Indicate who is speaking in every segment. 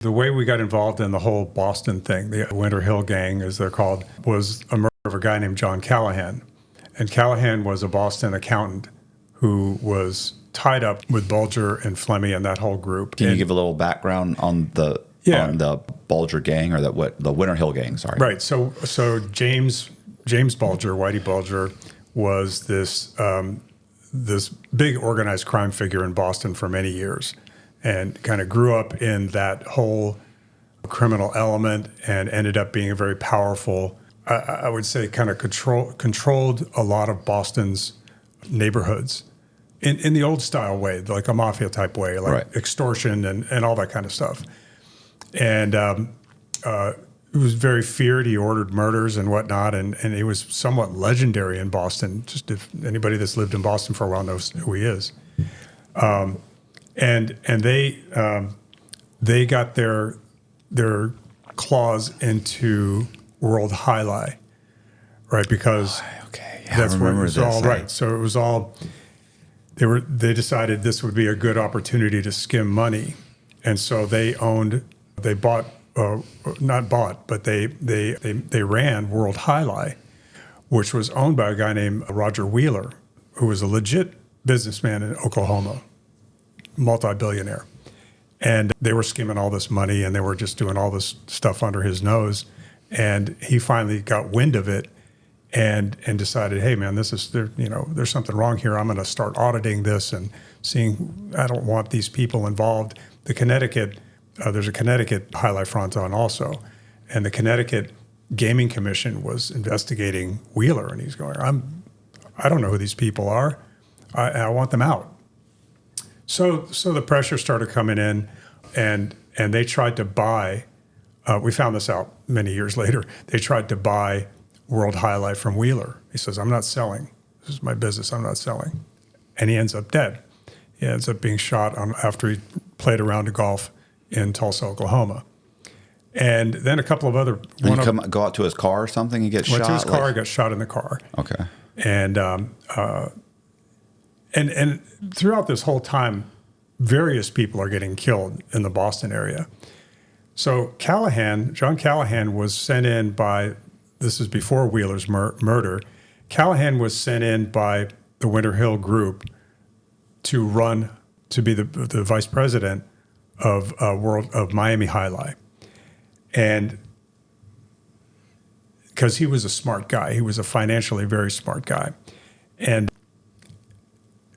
Speaker 1: The way we got involved in the whole Boston thing, the Winter Hill Gang, as they're called, was a murder of a guy named John Callahan. And Callahan was a Boston accountant who was tied up with Bulger and Flemmy and that whole group.
Speaker 2: Can you give a little background on the Bulger gang, or the Winter Hill gang? Sorry.
Speaker 1: Right. So James Bulger, Whitey Bulger, was this big organized crime figure in Boston for many years, and kind of grew up in that whole criminal element and ended up being a very powerful, I would say, kind of controlled a lot of Boston's neighborhoods in the old style way, like a mafia type way, like extortion and all that kind of stuff. And he was very feared. He ordered murders and whatnot, and he was somewhat legendary in Boston. Just if anybody that's lived in Boston for a while knows who he is. And they got their claws into World Highlight, right? Because that's where it was all right. So it was all they decided this would be a good opportunity to skim money, and so they ran World Highlight, which was owned by a guy named Roger Wheeler, who was a legit businessman in Oklahoma, multi-billionaire. And they were skimming all this money, and they were just doing all this stuff under his nose. And he finally got wind of it and decided, hey, man, there's something wrong here. I'm going to start auditing this and seeing, I don't want these people involved. There's a Connecticut highlight fronton also. And the Connecticut Gaming Commission was investigating Wheeler, and he's going, I don't know who these people are. I want them out. So the pressure started coming in, and they tried to buy, we found this out many years later, they tried to buy World Highlight from Wheeler. He says, I'm not selling. This is my business. I'm not selling. And he ends up dead. He ends up being shot after he played a round of golf in Tulsa, Oklahoma. And then a couple of other...
Speaker 2: go out to his car or something? He gets shot?
Speaker 1: Went to his car, he got shot in the car.
Speaker 2: Okay.
Speaker 1: And throughout this whole time, various people are getting killed in the Boston area. So John Callahan was sent in by, this is before Wheeler's murder, Callahan was sent in by the Winter Hill group to be the vice president of Miami Highlight. And because he was a smart guy, he was a financially very smart guy. And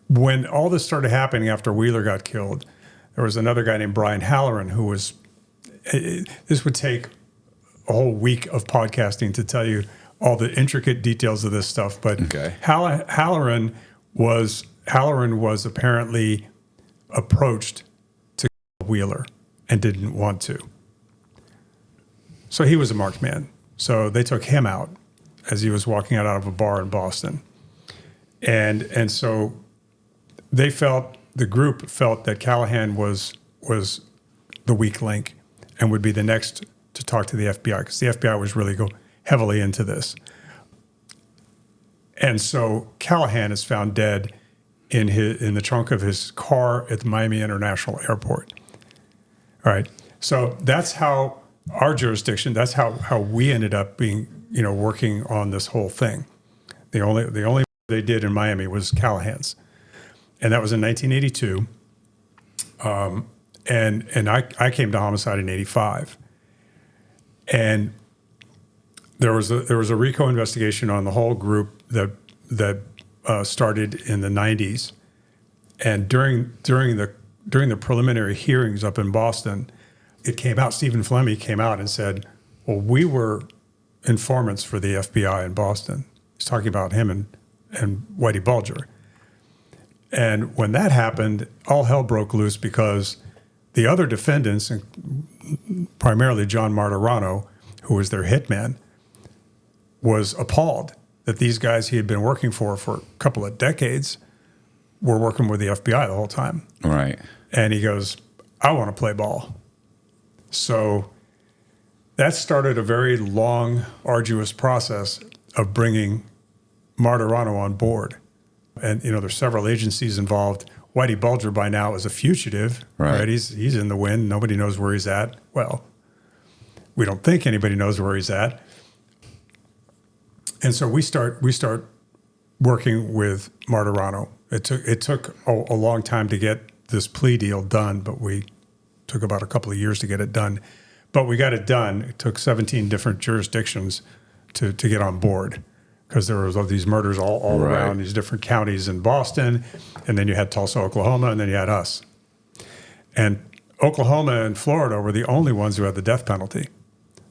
Speaker 1: when all this started happening after Wheeler got killed, there was another guy named Brian Halloran who was, this would take a whole week of podcasting to tell you all the intricate details of this stuff. But Halloran was apparently approached to kill Wheeler and didn't want to. So he was a marked man. So they took him out as he was walking out of a bar in Boston. And so the group felt that Callahan was the weak link and would be the next to talk to the FBI, because the FBI was really heavily into this. And so Callahan is found dead in the trunk of his car at the Miami International Airport. All right. So that's how our jurisdiction, that's how we ended up being, working on this whole thing. The only they did in Miami was Callahan's. And that was in 1982. And I came to Homicide in 85. And there was a RICO investigation on the whole group that started in the 90s. And during the preliminary hearings up in Boston, it came out, Stephen Flemmy came out and said, well, we were informants for the FBI in Boston. He's talking about him and Whitey Bulger. And when that happened, all hell broke loose, because the other defendants, and primarily John Martirano, who was their hitman, was appalled that these guys he had been working for a couple of decades were working with the FBI the whole time.
Speaker 2: Right.
Speaker 1: And he goes, I want to play ball. So that started a very long, arduous process of bringing Martirano on board. And, there's several agencies involved. Whitey Bulger by now is a fugitive, right? He's in the wind. Nobody knows where he's at. Well, we don't think anybody knows where he's at. And so we start working with Martirano. It took a long time to get this plea deal done, but we took about a couple of years to get it done. But we got it done. It took 17 different jurisdictions to get on board, because there was all these murders all around these different counties in Boston, and then you had Tulsa, Oklahoma, and then you had us. And Oklahoma and Florida were the only ones who had the death penalty.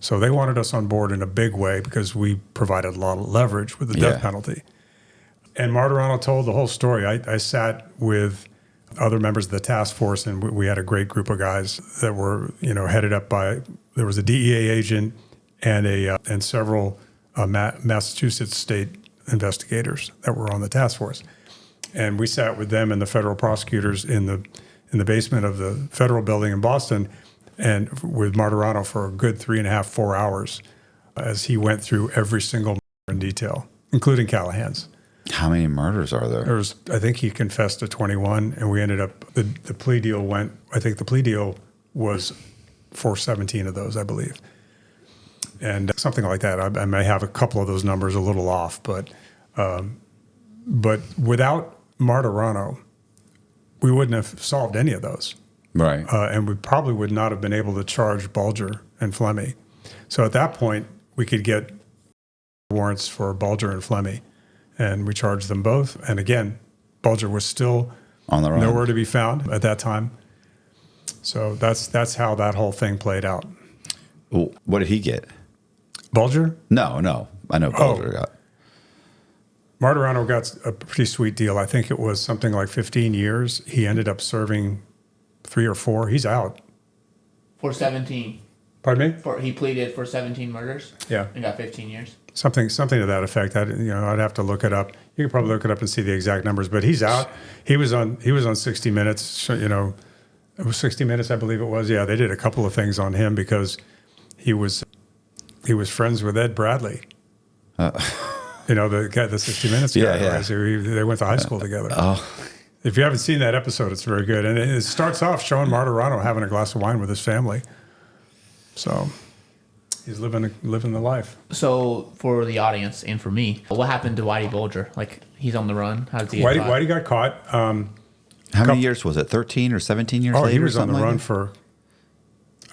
Speaker 1: So they wanted us on board in a big way because we provided a lot of leverage with the death penalty. And Martirano told the whole story. I sat with other members of the task force, and we had a great group of guys that were, headed up by, there was a DEA agent and several Massachusetts state investigators that were on the task force. And we sat with them and the federal prosecutors in the basement of the federal building in Boston, and with Martirano for a good 3.5, 4 hours as he went through every single murder in detail, including Callahan's.
Speaker 2: How many murders are there?
Speaker 1: I think he confessed to 21, and we ended up, the plea deal was for 17 of those, I believe. And something like that. I may have a couple of those numbers a little off, but without Martirano, we wouldn't have solved any of those.
Speaker 2: Right.
Speaker 1: And we probably would not have been able to charge Bulger and Flemmi. So at that point, we could get warrants for Bulger and Flemmi, and we charged them both. And again, Bulger was still
Speaker 2: on the run,
Speaker 1: nowhere to be found at that time. So that's how that whole thing played out.
Speaker 2: What did he get?
Speaker 1: Bulger?
Speaker 2: No. I know Bulger got.
Speaker 1: Martirano got a pretty sweet deal. I think it was something like 15 years. He ended up serving 3 or 4. He's out.
Speaker 3: For 17.
Speaker 1: Pardon me?
Speaker 3: He pleaded for 17 murders.
Speaker 1: Yeah.
Speaker 3: And got 15 years.
Speaker 1: Something to that effect. I'd have to look it up. You could probably look it up and see the exact numbers. But he's out. He was on 60 Minutes. It was 60 Minutes, I believe it was. Yeah, they did a couple of things on him because he was friends with Ed Bradley. The guy, the 60 Minutes guy.
Speaker 2: Yeah.
Speaker 1: Right? So they went to high school together.
Speaker 2: Oh.
Speaker 1: If you haven't seen that episode, it's very good. And it starts off showing Martirano having a glass of wine with his family. So he's living the life.
Speaker 3: So for the audience and for me, what happened to Whitey Bulger? Like, he's on the run. How did he get caught?
Speaker 1: Whitey got caught.
Speaker 2: How many years was it? 13 or 17 years later?
Speaker 1: He was on the run for,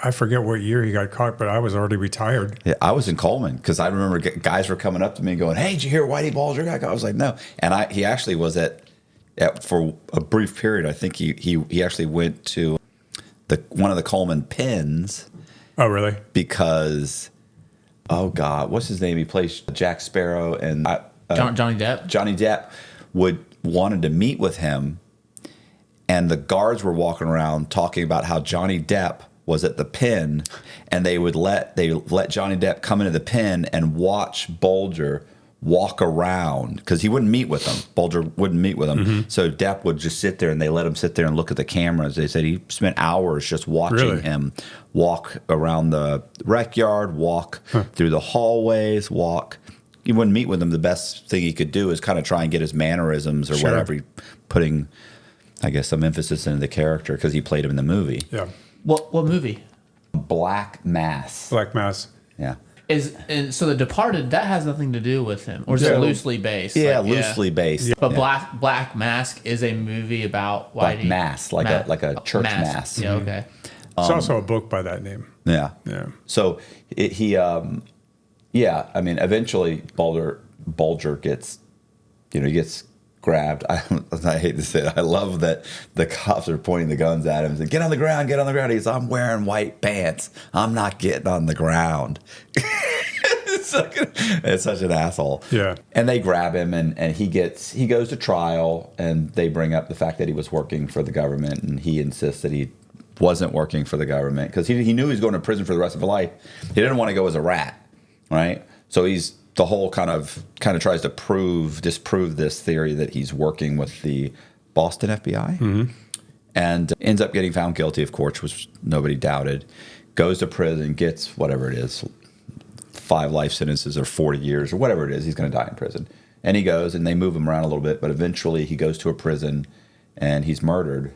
Speaker 1: I forget what year he got caught, but I was already retired.
Speaker 2: Yeah, I was in Coleman because I remember guys were coming up to me and going, "Hey, did you hear Whitey Bulger got caught?" I was like, "No." And he actually was at for a brief period. I think he actually went to one of the Coleman pens.
Speaker 1: Oh, really?
Speaker 2: Because, oh God, what's his name? He plays Jack Sparrow, and
Speaker 3: Johnny Depp.
Speaker 2: Johnny Depp wanted to meet with him, and the guards were walking around talking about how Johnny Depp was at the pen, and they let Johnny Depp come into the pen and watch Bulger walk around because he wouldn't meet with them. Bulger wouldn't meet with him. Mm-hmm. So Depp would just sit there, and they let him sit there and look at the cameras. They said he spent hours just watching him walk around the rec yard, walk through the hallways, walk. He wouldn't meet with him. The best thing he could do is kind of try and get his mannerisms or whatever, putting, I guess, some emphasis into the character because he played him in the movie.
Speaker 1: Yeah.
Speaker 3: What movie?
Speaker 2: Black Mass.
Speaker 1: Black Mass.
Speaker 2: Yeah.
Speaker 3: So The Departed, that has nothing to do with him, or is it loosely based?
Speaker 2: Yeah, loosely based. Yeah.
Speaker 3: But Black Mask is a movie about Whitey.
Speaker 2: Like mass, like a church mass.
Speaker 3: Yeah, okay.
Speaker 1: It's also a book by that name.
Speaker 2: Yeah.
Speaker 1: Yeah.
Speaker 2: So eventually Bulger gets grabbed. I hate to say it. I love that the cops are pointing the guns at him and saying, get on the ground. He's, I'm wearing white pants. I'm not getting on the ground. It's such an asshole.
Speaker 1: Yeah.
Speaker 2: And they grab him, and he goes to trial, and they bring up the fact that he was working for the government, and he insists that he wasn't working for the government because he knew he was going to prison for the rest of his life. He didn't want to go as a rat, right? So he's the whole kind of tries to disprove this theory that he's working with the Boston FBI, and ends up getting found guilty, of course, which nobody doubted. Goes to prison, gets whatever it is, 5 life sentences or 40 years or whatever it is. He's going to die in prison, and he goes, and they move him around a little bit, but eventually he goes to a prison, and he's murdered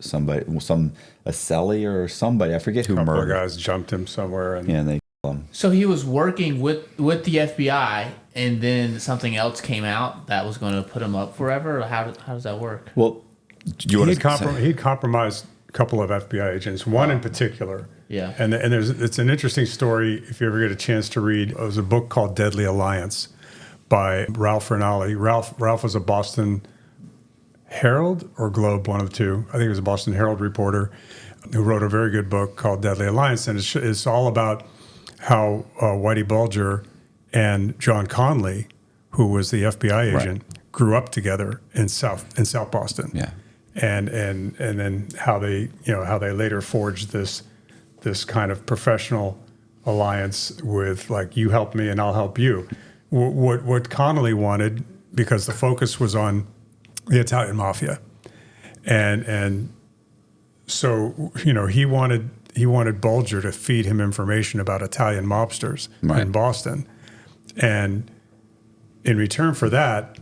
Speaker 2: somebody, a celly or somebody. I forget who
Speaker 1: A couple of
Speaker 2: murdered.
Speaker 1: guys jumped him somewhere, and
Speaker 2: And they kill him.
Speaker 3: So he was working with the FBI, and then something else came out that was going to put him up forever. Or how does that work?
Speaker 2: Well, do you want
Speaker 1: he'd compromised a couple of FBI agents, one in particular.
Speaker 3: Yeah.
Speaker 1: And it's an interesting story if you ever get a chance to read. It was a book called Deadly Alliance by Ralph Rinaldi. Ralph was a Boston Herald or Globe, one of the two. I think he was a Boston Herald reporter who wrote a very good book called Deadly Alliance, and it's all about how Whitey Bulger and John Conley, who was the FBI agent, grew up together in South Boston.
Speaker 2: Yeah.
Speaker 1: And then how they later forged this kind of professional alliance with, like, you help me and I'll help you. What Connolly wanted, because the focus was on the Italian mafia, and so he wanted Bulger to feed him information about Italian mobsters in Boston, and in return for that,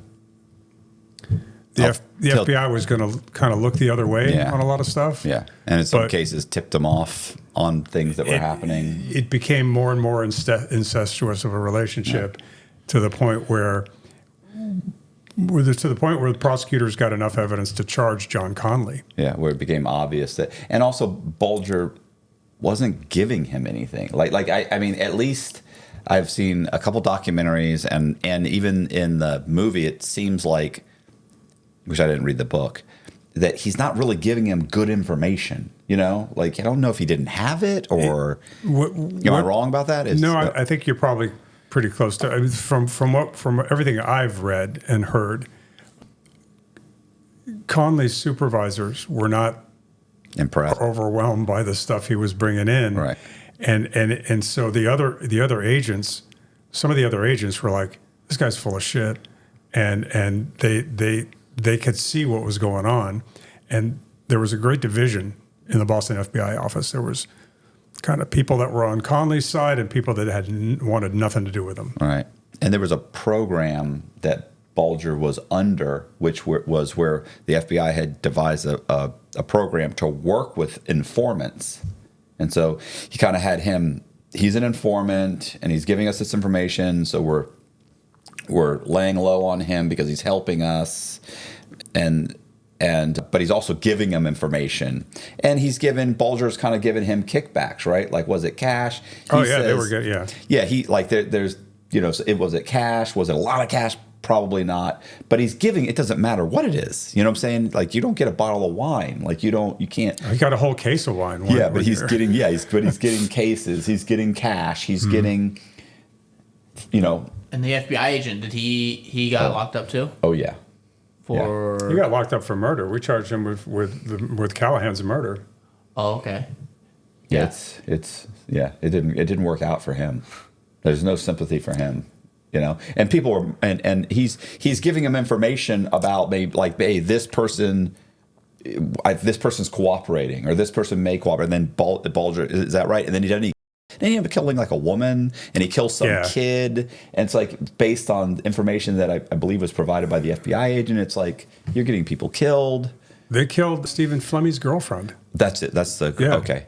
Speaker 1: the FBI was going to kind of look the other way on a lot of stuff.
Speaker 2: Yeah, and in some cases tipped them off on things that were happening.
Speaker 1: It became more and more incestuous of a relationship to the point where the prosecutors got enough evidence to charge John Conley.
Speaker 2: Yeah, where it became obvious that, and also Bulger wasn't giving him anything. I mean, at least I've seen a couple documentaries, and even in the movie, it seems like, which I didn't read the book, that he's not really giving him good information. Like, I don't know if he didn't have it, or am I wrong about that?
Speaker 1: I think you're probably pretty close to. I mean, from everything I've read and heard, Conley's supervisors were not
Speaker 2: impressed,
Speaker 1: overwhelmed by the stuff he was bringing in,
Speaker 2: right?
Speaker 1: And so the other agents, some of the other agents were like, this guy's full of shit, and they could see what was going on, and there was a great division in the Boston FBI office. There was kind of people that were on Conley's side and people that wanted nothing to do with him.
Speaker 2: Right. And there was a program that Bulger was under, which was where the FBI had devised a program to work with informants. And so he kind of had him, he's an informant and he's giving us this information. So we're laying low on him because he's helping us. But he's also giving him information, and Bulger's kind of giving him kickbacks, right? Like, was it cash?
Speaker 1: They were good. Yeah.
Speaker 2: He like there's was it cash? Was it a lot of cash? Probably not. But he's giving. It doesn't matter what it is. You know what I'm saying? Like, you don't get a bottle of wine. Like, you can't.
Speaker 1: He got a whole case of wine.
Speaker 2: But he's getting cases. He's getting cash. He's getting.
Speaker 3: And the FBI agent, did he got locked up too?
Speaker 2: Oh yeah.
Speaker 1: He got locked up for murder. We charged him with Callahan's murder.
Speaker 3: Oh, okay.
Speaker 2: Yeah, it didn't work out for him. There's no sympathy for him, And people were and he's giving him information about maybe, like, hey, this person's cooperating, or this person may cooperate. And then Bulger, is that right? And then he doesn't. Then he ended up killing, like, a woman, and he kills some kid. And it's like, based on information that I believe was provided by the FBI agent, it's like, you're getting people killed.
Speaker 1: They killed Stephen Fleming's girlfriend.
Speaker 2: That's it. That's the okay.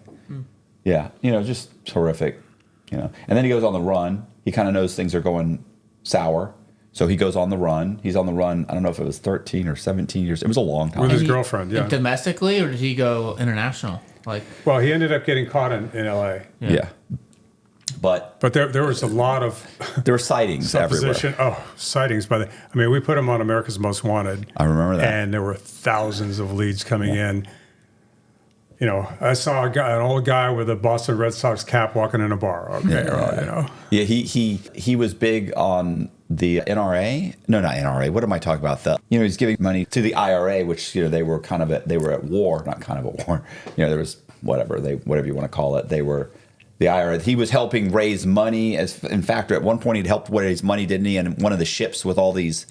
Speaker 2: Yeah, just horrific. And then he goes on the run. He kind of knows things are going sour, so he goes on the run. He's on the run. I don't know if it was 13 or 17 years. It was a long time.
Speaker 1: With his girlfriend, yeah.
Speaker 3: Domestically, or did he go international?
Speaker 1: Well, he ended up getting caught in L.A.
Speaker 2: Yeah. But
Speaker 1: there was a lot of
Speaker 2: there were sightings everywhere.
Speaker 1: Sightings by we put him on America's Most Wanted.
Speaker 2: I remember that.
Speaker 1: And there were thousands of leads coming in. I saw an old guy with a Boston Red Sox cap walking in a bar. Okay,
Speaker 2: Yeah, he was big on the NRA. No, not NRA. What am I talking about? He's giving money to the IRA, which they were at war, not kind of at war. There was whatever you want to call it. They were the IRA. He was helping raise money. In fact, at one point he'd helped raise money, didn't he? And one of the ships with all these.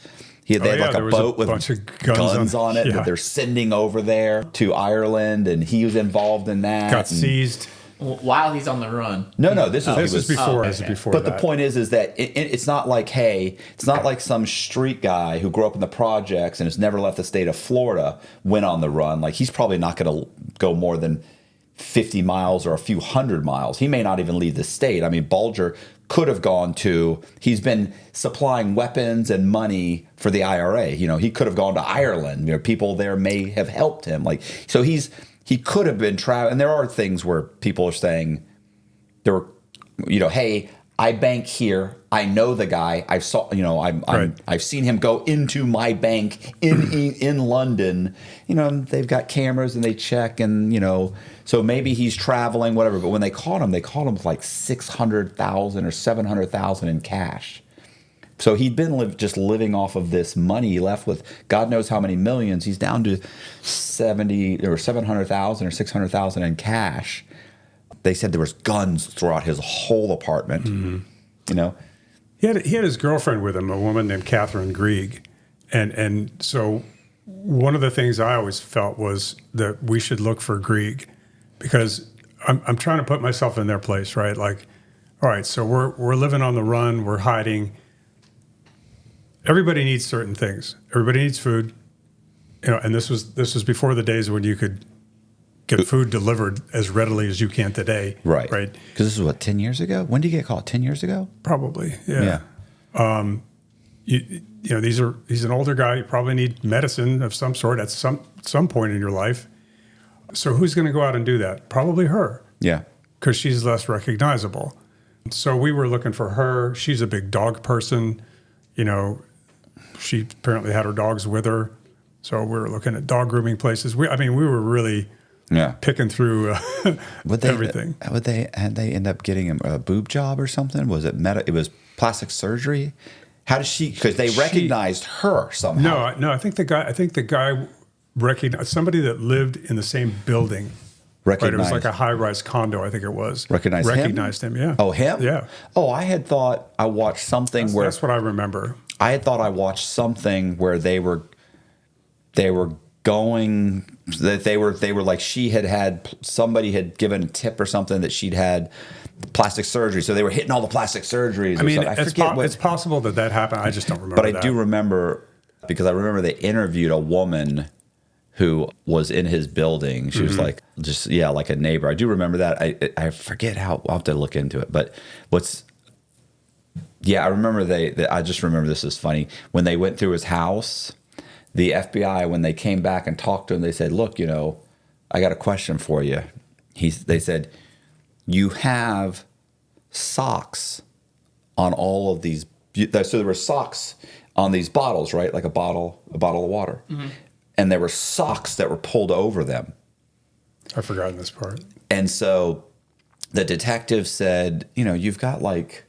Speaker 2: They had like a boat with
Speaker 1: bunch of guns
Speaker 2: on it that they're sending over there to Ireland, and he was involved in that.
Speaker 1: Got seized.
Speaker 3: while he's on the run.
Speaker 2: No, this is
Speaker 1: This is before.
Speaker 3: okay.
Speaker 1: This is before.
Speaker 2: But
Speaker 1: that.
Speaker 2: the point is that it's not like, hey, it's not like some street guy who grew up in the projects and has never left the state of Florida went on the run. Like, he's probably not going to go more than 50 miles or a few hundred miles. He may not even leave the state. I mean, Bulger could have gone to, he's been supplying weapons and money for the IRA. You know, he could have gone to Ireland. You know, people there may have helped him. Like, so he could have been traveling. And there are things where people are saying, there were, you know, hey, I bank here. I know the guy. I've seen him go into my bank in London. You know, they've got cameras and they check, and you know, so maybe he's traveling, whatever. But when they caught him with like 600,000 or 700,000 in cash. So he'd been just living off of this money. He left with God knows how many millions. He's down to 70 or 700,000 or 600,000 in cash. They said there was guns throughout his whole apartment. Mm-hmm. You know,
Speaker 1: he had his girlfriend with him, a woman named Catherine Grieg, and so one of the things I always felt was that we should look for Grieg, because I'm trying to put myself in their place, right? Like, all right, so we're living on the run, we're hiding. Everybody needs certain things. Everybody needs food, you know. And this was before the days when you could get food delivered as readily as you can today.
Speaker 2: Right.
Speaker 1: Right.
Speaker 2: Because this is what, 10 years ago? When did you get caught? 10 years ago?
Speaker 1: Probably. Yeah. You know, he's an older guy. You probably need medicine of some sort at some point in your life. So who's going to go out and do that? Probably her.
Speaker 2: Yeah.
Speaker 1: Because she's less recognizable. So we were looking for her. She's a big dog person. You know, she apparently had her dogs with her. So we were looking at dog grooming places. We were really picking through everything.
Speaker 2: Had they end up getting a boob job or something? Was it it was plastic surgery? How did she? Because they recognized her somehow.
Speaker 1: No. I think the guy recognized somebody that lived in the same building. Right, it was like a high-rise condo, I think it was. Recognized him, yeah.
Speaker 2: Oh, him?
Speaker 1: Yeah.
Speaker 2: Oh, I had thought I watched something where...
Speaker 1: That's what I remember.
Speaker 2: I had thought I watched something where they were going... That they were like, somebody had given a tip or something that she'd had plastic surgery. So they were hitting all the plastic surgeries.
Speaker 1: I mean, it's possible that happened. I just don't remember
Speaker 2: But I do remember, because I remember they interviewed a woman who was in his building. She was like, like a neighbor. I do remember that. I forget how, I'll have to look into it. But I remember I just remember this is funny. When they went through his house, the FBI, when they came back and talked to him, they said, look, you know, I got a question for you. They said, you have socks on all of these. So there were socks on these bottles, right? Like a bottle of water. Mm-hmm. And there were socks that were pulled over them.
Speaker 1: I've forgotten this part.
Speaker 2: And so the detective said, you know, you've got like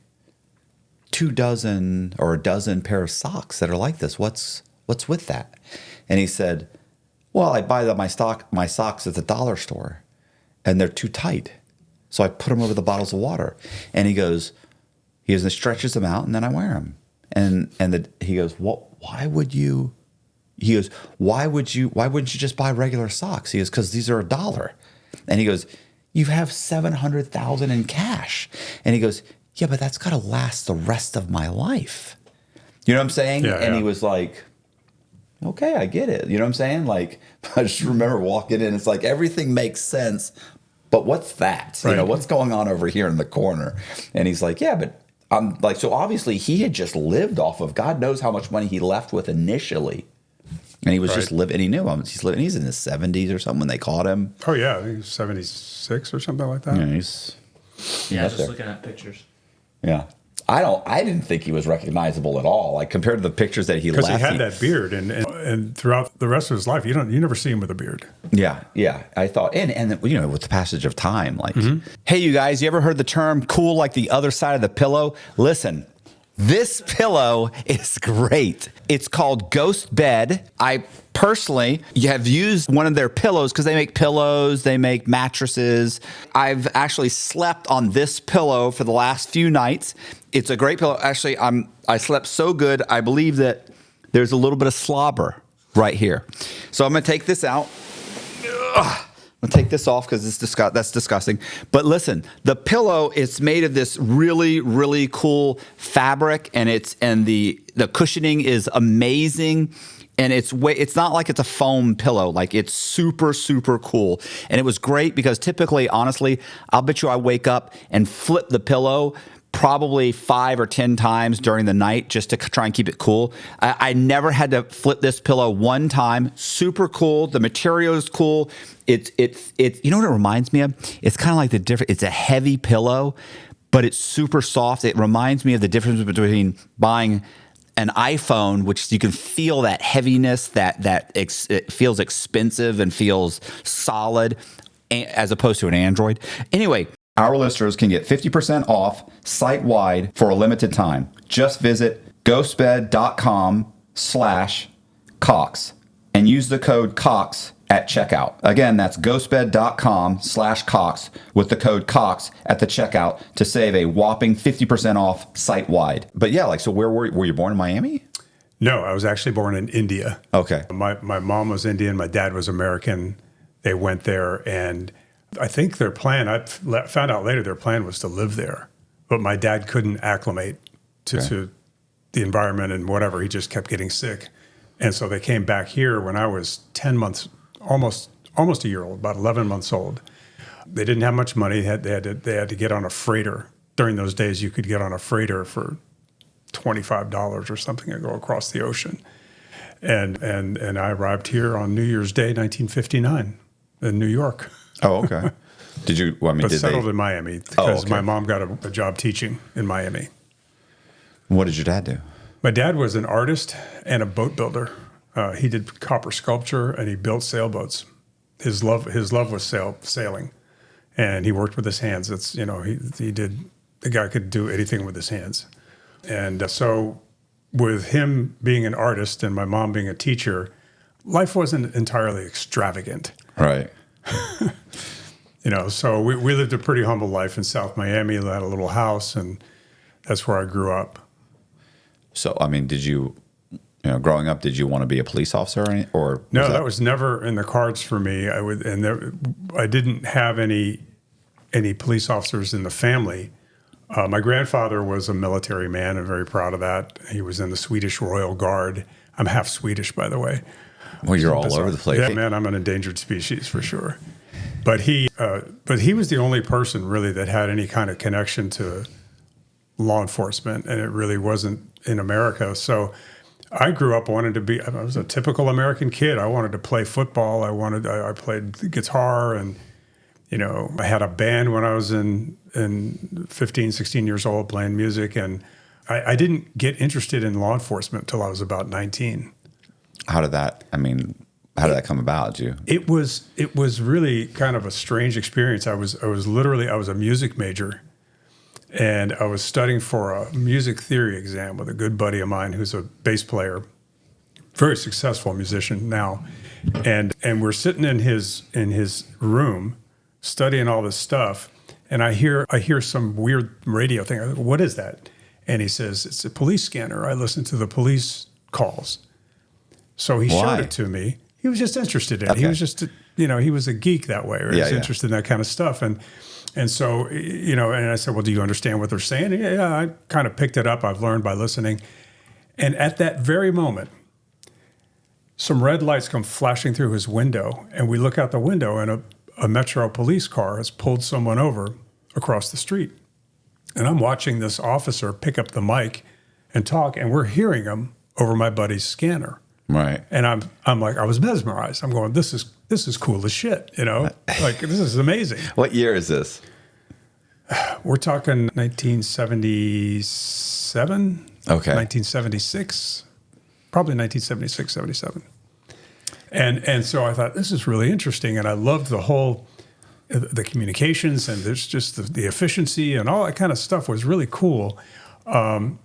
Speaker 2: 24 or a dozen pair of socks that are like this. What's with that? And he said, well, I buy my socks at the dollar store and they're too tight. So I put them over the bottles of water. And he goes and stretches them out and then I wear them. And he goes, well, why wouldn't you just buy regular socks? He goes, because these are $1. And he goes, you have 700,000 in cash. And he goes, yeah, but that's got to last the rest of my life. You know what I'm saying?
Speaker 1: Yeah,
Speaker 2: and he was like, okay, I get it. You know what I'm saying? Like, I just remember walking in. It's like everything makes sense, but what's that? Right. You know, what's going on over here in the corner? And he's like, yeah, but I'm like, so obviously he had just lived off of God knows how much money he left with initially. And he was just living, and he knew him. He's in his 70s or something when they caught him.
Speaker 1: Oh, yeah. I think he was 76 or something like that.
Speaker 2: Yeah,
Speaker 3: just looking at pictures.
Speaker 2: Yeah. I didn't think he was recognizable at all, like compared to the pictures that he left.
Speaker 1: Because he had that beard, and throughout the rest of his life, you never see him with a beard.
Speaker 2: Yeah. I thought, and you know, with the passage of time, like, hey, you guys, you ever heard the term "cool like the other side of the pillow"? Listen, this pillow is great. It's called Ghost Bed. I personally have used one of their pillows because they make pillows, they make mattresses. I've actually slept on this pillow for the last few nights. It's a great pillow. Actually, I slept so good, I believe that there's a little bit of slobber right here. So I'm going to take this out. I'm I'll take this off because that's disgusting. But listen, the pillow is made of this really, really cool fabric, and the cushioning is amazing. And it's not like it's a foam pillow. Like, it's super, super cool. And it was great because typically, honestly, I'll bet you I wake up and flip the pillow probably 5 or 10 times during the night just to try and keep it cool. I never had to flip this pillow one time. Super cool. The material is cool. It's you know what it reminds me of? It's kind of like it's a heavy pillow, but it's super soft. It reminds me of the difference between buying an iPhone, which you can feel that heaviness, it feels expensive and feels solid, as opposed to an Android. Anyway, our listeners can get 50% off site-wide for a limited time. Just visit ghostbed.com/Cox and use the code Cox at checkout. Again, that's ghostbed.com/Cox with the code Cox at the checkout to save a whopping 50% off site-wide. But yeah, so where were you born in Miami?
Speaker 1: No, I was actually born in India.
Speaker 2: Okay.
Speaker 1: My mom was Indian. My dad was American. They went there, and I think their plan, I found out later, their plan was to live there. But my dad couldn't acclimate to the environment and whatever. He just kept getting sick. And so they came back here when I was 10 months, almost a year old, about 11 months old. They didn't have much money. They had to get on a freighter. During those days, you could get on a freighter for $25 or something and go across the ocean. And I arrived here on New Year's Day, 1959, in New York.
Speaker 2: Oh, okay. Did you? Well, I mean,
Speaker 1: but
Speaker 2: did
Speaker 1: settled
Speaker 2: they?
Speaker 1: in Miami because
Speaker 2: okay.
Speaker 1: my mom got a job teaching in Miami.
Speaker 2: What did your dad do?
Speaker 1: My dad was an artist and a boat builder. He did copper sculpture and he built sailboats. His love was sailing, and he worked with his hands. The guy could do anything with his hands, and so with him being an artist and my mom being a teacher, life wasn't entirely extravagant.
Speaker 2: Right.
Speaker 1: So we lived a pretty humble life in South Miami. We had a little house, and that's where I grew up.
Speaker 2: So, I mean, did you growing up, did you want to be a police officer or
Speaker 1: no? That was never in the cards for me. I didn't have any police officers in the family. My grandfather was a military man. I'm very proud of that. He was in the Swedish Royal Guard. I'm half Swedish, by the way.
Speaker 2: Well, you're all over the place.
Speaker 1: Yeah, man, I'm an endangered species for sure. But he was the only person really that had any kind of connection to law enforcement, and it really wasn't in America. So I grew up wanting to be. I was a typical American kid. I wanted to play football. I played guitar, and I had a band when I was in 15, 16 years old playing music, and I didn't get interested in law enforcement until I was about 19.
Speaker 2: How did that come about?
Speaker 1: It was really kind of a strange experience. I was a music major, and I was studying for a music theory exam with a good buddy of mine who's a bass player, very successful musician now, and we're sitting in his room studying all this stuff, and I hear some weird radio thing. I go, what is that? And he says, it's a police scanner. I listen to the police calls. So he showed it to me. He was just interested in it. He was just, he was a geek that way. Or he was interested in that kind of stuff. And so, and I said, well, do you understand what they're saying? And yeah, I kind of picked it up. I've learned by listening. And at that very moment, some red lights come flashing through his window. And we look out the window, and a Metro police car has pulled someone over across the street. And I'm watching this officer pick up the mic and talk, and we're hearing him over my buddy's scanner.
Speaker 2: Right.
Speaker 1: And I'm like, I was mesmerized. I'm going, this is cool as shit, like this is amazing.
Speaker 2: What year is this?
Speaker 1: We're talking 1977. Okay. 1976, probably 1976, 77. And so I thought, this is really interesting. And I loved the communications, and there's just the efficiency and all that kind of stuff was really cool. And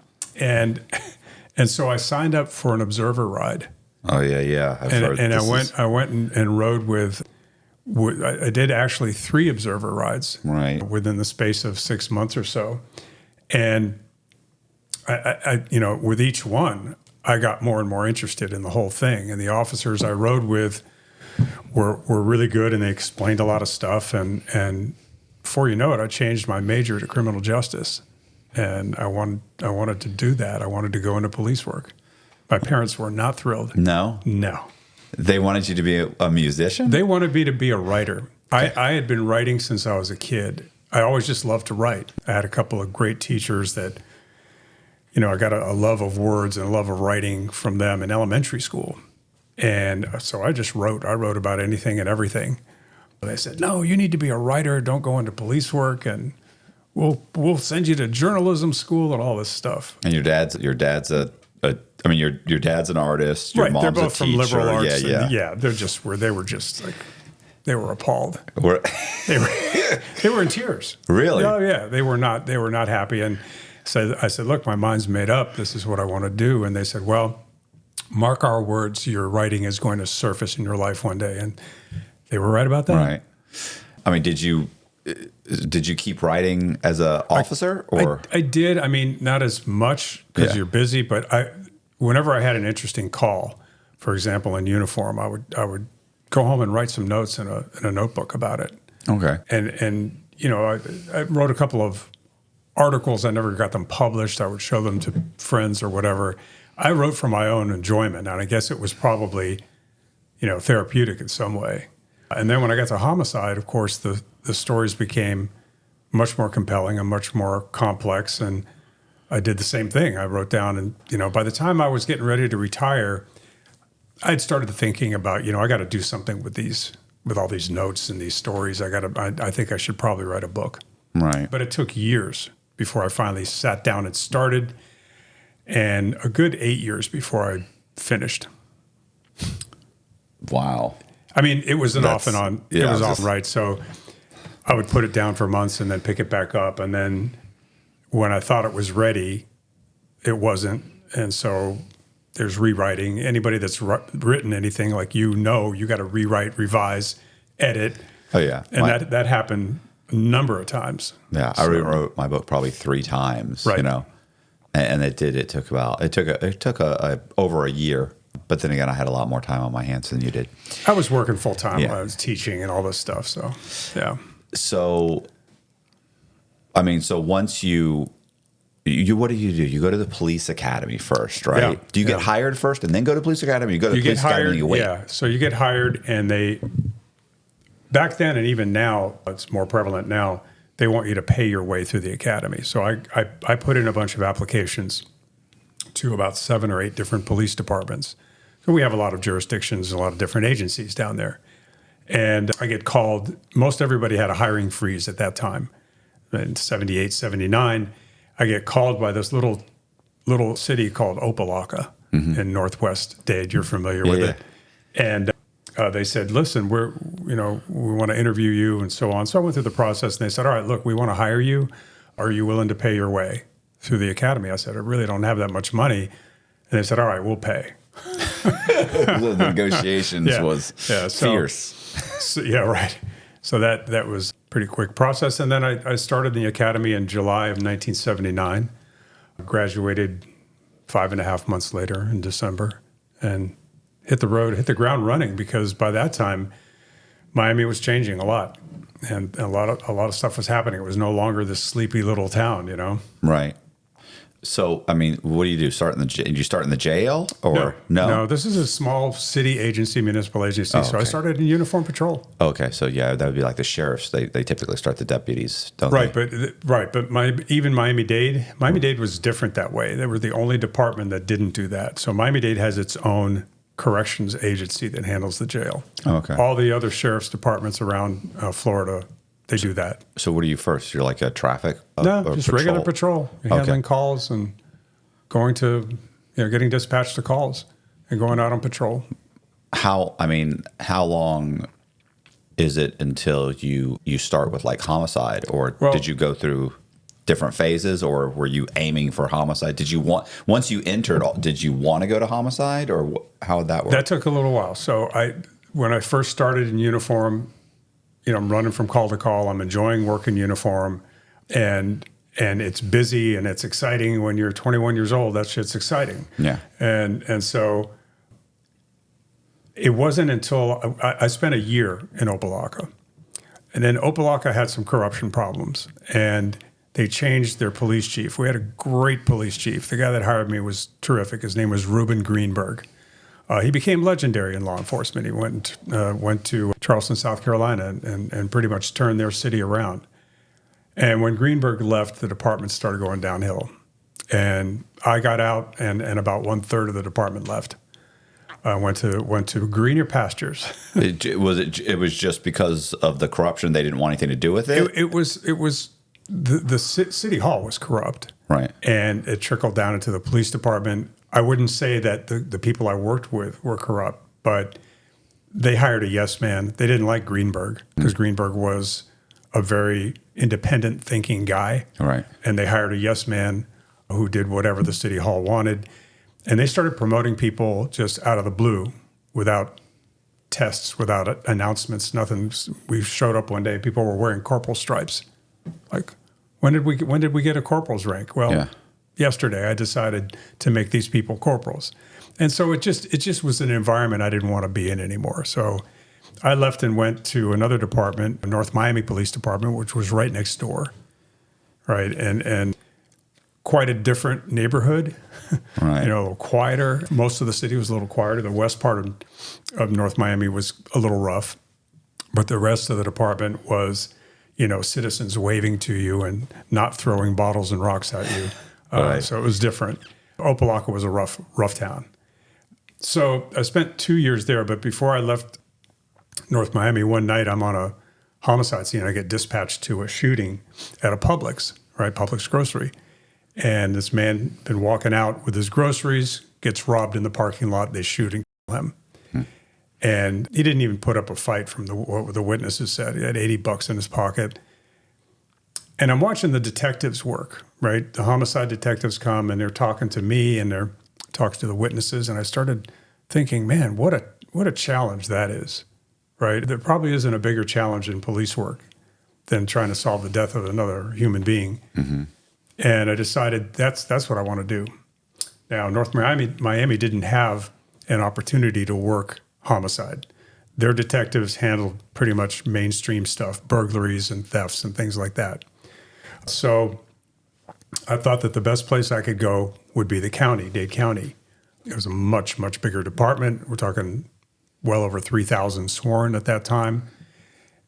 Speaker 1: so I signed up for an observer ride.
Speaker 2: Oh yeah.
Speaker 1: I went and rode with. I did actually 3 observer rides.
Speaker 2: Right.
Speaker 1: Within the space of 6 months or so, and I with each one, I got more and more interested in the whole thing. And the officers I rode with were really good, and they explained a lot of stuff. And before you know it, I changed my major to criminal justice, and I wanted to do that. I wanted to go into police work. My parents were not thrilled.
Speaker 2: No?
Speaker 1: No.
Speaker 2: They wanted you to be a musician?
Speaker 1: They wanted me to be a writer. I had been writing since I was a kid. I always just loved to write. I had a couple of great teachers that, I got a love of words and a love of writing from them in elementary school. And so I just wrote. I wrote about anything and everything. They said, no, you need to be a writer. Don't go into police work, and we'll send you to journalism school and all this stuff.
Speaker 2: And your dad's your dad's an artist. Your
Speaker 1: Right,
Speaker 2: mom's
Speaker 1: they're both
Speaker 2: a
Speaker 1: from
Speaker 2: teacher.
Speaker 1: liberal arts.
Speaker 2: Yeah.
Speaker 1: They were just like, they were appalled.
Speaker 2: We're-
Speaker 1: They were in tears.
Speaker 2: Really?
Speaker 1: Oh yeah, they were not happy. And so I said, look, my mind's made up. This is what I want to do. And they said, well, mark our words, your writing is going to surface in your life one day. And they were right about that.
Speaker 2: Right. I mean, did you keep writing as an officer, or
Speaker 1: I did. I mean, not as much because
Speaker 2: Yeah.
Speaker 1: you're busy, but whenever I had an interesting call, for example, in uniform, I would go home and write some notes in a notebook about it.
Speaker 2: okay?
Speaker 1: And I wrote a couple of articles. I never got them published. I would show them to friends or whatever. I wrote for my own enjoyment, and I guess it was probably, therapeutic in some way. And then when I got to Homicide, of course, the stories became much more compelling and much more complex. And I did the same thing. I wrote down, and by the time I was getting ready to retire, I'd started thinking about, I got to do something with all these notes and these stories. I think I should probably write a book.
Speaker 2: Right.
Speaker 1: But it took years before I finally sat down and started, and a good 8 years before I finished.
Speaker 2: Wow.
Speaker 1: I mean, it was an
Speaker 2: That's-
Speaker 1: off and on.
Speaker 2: yeah,
Speaker 1: It was
Speaker 2: just-
Speaker 1: off, right? So I would put it down for months and then pick it back up. And then when I thought it was ready, it wasn't. And so there's rewriting. Anybody that's written anything, like you got to rewrite, revise, edit.
Speaker 2: Oh yeah.
Speaker 1: And that happened a number of times.
Speaker 2: Yeah, I rewrote my book probably 3 times.
Speaker 1: Right.
Speaker 2: And it took over a year. But then again, I had a lot more time on my hands than you did.
Speaker 1: I was working full time.
Speaker 2: Yeah.
Speaker 1: I was teaching and all this stuff. So, yeah.
Speaker 2: So, I mean, so once you what do? You go to the police academy first, right?
Speaker 1: Yeah.
Speaker 2: Do you get hired first and then go to police academy? You go to
Speaker 1: You get
Speaker 2: police academy
Speaker 1: hired.
Speaker 2: and you wait.
Speaker 1: Yeah. So you get hired, and back then and even now, it's more prevalent now, they want you to pay your way through the academy. So I put in a bunch of applications to about 7 or 8 different police departments. So we have a lot of jurisdictions, a lot of different agencies down there. And I get called. Most everybody had a hiring freeze at that time. In 78, 79, I get called by this little city called Opelika in Northwest Dade. You're familiar with it. And they said, listen, we want to interview you and so on. So I went through the process, and they said, all right, look, we want to hire you. Are you willing to pay your way through the academy? I said, I really don't have that much money. And they said, all right, we'll pay.
Speaker 2: The negotiations was fierce.
Speaker 1: So, yeah, right. So that was a pretty quick process. And then I started the academy in July of 1979, graduated 5.5 months later in December, and hit the ground running, because by that time, Miami was changing a lot. And a lot of stuff was happening. It was no longer this sleepy little town,
Speaker 2: Right. So, I mean, what do? You start in the jail, or no?
Speaker 1: No, this is a small city agency, municipal agency. So I
Speaker 2: okay.
Speaker 1: started in uniform patrol.
Speaker 2: Okay, so yeah, that would be like the sheriffs. They typically start the deputies, don't
Speaker 1: Right,
Speaker 2: they?
Speaker 1: but even Miami Dade was different that way. They were the only department that didn't do that. So Miami Dade has its own corrections agency that handles the jail.
Speaker 2: Okay.
Speaker 1: All the other sheriff's departments around Florida, they do that.
Speaker 2: So what are you first? You're like a traffic?
Speaker 1: No,
Speaker 2: or
Speaker 1: just regular patrol. You're handling calls and going to, getting dispatched to calls and going out on patrol.
Speaker 2: How long is it until you start with like homicide, or did you go through different phases, or were you aiming for homicide? Once you entered, did you want to go to homicide, or how would that work?
Speaker 1: That took a little while. So when I first started in uniform, I'm running from call to call. I'm enjoying work in uniform, and it's busy and it's exciting. When you're 21 years old, that shit's exciting.
Speaker 2: Yeah.
Speaker 1: And so It wasn't until I spent a year in Opelika. And then Opelika had some corruption problems, and they changed their police chief. We had a great police chief. The guy that hired me was terrific. His name was Reuben Greenberg. He became legendary in law enforcement. He went to Charleston, South Carolina, and pretty much turned their city around. And when Greenberg left, the department started going downhill. And I got out, and about 1/3 of the department left. I went to greener pastures.
Speaker 2: It was just because of the corruption. They didn't want anything to do with it.
Speaker 1: It was the city hall was corrupt,
Speaker 2: Right.
Speaker 1: And it trickled down into the police department. I wouldn't say that the people I worked with were corrupt, but they hired a yes man. They didn't like Greenberg because Greenberg was a very independent thinking guy,
Speaker 2: Right.
Speaker 1: And they hired a yes man who did whatever the city hall wanted. And they started promoting people just out of the blue without tests, without announcements, nothing. We showed up one day, people were wearing corporal stripes. Like, when did we get a corporal's rank? Well, yesterday I decided to make these people corporals. And so it just was an environment I didn't want to be in anymore. So I left and went to another department, North Miami Police Department, which was right next door. Right. And quite a different neighborhood,
Speaker 2: Right.
Speaker 1: a little quieter. Most of the city was a little quieter. The west part of North Miami was a little rough, but the rest of the department was, citizens waving to you and not throwing bottles and rocks at you.
Speaker 2: Right.
Speaker 1: So it was different. Opelika was a rough town. So I spent 2 years there, but before I left North Miami, one night I'm on a homicide scene. I get dispatched to a shooting at a Publix, right? Publix grocery. And this man been walking out with his groceries, gets robbed in the parking lot. They shoot and kill him. And he didn't even put up a fight from what the witnesses said. He had $80 in his pocket. And I'm watching the detectives work, right? The homicide detectives come and they're talking to me and they're talking to the witnesses. And I started thinking, man, what a challenge that is, right? There probably isn't a bigger challenge in police work than trying to solve the death of another human being. Mm-hmm. And I decided that's what I want to do. Now, North Miami didn't have an opportunity to work homicide. Their detectives handled pretty much mainstream stuff, burglaries and thefts and things like that. So I thought that the best place I could go would be the county, Dade County. It was a much, much bigger department. We're talking well over 3,000 sworn at that time.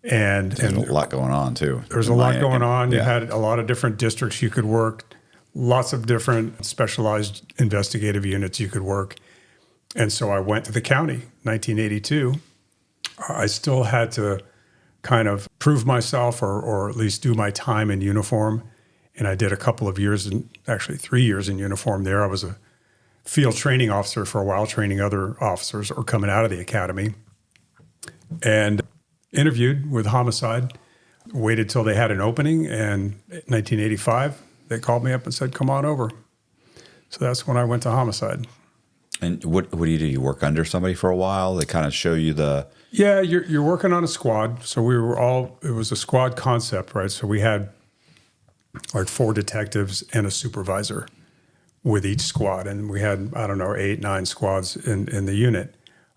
Speaker 1: And
Speaker 2: There's a lot going on, too.
Speaker 1: There's a lot going on. You had a lot of different districts you could work, lots of different specialized investigative units you could work. And so I went to the county, 1982. I still had to kind of prove myself or at least do my time in uniform. And I did a couple of years, actually 3 years in uniform there. I was a field training officer for a while, training other officers or coming out of the academy. And interviewed with Homicide, waited till they had an opening, and in 1985, they called me up and said, come on over. So that's when I went to Homicide.
Speaker 2: And what do? You work under somebody for a while? They kind of show you the...
Speaker 1: Yeah, you're working on a squad. So it was a squad concept, right? So we had like 4 detectives and a supervisor with each squad. And we had, 8, 9 squads in the unit,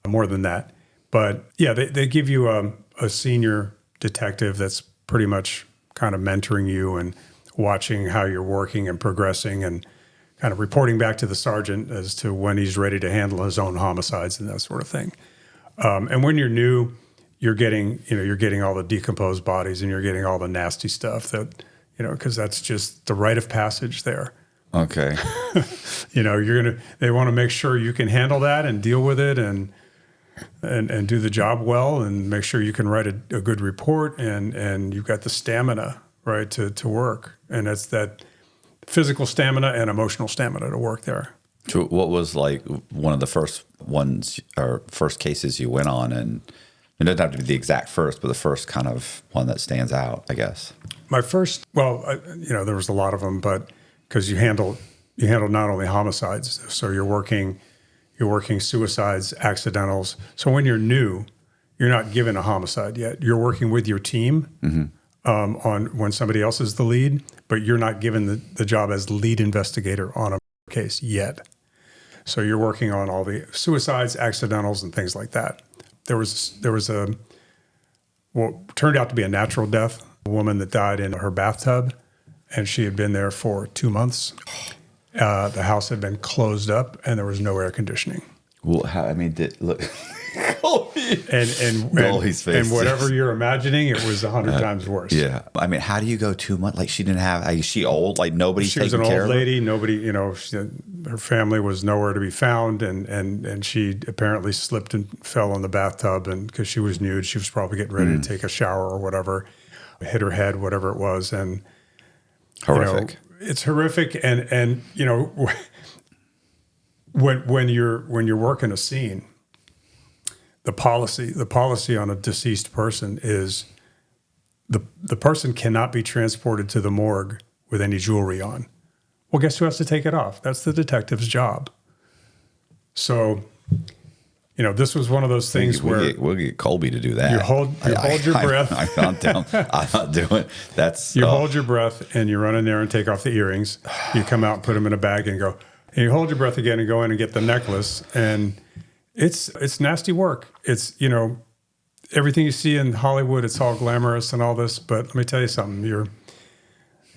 Speaker 1: more than that. But yeah, they give you a senior detective that's pretty much kind of mentoring you and watching how you're working and progressing and kind of reporting back to the sergeant as to when he's ready to handle his own homicides and that sort of thing. And when you're new, you're getting all the decomposed bodies and you're getting all the nasty stuff that, because that's just the rite of passage there.
Speaker 2: Okay.
Speaker 1: They want to make sure you can handle that and deal with it and do the job well and make sure you can write a good report and you've got the stamina, right, to work. And it's that physical stamina and emotional stamina to work there.
Speaker 2: So what was like one of the first ones or first cases you went on? And it doesn't have to be the exact first, but the first kind of one that stands out, I guess.
Speaker 1: My first, there was a lot of them, but because you handle not only homicides, so you're working suicides, accidentals. So when you're new, you're not given a homicide yet. You're working with your team on when somebody else is the lead, but you're not given the job as lead investigator on a case yet. So you're working on all the suicides, accidentals, and things like that. was a what turned out to be a natural death. A woman that died in her bathtub, and she had been there for 2 months. The house had been closed up, and there was no air conditioning.
Speaker 2: Well, look.
Speaker 1: And whatever you're imagining, it was 100 times worse.
Speaker 2: Yeah. I mean, how do you go 2 months? Like, she didn't have, is she old? Like, nobody's
Speaker 1: She was
Speaker 2: taking
Speaker 1: an
Speaker 2: care
Speaker 1: old
Speaker 2: of her?
Speaker 1: lady. Nobody, her family was nowhere to be found. And she apparently slipped and fell in the bathtub. And because she was nude, she was probably getting ready to take a shower or whatever, hit her head, whatever it was. And
Speaker 2: Horrific.
Speaker 1: It's horrific. And when you're working a scene, the policy on a deceased person is the person cannot be transported to the morgue with any jewelry on. Well, guess who has to take it off? That's the detective's job. So, this was one of those things
Speaker 2: We'll get Colby to do that.
Speaker 1: you hold your breath.
Speaker 2: I'm down. I'm not doing that's.
Speaker 1: You hold your breath and you run in there and take off the earrings. You come out and put them in a bag and go. And you hold your breath again and go in and get the necklace. And it's nasty work. It's, everything you see in Hollywood, it's all glamorous and all this. But let me tell you something.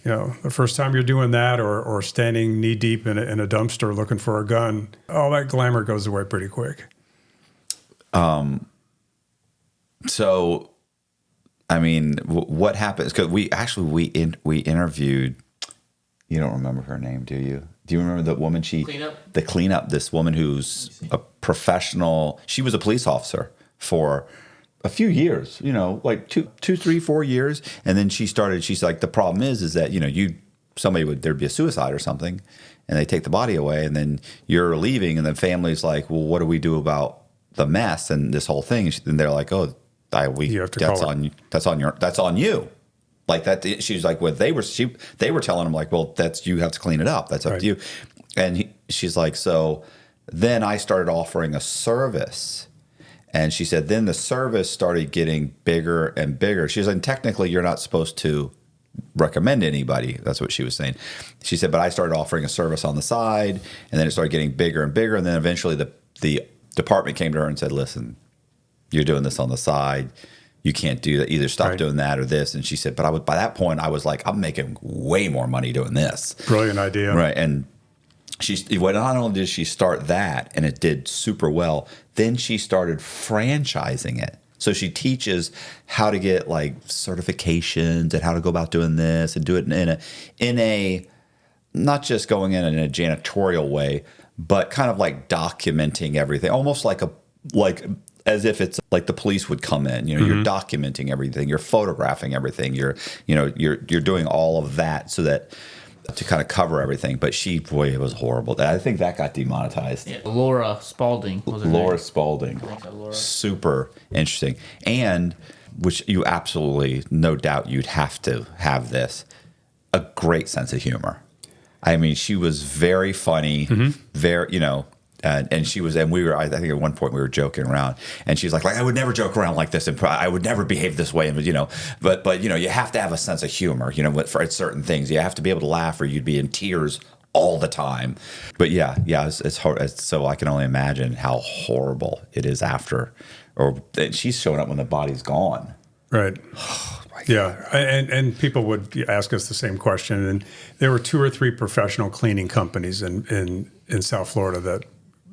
Speaker 1: The first time you're doing that or standing knee deep in a dumpster looking for a gun, all that glamour goes away pretty quick.
Speaker 2: So, I mean, what happens? Because we interviewed. You don't remember her name, do you? Do you remember the woman? The cleanup. This woman who's a professional. She was a police officer for a few years. Like 2, 3, 4 years, and then she started. She's like, the problem is that there'd be a suicide or something, and they take the body away, and then you're leaving, and the family's like, well, what do we do about the mess and this whole thing? And they're like, oh,
Speaker 1: you have to
Speaker 2: that's
Speaker 1: call
Speaker 2: on you. That's on you. Like that, she's like, well, they were telling him like, well, you have to clean it up. That's up to you. And she's like, so then I started offering a service, and she said, then the service started getting bigger and bigger. She's like, technically, you're not supposed to recommend anybody. That's what she was saying. She said, but I started offering a service on the side, and then it started getting bigger and bigger, and then eventually the department came to her and said, listen, you're doing this on the side. You can't do that. Either stop doing that or this. And she said, but by that point, I was like, I'm making way more money doing this.
Speaker 1: Brilliant idea.
Speaker 2: Right. And not only did she start that, and it did super well, then she started franchising it. So she teaches how to get like certifications and how to go about doing this and do it in a not just going in a janitorial way, but kind of like documenting everything, almost like as if it's like the police would come in. You're documenting everything, you're photographing everything, you're doing all of that so that to kind of cover everything. But it was horrible. I think that got demonetized.
Speaker 3: Yeah, Laura Spalding was her
Speaker 2: Laura
Speaker 3: name.
Speaker 2: Spalding.
Speaker 3: Laura.
Speaker 2: Super interesting. And which you absolutely, no doubt you'd have to have this, a great sense of humor. I mean, she was very funny, very, and she was, and we were, I think at one point we were joking around, and she's like, I would never joke around like this, and I would never behave this way, and but you have to have a sense of humor, for certain things, you have to be able to laugh, or you'd be in tears all the time. But it's hard. So I can only imagine how horrible it is after, or she's showing up when the body's gone.
Speaker 1: Right. Yeah, and people would ask us the same question, and there were 2 or 3 professional cleaning companies in South Florida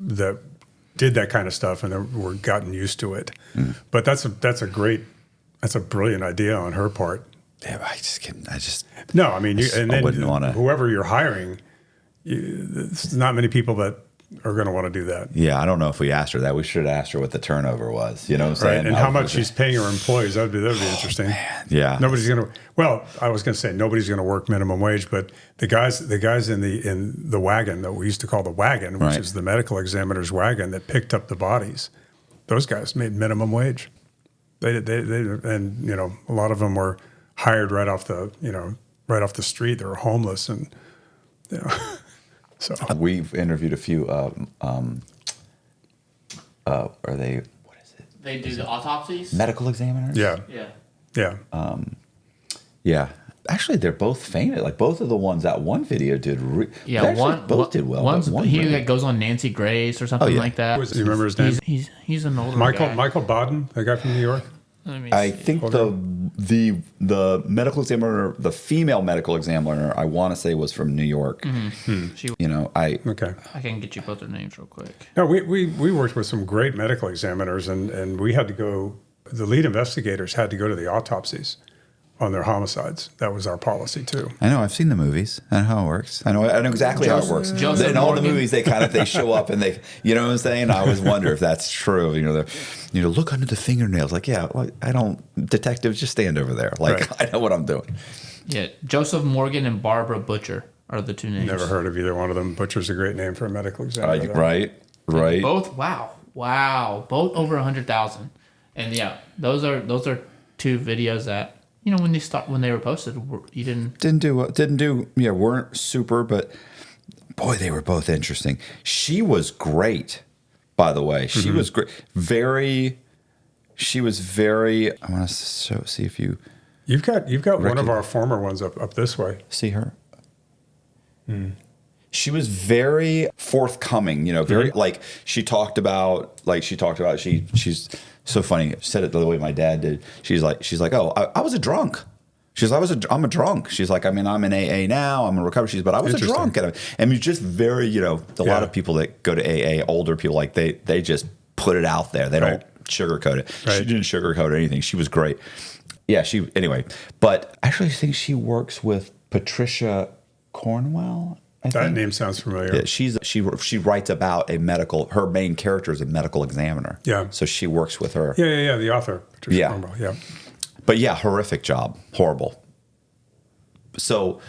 Speaker 1: that did that kind of stuff, and were gotten used to it. But that's a brilliant idea on her part.
Speaker 2: Yeah, I just
Speaker 1: no, I mean,
Speaker 2: wouldn't want to.
Speaker 1: Whoever you're hiring, there's not many people that are going to want to do that.
Speaker 2: Yeah, I don't know if we asked her that. We should have asked her what the turnover was. You know what I'm saying?
Speaker 1: Right, and how much she's paying her employees. That would be interesting.
Speaker 2: Man, yeah.
Speaker 1: Nobody's going to. Well, I was going to say nobody's going to work minimum wage, but the guys in the wagon that we used to call the wagon, which is the medical examiner's wagon that picked up the bodies, those guys made minimum wage. They and a lot of them were hired right off the street. They were homeless and. So
Speaker 2: we've interviewed a few. Are they? What is it?
Speaker 3: They do the autopsies.
Speaker 2: Medical examiners.
Speaker 1: Yeah.
Speaker 3: Yeah.
Speaker 1: Yeah.
Speaker 2: Yeah. Actually, they're both famous. Like both of the ones that one video did.
Speaker 3: Yeah,
Speaker 2: they actually both did well.
Speaker 3: One's
Speaker 2: but one
Speaker 3: he
Speaker 2: really-
Speaker 3: that goes on Nancy Grace or something
Speaker 2: yeah.
Speaker 3: like that.
Speaker 1: Do you remember his name?
Speaker 3: He's an older
Speaker 1: Michael
Speaker 3: guy.
Speaker 1: Michael Baden, the guy from New York.
Speaker 3: Let me
Speaker 2: I
Speaker 3: see.
Speaker 2: think the medical examiner, the female medical examiner, I want to say was from New York.
Speaker 3: She,
Speaker 2: You know,
Speaker 1: Okay.
Speaker 3: I can get you both their names real quick.
Speaker 1: No, we worked with some great medical examiners, and we had to go. The lead investigators had to go to the autopsies on their homicides. That was our policy too.
Speaker 2: I know I've seen the movies. I know how it works. I know exactly how it works.
Speaker 3: Joseph
Speaker 2: In all the
Speaker 3: Morgan.
Speaker 2: movies, they show up and they, you know what I'm saying. I always wonder if that's true. Look under the fingernails. Like, yeah, well, I don't. Detectives, just stand over there. Like,
Speaker 1: Right.
Speaker 2: I know what I'm doing.
Speaker 3: Yeah, Joseph Morgan and Barbara Butcher are the two names.
Speaker 1: Never heard of either one of them. Butcher's a great name for a medical examiner. though.
Speaker 2: Right.
Speaker 3: Both both over 100,000. And yeah, those are two videos that when they were posted, you
Speaker 2: Didn't do. Yeah, weren't super, but boy, they were both interesting. She was great, by the way. She was great. She was very. I want to see if you
Speaker 1: You've got one
Speaker 2: Ricky.
Speaker 1: of our former ones up this way.
Speaker 2: see her. She was very forthcoming. Very like she talked about. She's so funny. She said it the way my dad did. She's like, oh, I was a drunk. She's like, I'm a drunk. She's like, I mean, I'm in AA now. I'm in recovery. But I was a drunk. And it's just very, a lot of people that go to AA, older people, like they just put it out there. They don't sugarcoat it.
Speaker 1: Right.
Speaker 2: She didn't sugarcoat anything. She was great. Yeah, anyway. But I actually think she works with Patricia Cornwell. I
Speaker 1: That
Speaker 2: think.
Speaker 1: name sounds familiar.
Speaker 2: Yeah, she writes about her main character is a medical examiner.
Speaker 1: Yeah.
Speaker 2: So she works with her.
Speaker 1: Yeah. The author. Patricia
Speaker 2: Yeah.
Speaker 1: Cornwell, yeah.
Speaker 2: But yeah, horrific job. Horrible. So,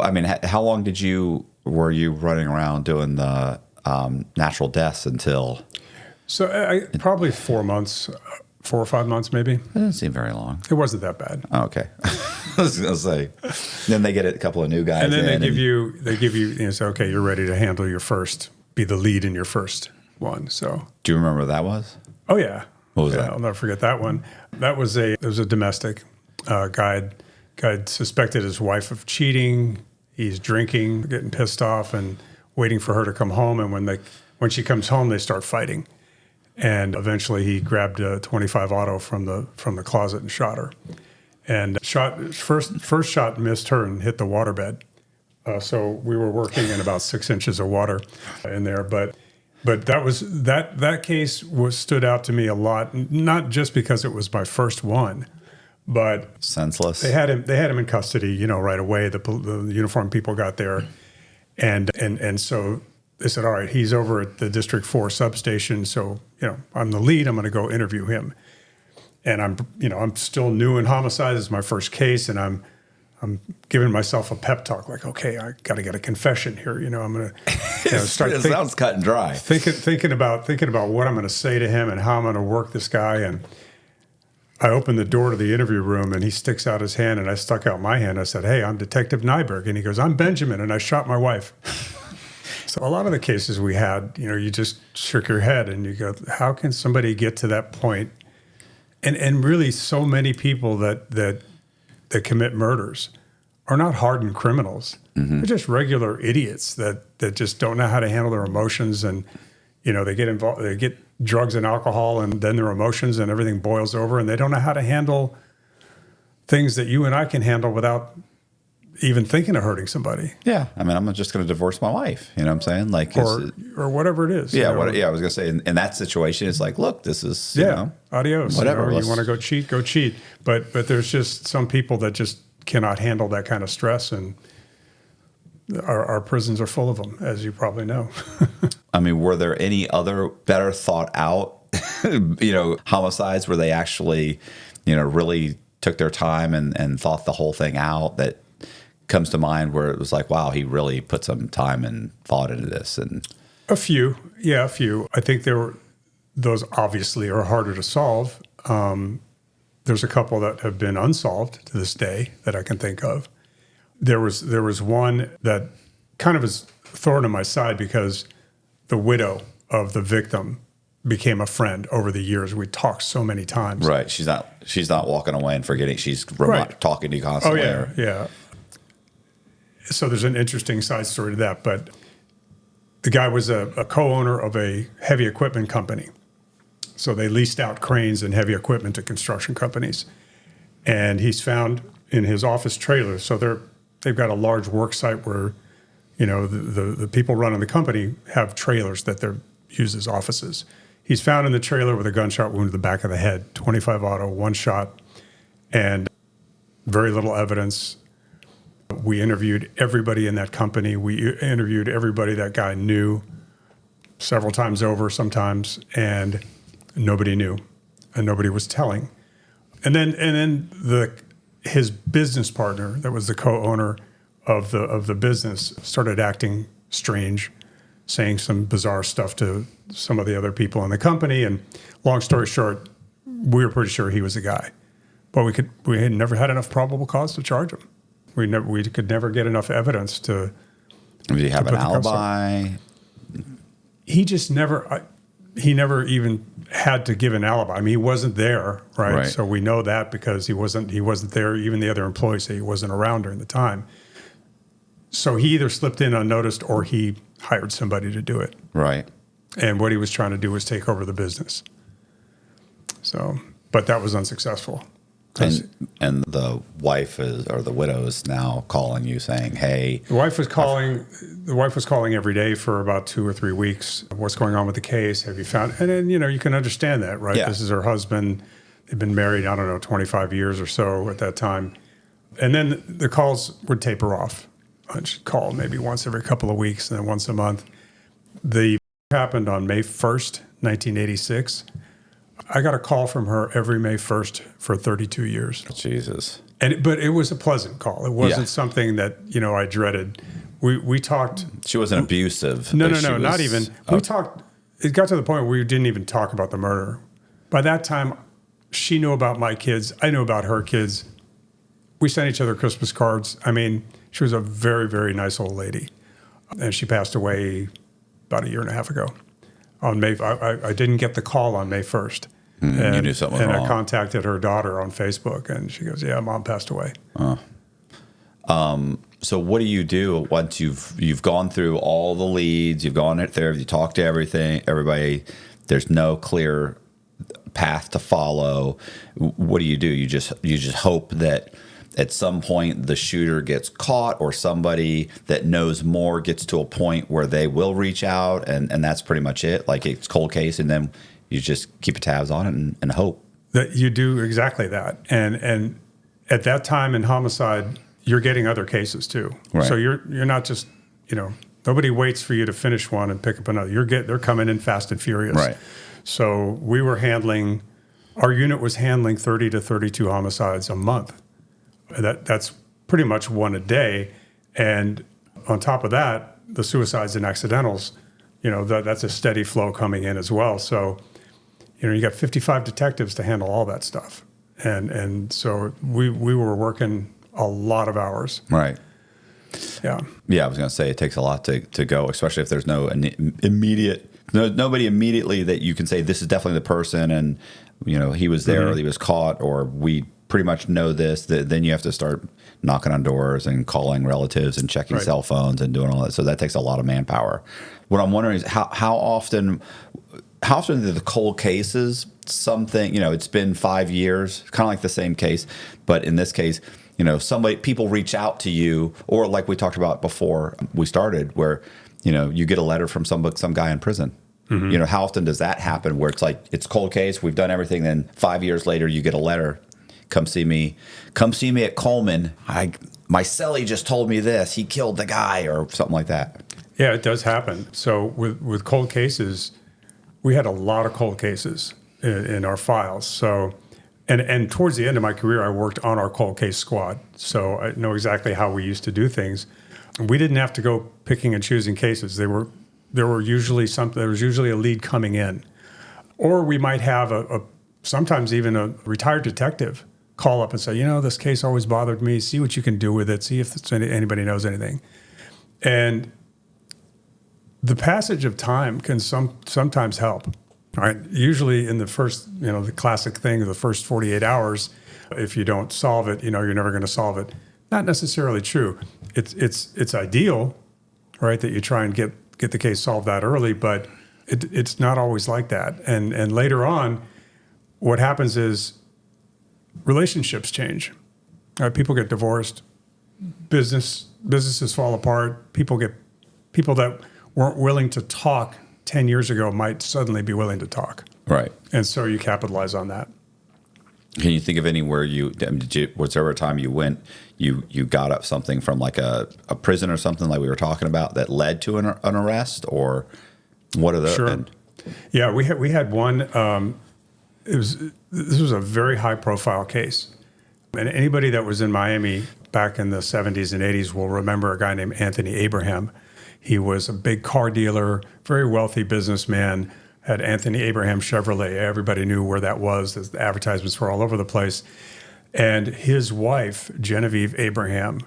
Speaker 2: I mean, how long were you running around doing the natural deaths until?
Speaker 1: So probably 4 months, 4 or 5 months maybe.
Speaker 2: It doesn't seem very long.
Speaker 1: It wasn't that bad.
Speaker 2: Oh, okay. I was going to say. Then they get a couple of new guys
Speaker 1: And then
Speaker 2: in.
Speaker 1: they give you, say, okay, you're ready to handle be the lead in your first one. So,
Speaker 2: Do you remember what that was?
Speaker 1: oh yeah.
Speaker 2: What was
Speaker 1: Yeah,
Speaker 2: that?
Speaker 1: I'll never forget that one. It was a domestic guy suspected his wife of cheating. He's drinking, getting pissed off, and waiting for her to come home. And when she comes home, they start fighting. And eventually, he grabbed a .25 auto from the closet and shot her. And first shot missed her and hit the waterbed. So we were working in about 6 inches of water in there, but that case stood out to me a lot, not just because it was my first one, but
Speaker 2: Senseless.
Speaker 1: they had him in custody, right away. The uniformed people got there, and so they said, all right, he's over at the District 4 substation, so I'm the lead. I'm going to go interview him, and I'm still new in homicide. It's my first case, and I'm giving myself a pep talk, like, okay, I got to get a confession here. I'm going to start.
Speaker 2: It sounds cut and dry.
Speaker 1: Thinking about what I'm going to say to him and how I'm going to work this guy. And I opened the door to the interview room, and he sticks out his hand, and I stuck out my hand. I said, hey, I'm Detective Nyberg. And he goes, I'm Benjamin, and I shot my wife. So a lot of the cases we had, you just shook your head and you go, how can somebody get to that point? And really so many people that commit murders are not hardened criminals. They're just regular idiots that just don't know how to handle their emotions, and they get involved, they get drugs and alcohol, and then their emotions and everything boils over, and they don't know how to handle things that you and I can handle without even thinking of hurting somebody.
Speaker 2: Yeah. I mean, I'm just going to divorce my wife. You know what I'm saying? Like,
Speaker 1: Or whatever it is.
Speaker 2: yeah, I was going to say, in that situation, it's like, look, this is,
Speaker 1: adios.
Speaker 2: whatever.
Speaker 1: You want to go cheat. But there's just some people that just cannot handle that kind of stress, and our prisons are full of them, as you probably know.
Speaker 2: I mean, were there any other better thought out, homicides where they actually, really took their time and thought the whole thing out that comes to mind, where it was like, wow, he really put some time and thought into this? And
Speaker 1: A few. I think those obviously are harder to solve. There's a couple that have been unsolved to this day that I can think of. There was one that kind of is a thorn in my side because the widow of the victim became a friend over the years. We talked so many times.
Speaker 2: Right. She's not walking away and forgetting. She's
Speaker 1: Right.
Speaker 2: talking to you
Speaker 1: Oh
Speaker 2: constantly.
Speaker 1: yeah, yeah. So there's an interesting side story to that. But the guy was a co-owner of a heavy equipment company. So they leased out cranes and heavy equipment to construction companies. And he's found in his office trailer. So they've got a large work site where, the people running the company have trailers that they're used as offices. He's found in the trailer with a gunshot wound to the back of the head, 25 auto, one shot, and very little evidence. We interviewed everybody in that company. We interviewed everybody that guy knew several times over sometimes, and nobody knew, and nobody was telling. And then his business partner, that was the co-owner of the business, started acting strange, saying some bizarre stuff to some of the other people in the company. And long story short, we were pretty sure he was the guy, but we had never had enough probable cause to charge him. We could never get enough evidence to.
Speaker 2: Did he have an
Speaker 1: put the cuffs on.
Speaker 2: alibi?
Speaker 1: He just never. He never even had to give an alibi. I mean, he wasn't there, right? So we know that because he wasn't there. Even the other employees say he wasn't around during the time. So he either slipped in unnoticed or he hired somebody to do it.
Speaker 2: Right.
Speaker 1: And what he was trying to do was take over the business. So, but that was unsuccessful.
Speaker 2: And the wife or the widow is now calling you saying, "Hey."
Speaker 1: The wife was calling every day for about 2 or 3 weeks. What's going on with the case? Have you found? And then you can understand that, right?
Speaker 2: Yeah.
Speaker 1: This is her husband. They've been married, 25 years or so at that time. And then the calls would taper off. She'd call maybe once every couple of weeks, and then once a month. The happened on May 1st, 1986. I got a call from her every May 1st for 32 years.
Speaker 2: Jesus.
Speaker 1: But it was a pleasant call. It wasn't something that, I dreaded. We talked.
Speaker 2: She wasn't abusive.
Speaker 1: No, not even. We talked. It got to the point where we didn't even talk about the murder. By that time, she knew about my kids. I knew about her kids. We sent each other Christmas cards. I mean, she was a very, very nice old lady. And she passed away about a year and a half ago. On May, I didn't get the call on May 1st.
Speaker 2: And you knew something was wrong.
Speaker 1: I contacted her daughter on Facebook, and she goes, "Yeah, Mom passed away."
Speaker 2: So what do you do once you've gone through all the leads, you've gone there, you talked to everybody, there's no clear path to follow. What do? You just hope that at some point the shooter gets caught, or somebody that knows more gets to a point where they will reach out, and that's pretty much it. Like, it's cold case, and then you just keep tabs on it and hope.
Speaker 1: That you do exactly that. And at that time in homicide, you're getting other cases too.
Speaker 2: Right.
Speaker 1: So you're not just, nobody waits for you to finish one and pick up another. They're coming in fast and furious.
Speaker 2: Right.
Speaker 1: So our unit was handling 30 to 32 homicides a month. That's pretty much one a day. And on top of that, the suicides and accidentals, that's a steady flow coming in as well. So, you got 55 detectives to handle all that stuff. And so we were working a lot of hours.
Speaker 2: Right.
Speaker 1: Yeah.
Speaker 2: Yeah, I was going to say it takes a lot to go, especially if there's nobody immediately that you can say this is definitely the person, and he was there, or he was caught, or we pretty much know this. Then you have to start knocking on doors and calling relatives and checking cell phones and doing all that. So that takes a lot of manpower. What I'm wondering is how often do the cold cases, something, it's been 5 years, kind of like the same case, but in this case, people reach out to you, or like we talked about before we started, where, you get a letter from some guy in prison. Mm-hmm. How often does that happen, where it's like, it's cold case, we've done everything, then 5 years later you get a letter, come see me at Coleman. My cellie just told me this, he killed the guy, or something like that.
Speaker 1: Yeah, it does happen. So with cold cases, we had a lot of cold cases in our files. So, and towards the end of my career, I worked on our cold case squad. So I know exactly how we used to do things. We didn't have to go picking and choosing cases. There was usually a lead coming in, or we might have sometimes even a retired detective call up and say, this case always bothered me. See what you can do with it. See if anybody knows anything. And the passage of time can sometimes help. All right. Usually in the first, the classic thing of the first 48 hours, if you don't solve it, you're never going to solve it. Not necessarily true. It's ideal, right, that you try and get the case solved that early, but it's not always like that. And later on, what happens is relationships change. People get divorced, businesses fall apart. People that weren't willing to talk 10 years ago might suddenly be willing to talk.
Speaker 2: Right.
Speaker 1: And so you capitalize on that.
Speaker 2: Can you think of anywhere was there a time you went, you got up something from like a prison or something like we were talking about that led to an arrest, or what are the?
Speaker 1: Sure. Yeah, we had one. This was a very high profile case, and anybody that was in Miami back in the 70s and 80s will remember a guy named Anthony Abraham. He was a big car dealer, very wealthy businessman. Had Anthony Abraham Chevrolet. Everybody knew where that was. The advertisements were all over the place. And his wife, Genevieve Abraham,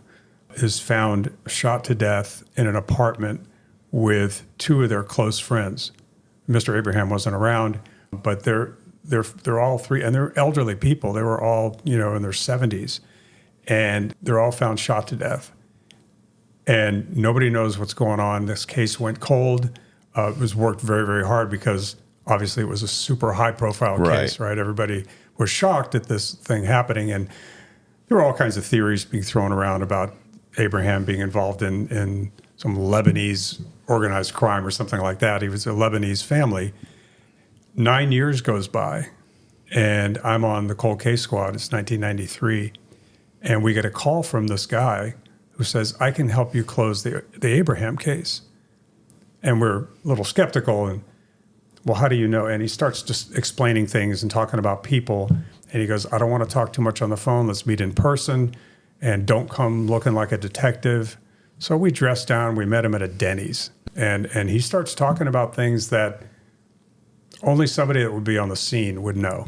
Speaker 1: is found shot to death in an apartment with two of their close friends. Mr. Abraham wasn't around, but they're all three, and they're elderly people. They were all, in their 70s, and they're all found shot to death. And nobody knows what's going on. This case went cold. It was worked very, very hard because obviously it was a super high-profile case, right? Everybody was shocked at this thing happening, and there were all kinds of theories being thrown around about Abraham being involved in some Lebanese organized crime or something like that. He was a Lebanese family. 9 years goes by, and I'm on the cold case squad. It's 1993, and we get a call from this guy who says, "I can help you close the Abraham case." And we're a little skeptical, and, well, how do you know? And he starts just explaining things and talking about people. And he goes, "I don't want to talk too much on the phone. Let's meet in person, and don't come looking like a detective." So we dressed down. We met him at a Denny's. And he starts talking about things that only somebody that would be on the scene would know,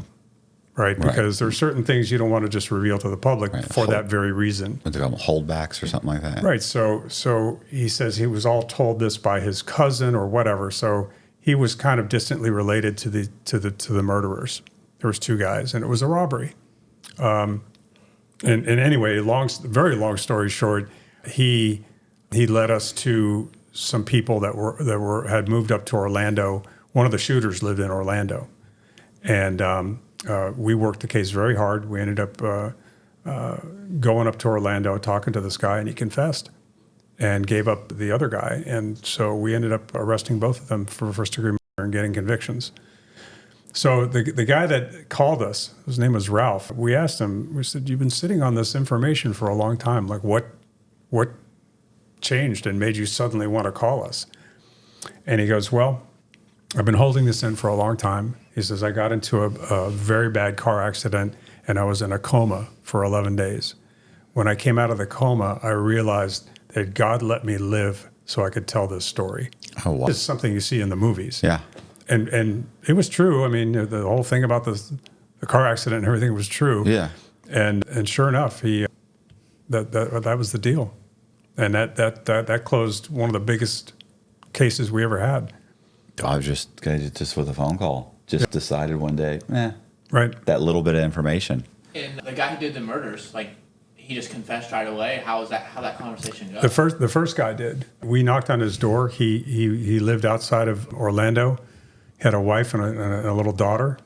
Speaker 1: right? Because there are certain things you don't want to just reveal to the public for that very reason.
Speaker 2: What they call them, holdbacks or something like that.
Speaker 1: Right. So he says he was all told this by his cousin or whatever. So he was kind of distantly related to the murderers. There was two guys, and it was a robbery. And anyway, very long story short, he led us to some people that had moved up to Orlando. One of the shooters lived in Orlando, and we worked the case very hard. We ended up going up to Orlando, talking to this guy, and he confessed and gave up the other guy. And so we ended up arresting both of them for first-degree murder and getting convictions. So the guy that called us, his name was Ralph, we asked him, we said, "You've been sitting on this information for a long time. Like, what changed and made you suddenly want to call us?" And he goes, "Well, I've been holding this in for a long time." He says, "I got into a very bad car accident, and I was in a coma for 11 days. When I came out of the coma, I realized that God let me live so I could tell this story."
Speaker 2: Oh, wow.
Speaker 1: It's something you see in the movies.
Speaker 2: Yeah.
Speaker 1: And it was true. I mean, the whole thing about the car accident and everything was true.
Speaker 2: Yeah.
Speaker 1: And sure enough, that was the deal. And that closed one of the biggest cases we ever had.
Speaker 2: I was just with a phone call. Just decided one day,
Speaker 1: right,
Speaker 2: that little bit of information.
Speaker 3: And the guy who did the murders, like, he just confessed right away. How that conversation go?
Speaker 1: The first guy did. We knocked on his door. He lived outside of Orlando, had a wife and a little daughter,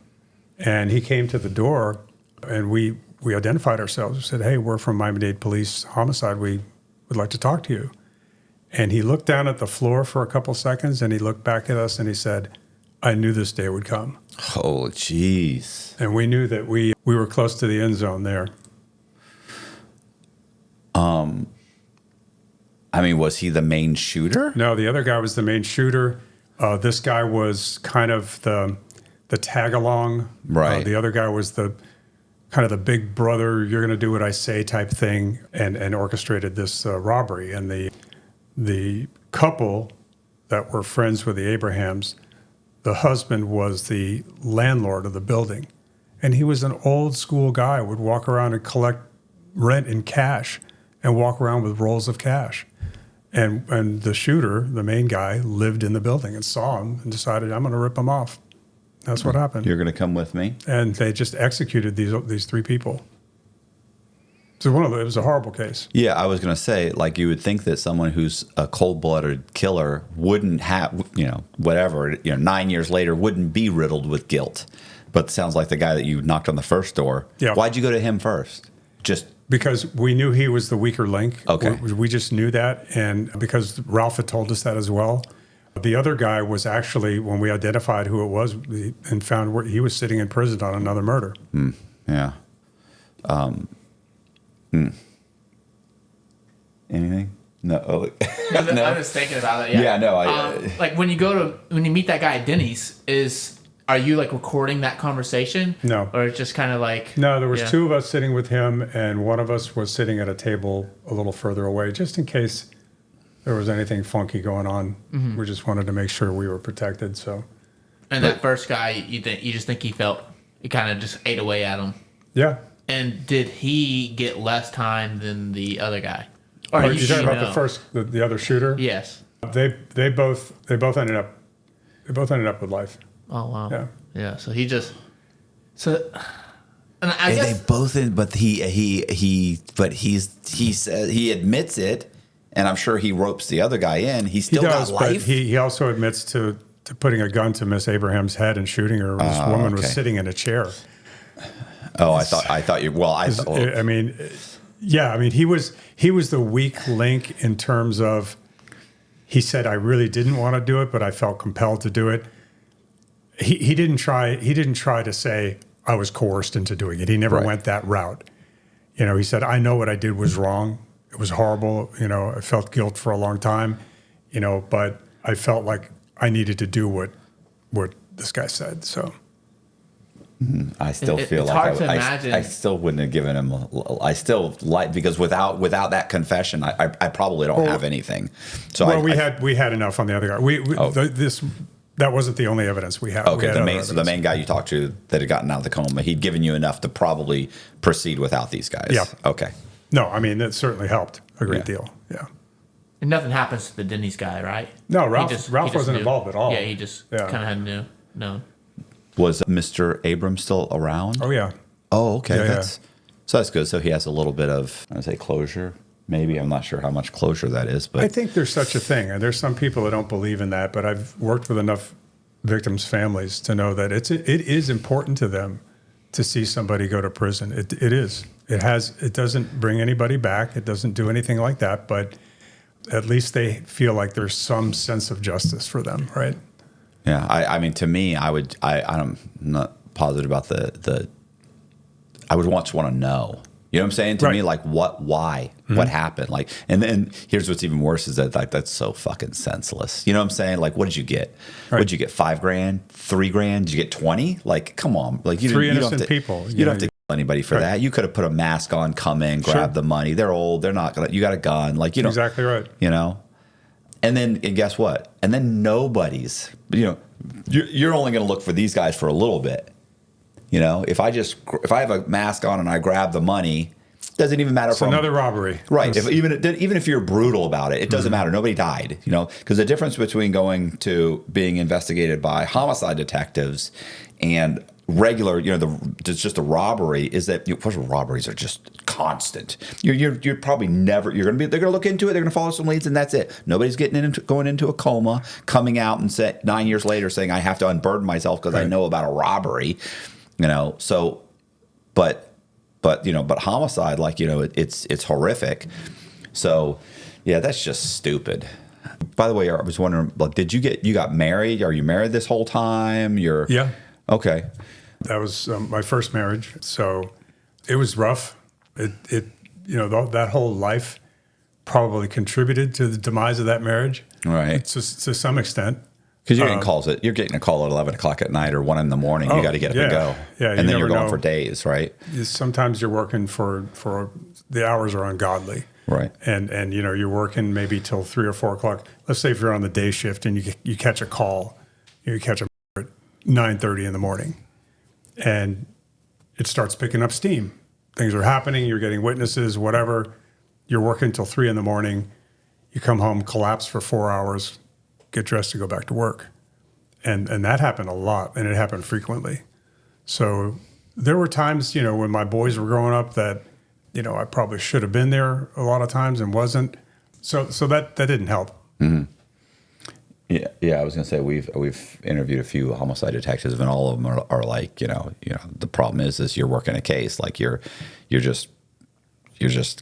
Speaker 1: and he came to the door, and we identified ourselves. We said, "Hey, we're from Miami Dade Police Homicide. We would like to talk to you." And he looked down at the floor for a couple seconds, and he looked back at us, and he said, "I knew this day would come."
Speaker 2: Oh, jeez.
Speaker 1: And we knew that we were close to the end zone there.
Speaker 2: I mean, was he the main shooter?
Speaker 1: No, the other guy was the main shooter. This guy was kind of the tag along.
Speaker 2: Right.
Speaker 1: The other guy was the kind of the big brother, you're going to do what I say type thing, and orchestrated this robbery. And the couple that were friends with the Abrahams, the husband was the landlord of the building. And he was an old school guy, would walk around and collect rent in cash and walk around with rolls of cash. And the shooter, the main guy, lived in the building and saw him and decided, "I'm going to rip him off." That's what happened.
Speaker 2: You're going to come with me?
Speaker 1: And they just executed these 3 people. So it was a horrible case.
Speaker 2: Yeah, I was going to say, like, you would think that someone who's a cold-blooded killer wouldn't have, 9 years later wouldn't be riddled with guilt. But it sounds like the guy that you knocked on the first door.
Speaker 1: Yeah.
Speaker 2: Why'd you go to him first? Just
Speaker 1: because we knew he was the weaker link.
Speaker 2: Okay.
Speaker 1: We just knew that. And because Ralph had told us that as well. The other guy was actually, when we identified who it was and found where he was sitting in prison on another murder.
Speaker 2: Yeah. Anything? No.
Speaker 3: I'm just thinking about it. Yeah.
Speaker 2: Yeah, no.
Speaker 3: Like when you meet that guy at Denny's, are you like recording that conversation?
Speaker 1: No.
Speaker 3: Or it's just kind of like
Speaker 1: No, there was 2 of us sitting with him, and one of us was sitting at a table a little further away, just in case there was anything funky going on.
Speaker 3: Mm-hmm.
Speaker 1: We just wanted to make sure we were protected. So.
Speaker 3: And that first guy, you just think he kind of just ate away at him.
Speaker 1: Yeah.
Speaker 3: And did he get less time than the other guy?
Speaker 1: Or are you talking about the other shooter?
Speaker 3: Yes.
Speaker 1: They both ended up with life.
Speaker 3: Oh wow.
Speaker 1: Yeah.
Speaker 3: Yeah. So he just and I guess
Speaker 2: they both but he said he admits it, and I'm sure he ropes the other guy in. He still got life.
Speaker 1: But he also admits to putting a gun to Miss Abraham's head and shooting her. This woman was sitting in a chair.
Speaker 2: Oh, I thought you. Well, I thought.
Speaker 1: I mean, yeah. I mean, he was the weak link in terms of. He said, "I really didn't want to do it, but I felt compelled to do it." He didn't try. He didn't try to say I was coerced into doing it. He never went that route. He said, "I know what I did was wrong. It was horrible. I felt guilt for a long time. But I felt like I needed to do what this guy said." So.
Speaker 2: I still feel
Speaker 3: it's
Speaker 2: like
Speaker 3: hard to imagine.
Speaker 2: I still wouldn't have given him. I still like, because without that confession, I probably don't have anything. So
Speaker 1: we had enough on the other guy. That wasn't the only evidence we had.
Speaker 2: Okay,
Speaker 1: we had
Speaker 2: the main guy you talked to that had gotten out of the coma, he'd given you enough to probably proceed without these guys.
Speaker 1: Yeah.
Speaker 2: Okay.
Speaker 1: No, I mean that certainly helped a great deal. Yeah.
Speaker 3: And nothing happens to the Denny's guy, right?
Speaker 1: No, Ralph wasn't
Speaker 3: knew.
Speaker 1: involved at all.
Speaker 3: Yeah, he just kind of had known.
Speaker 2: Was Mr. Abrams still around?
Speaker 1: Oh yeah.
Speaker 2: Oh, okay.
Speaker 1: Yeah,
Speaker 2: So that's good. So he has a little bit of, I would say, closure. Maybe. I'm not sure how much closure that is, but
Speaker 1: I think there's such a thing, and there's some people that don't believe in that. But I've worked with enough victims' families to know that it is important to them to see somebody go to prison. It is. It doesn't bring anybody back. It doesn't do anything like that. But at least they feel like there's some sense of justice for them, right?
Speaker 2: yeah. I mean, to me, I'm not positive about the. I would just want to know. You know what I'm saying? To me, like, why, what happened? Like, and then here's what's even worse is that, like, that's so fucking senseless. You know what I'm saying? Like, what did you get? What did you get? $5,000, $3,000? Did you get 20? Like, come on. Like,
Speaker 1: Three innocent people.
Speaker 2: You don't have to kill anybody for that. You could have put a mask on, come in, grab the money. They're old. They're not gonna. You got a gun. Like, you know.
Speaker 1: Exactly right.
Speaker 2: You know. And guess what? And then nobody's. You're only going to look for these guys for a little bit. If I have a mask on and I grab the money, doesn't even matter.
Speaker 1: It's another robbery,
Speaker 2: right? Even if you're brutal about it, it doesn't matter. Nobody died, because the difference between going to being investigated by homicide detectives and regular, just a robbery is that first of all, robberies are just constant. You're probably never. They're going to look into it. They're going to follow some leads, and that's it. Nobody's going into a coma, coming out and 9 years later saying I have to unburden myself because I know about a robbery. So, but homicide, like, it's horrific. So, yeah, that's just stupid. By the way, I was wondering, like, you got married? Are you married this whole time?
Speaker 1: Yeah.
Speaker 2: Okay.
Speaker 1: That was my first marriage. So it was rough. That whole life probably contributed to the demise of that marriage.
Speaker 2: Right.
Speaker 1: To some extent.
Speaker 2: Because you're getting a call at 11 o'clock at night or 1 in the morning. You got to get up and go.
Speaker 1: Yeah,
Speaker 2: and then you're going for days, right?
Speaker 1: Sometimes you're working for the hours are ungodly.
Speaker 2: Right.
Speaker 1: And you're working maybe till 3 or 4 o'clock. Let's say if you're on the day shift and you catch a call, you catch a at 9:30 in the morning, and it starts picking up steam. Things are happening. You're getting witnesses, whatever. You're working till 3 in the morning. You come home, collapse for 4 hours, get dressed to go back to work. and that happened a lot, and it happened frequently. So there were times, when my boys were growing up that, I probably should have been there a lot of times and wasn't. So that didn't help.
Speaker 2: Mm-hmm. Yeah. I was gonna say we've interviewed a few homicide detectives, and all of them are like, the problem is you're working a case, like you're just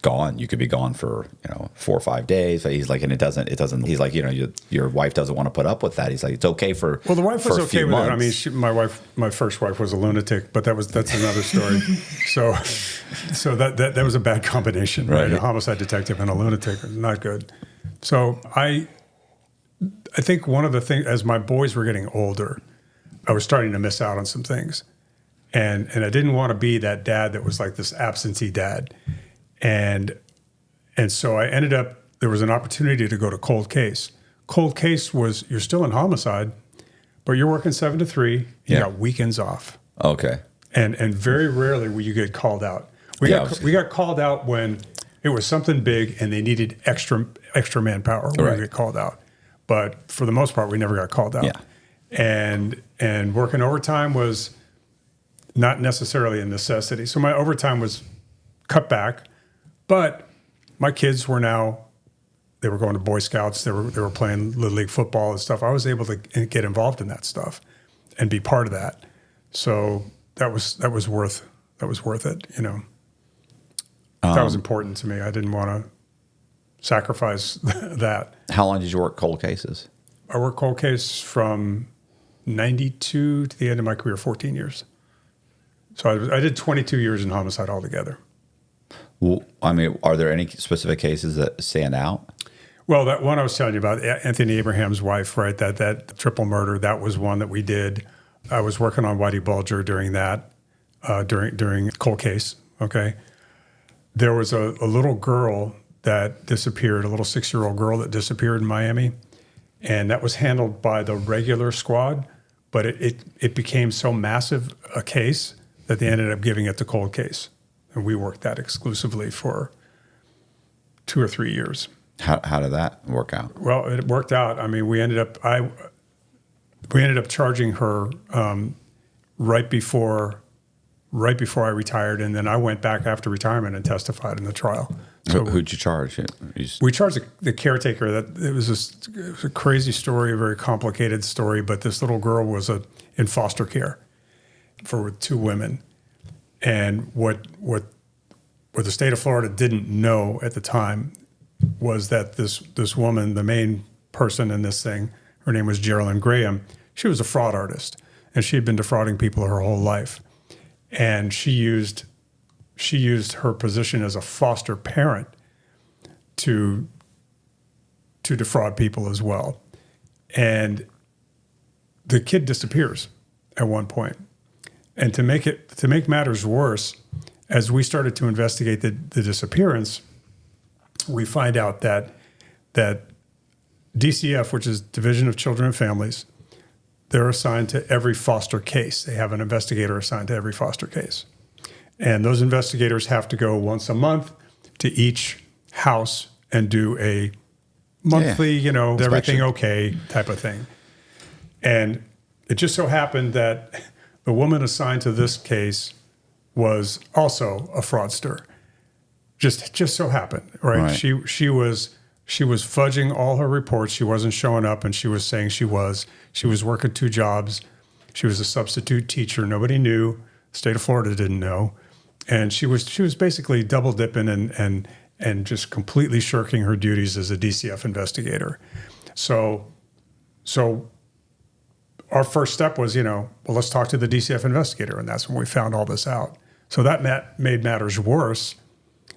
Speaker 2: gone. You could be gone for 4 or 5 days. He's like, and it doesn't. He's like, your wife doesn't want to put up with that. He's like, it's okay for.
Speaker 1: Well, the wife was
Speaker 2: for a
Speaker 1: okay
Speaker 2: few
Speaker 1: with
Speaker 2: months.
Speaker 1: it. I mean, my first wife was a lunatic, but that's another story. so that was a bad combination, right? A homicide detective and a lunatic is not good. So I think one of the things, as my boys were getting older, I was starting to miss out on some things, and I didn't want to be that dad that was like this absentee dad. And so I ended up, there was an opportunity to go to cold case. Cold case was, you're still in homicide, but you're working 7 to 3. You got weekends off.
Speaker 2: Okay.
Speaker 1: And very rarely will you get called out. We got called out when it was something big and they needed extra manpower when we get called out. But for the most part, we never got called out.
Speaker 2: Yeah.
Speaker 1: And working overtime was not necessarily a necessity. So my overtime was cut back. But my kids were they were going to Boy Scouts. They were playing Little League football and stuff. I was able to get involved in that stuff and be part of that. So that was worth it. That was important to me. I didn't want to sacrifice that.
Speaker 2: How long did you work cold cases?
Speaker 1: I worked cold case from 92 to the end of my career, 14 years. So I did 22 years in homicide altogether.
Speaker 2: Well, I mean, are there any specific cases that stand out?
Speaker 1: Well, that one I was telling you about, Anthony Abraham's wife, right? That triple murder, that was one that we did. I was working on Whitey Bulger during that, during cold case. Okay, there was a little girl that disappeared, a little 6-year-old girl that disappeared in Miami, and that was handled by the regular squad. But it became so massive a case that they ended up giving it to cold case. And we worked that exclusively for 2 or 3 years.
Speaker 2: How did that work out?
Speaker 1: Well, it worked out. I mean, we ended up charging her right before I retired, and then I went back after retirement and testified in the trial. So
Speaker 2: who'd you charge?
Speaker 1: We charged the caretaker. It was a crazy story, a very complicated story. But this little girl was in foster care for 2 women. And what the state of Florida didn't know at the time was that this woman, the main person in this thing, her name was Geraldine Graham. She was a fraud artist, and she had been defrauding people her whole life. And she used her position as a foster parent to defraud people as well. And the kid disappears at one point. And to make matters worse, as we started to investigate the disappearance, we find out that DCF, which is Division of Children and Families, they're assigned to every foster case. They have an investigator assigned to every foster case. And those investigators have to go once a month to each house and do a monthly, is everything okay type of thing. And it just so happened that the woman assigned to this case was also a fraudster. Just so happened, right? She was fudging all her reports. She wasn't showing up, and she was saying she was working 2 jobs. She was a substitute teacher. Nobody knew. The state of Florida didn't know, and she was basically double dipping and just completely shirking her duties as a DCF investigator. So our first step was, let's talk to the DCF investigator, and that's when we found all this out. So that made matters worse.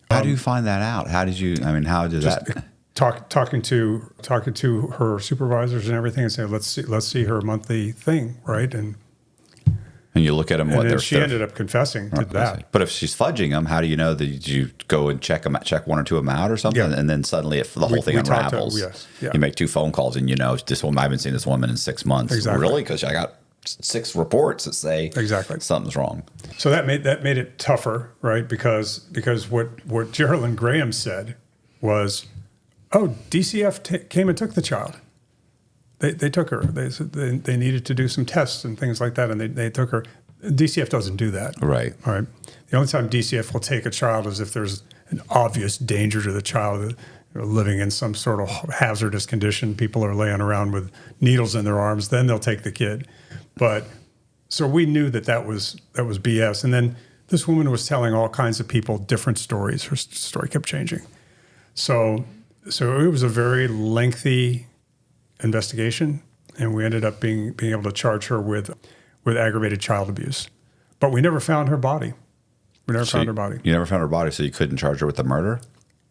Speaker 2: How do you find that out? How did that?
Speaker 1: Talking to her supervisors and everything, and saying, let's see her monthly thing, right? And
Speaker 2: you look at them.
Speaker 1: She ended up confessing to that.
Speaker 2: But if she's fudging them, how do you know that you go and check 1 or 2 of them out or something, and then suddenly the whole thing unravels? You make 2 phone calls, and this woman, I haven't seen this woman in 6 months.
Speaker 1: Exactly.
Speaker 2: Really? Because I got 6 reports that say something's wrong.
Speaker 1: So that made it tougher, right? Because what Geraldine Graham said was, "Oh, DCF came and took the child." They took her. They said they needed to do some tests and things like that, and they took her. DCF doesn't do that.
Speaker 2: Right.
Speaker 1: All right. The only time DCF will take a child is if there's an obvious danger to the child, living in some sort of hazardous condition. People are laying around with needles in their arms. Then they'll take the kid. But so we knew that was BS. And then this woman was telling all kinds of people different stories. Her story kept changing. So it was a very lengthy investigation, and we ended up being able to charge her with aggravated child abuse. But we never found her body. We never found her body.
Speaker 2: You never found her body, so you couldn't charge her with the murder?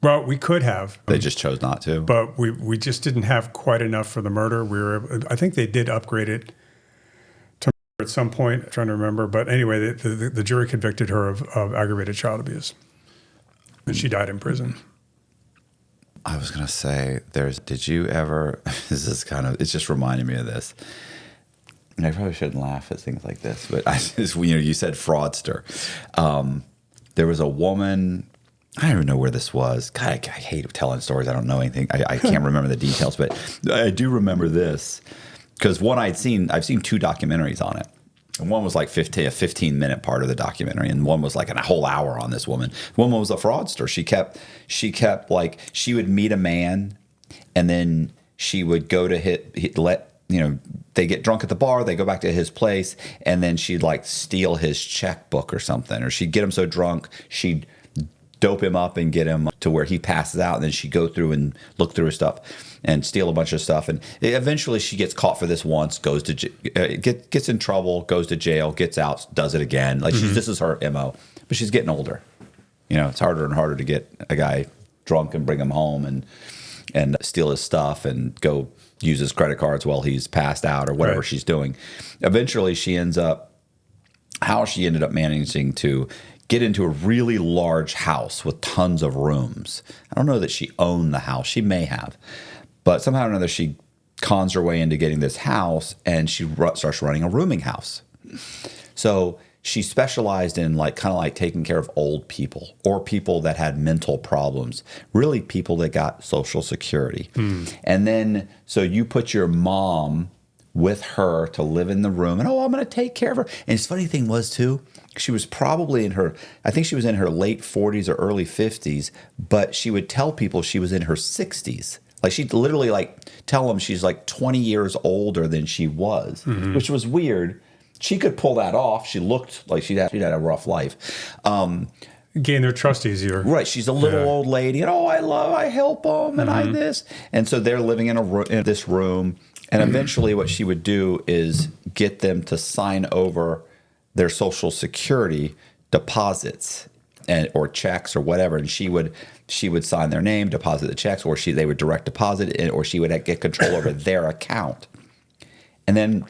Speaker 1: Well, we could have.
Speaker 2: They just chose not to.
Speaker 1: But we just didn't have quite enough for the murder. I think they did upgrade it to murder at some point. I'm trying to remember. But anyway, the jury convicted her of aggravated child abuse. And she died in prison.
Speaker 2: I was going to say, did you ever, it's just reminding me of this. And I probably shouldn't laugh at things like this, but you said fraudster. There was a woman, I don't even know where this was. God, I hate telling stories. I don't know anything. I can't remember the details, but I do remember this because I've seen 2 documentaries on it. And one was like a 15-minute part of the documentary, and one was like a whole hour on this woman. One was a fraudster. She kept like, she would meet a man, and then she would go to they get drunk at the bar, they go back to his place, and then she'd like steal his checkbook or something, or she'd get him so drunk, she'd dope him up and get him to where he passes out, and then she'd go through and look through his stuff and steal a bunch of stuff. And eventually she gets caught for this once, goes to gets in trouble, goes to jail, gets out, does it again. Like this is her MO, but she's getting older. It's harder and harder to get a guy drunk and bring him home and steal his stuff and go use his credit cards while he's passed out or whatever she's doing. Eventually she ended up managing to get into a really large house with tons of rooms. I don't know that she owned the house. She may have. But somehow or another, she cons her way into getting this house, and she starts running a rooming house. So she specialized in kind of taking care of old people or people that had mental problems, really people that got Social Security. And then, so you put your mom with her to live in the room, and I'm going to take care of her. And the funny thing was, too, she was probably I think she was in her late 40s or early 50s, but she would tell people she was in her 60s. Like she'd literally tell them she's 20 years older than she was, which was weird. She could pull that off. She looked like she'd had a rough life.
Speaker 1: Gain their trust easier.
Speaker 2: Right. She's a little old lady, and I help them, and I this. And so they're living in this room. And eventually what she would do is get them to sign over their Social Security deposits or checks or whatever, and she would sign their name, deposit the checks, or they would direct deposit it, or she would get control over their account. And then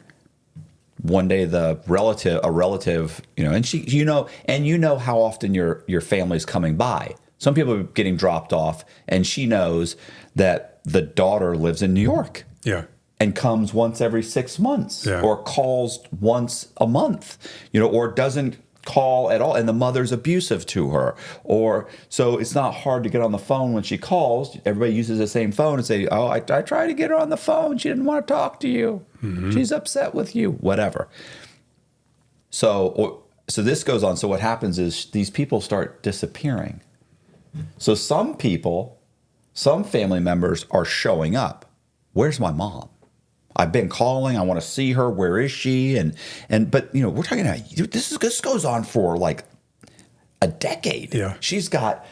Speaker 2: one day a relative, and you know how often your family's coming by. Some people are getting dropped off, and she knows that the daughter lives in New York.
Speaker 1: Yeah.
Speaker 2: And comes once every 6 months, or calls once a month, or doesn't call at all, and the mother's abusive to her, so it's not hard to get on the phone when she calls. Everybody uses the same phone and say, I tried to get her on the phone, she didn't want to talk to you, she's upset with you, whatever. So this goes on. So what happens is these people start disappearing. So some family members are showing up. Where's my mom? I've been calling. I want to see her. Where is she? But we're talking about this goes on for a decade.
Speaker 1: Yeah.
Speaker 2: She's got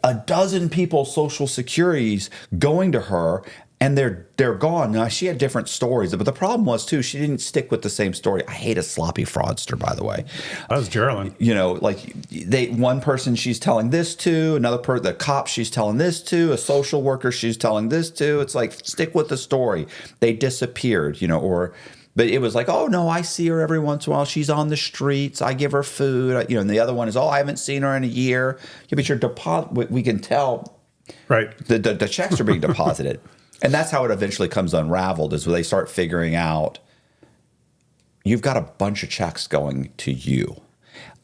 Speaker 2: a dozen people, Social Securities going to her, and they're gone. Now, she had different stories, but the problem was too, she didn't stick with the same story. I hate a sloppy fraudster, by the way.
Speaker 1: That was Geraldine.
Speaker 2: One person she's telling this to, another the cop she's telling this to, a social worker she's telling this to. It's stick with the story. They disappeared, but it was oh no, I see her every once in a while. She's on the streets. I give her food. And the other one is, I haven't seen her in a year. Yeah, but your deposit, we can tell,
Speaker 1: right?
Speaker 2: The checks are being deposited. And that's how it eventually comes unraveled, is when they start figuring out you've got a bunch of checks going to you.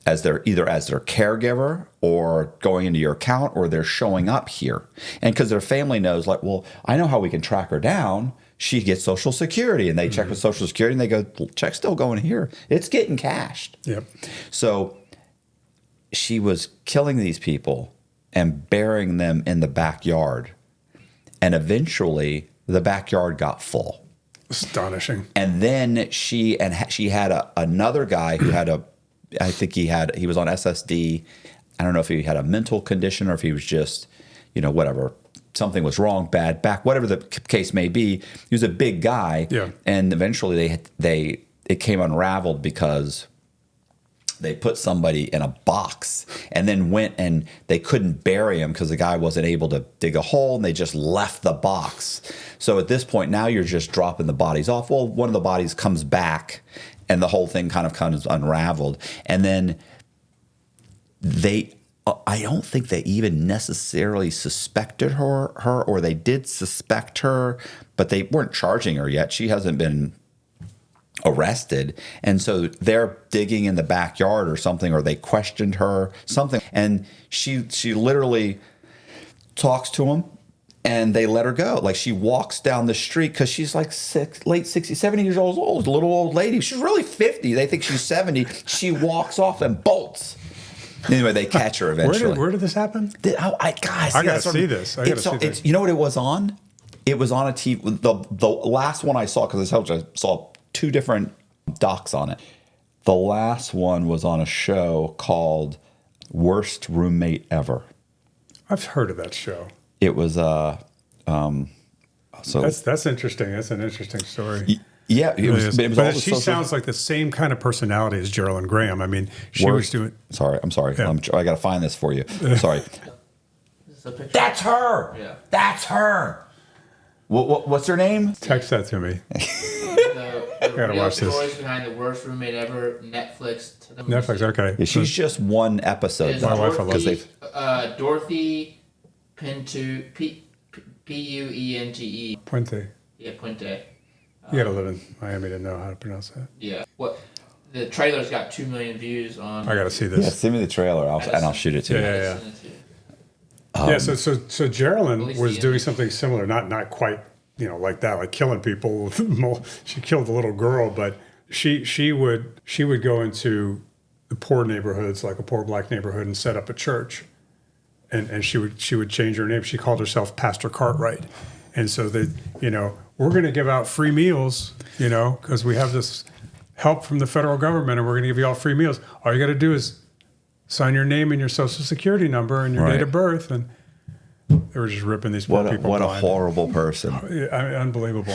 Speaker 2: as their caregiver or going into your account, or they're showing up here. And because their family knows, like, well, I know how we can track her down. She gets Social Security, and they check with Social Security, and they go, well, check's still going here. It's getting cashed.
Speaker 1: Yep.
Speaker 2: So she was killing these people and burying them in the backyard. And eventually the backyard got full.
Speaker 1: Astonishing.
Speaker 2: And then she had another guy who had he was on SSD. I don't know if he had a mental condition or if he was just, whatever. Something was wrong, bad back, whatever the case may be. He was a big guy.
Speaker 1: Yeah.
Speaker 2: And eventually it came unraveled because they put somebody in a box and then went and they couldn't bury him because the guy wasn't able to dig a hole, and they just left the box. So at this point, now you're just dropping the bodies off. Well, one of the bodies comes back and the whole thing kind of unraveled. And then I don't think they even necessarily suspected her, or they did suspect her, but they weren't charging her yet. She hasn't been arrested. And so they're digging in the backyard or something, or they questioned her, something. And she literally talks to them, and they let her go. Like, she walks down the street because she's like late 60, 70 years old, a little old lady. She's really 50. They think she's 70. She walks off and bolts. Anyway, they catch her eventually.
Speaker 1: Where did this happen?
Speaker 2: I gotta
Speaker 1: see this.
Speaker 2: You know what it was on? It was on a TV. The last one I saw, because I saw 2 different docs on it. The last one was on a show called Worst Roommate Ever.
Speaker 1: I've heard of that show.
Speaker 2: It was
Speaker 1: that's interesting. That's an interesting story.
Speaker 2: Yeah, it was
Speaker 1: but she sounds like the same kind of personality as Geraldine Graham. I mean, she was doing.
Speaker 2: Sorry, I'm sorry.
Speaker 1: Yeah.
Speaker 2: I got to find this for you. Sorry. That's her.
Speaker 3: Yeah.
Speaker 2: That's her. What's her name?
Speaker 1: Text that to me.
Speaker 3: The
Speaker 1: gotta watch this.
Speaker 3: stories behind the Worst Roommate Ever, Netflix.
Speaker 1: Netflix, okay.
Speaker 2: Yeah, she's just one episode.
Speaker 1: My wife, I love
Speaker 3: Dorothy Puente, Puente.
Speaker 1: Puente.
Speaker 3: Yeah, Puente.
Speaker 1: You got to live in Miami to know how to pronounce that.
Speaker 3: Yeah. The trailer's got 2 million views on.
Speaker 1: I got to see
Speaker 2: Yeah,
Speaker 1: this.
Speaker 2: send me the trailer, and I'll shoot it to you.
Speaker 1: Yeah. So Geraldine was doing something similar, not quite, like that, like killing people. She killed a little girl, but she would go into the poor neighborhoods, like a poor black neighborhood, and set up a church, and she would change her name. She called herself Pastor Cartwright, and so we're going to give out free meals, because we have this help from the federal government, and we're going to give you all free meals. All you got to do is sign your name and your Social Security number and your date of birth, and they were just ripping these poor people.
Speaker 2: What
Speaker 1: blind.
Speaker 2: A horrible person.
Speaker 1: Unbelievable.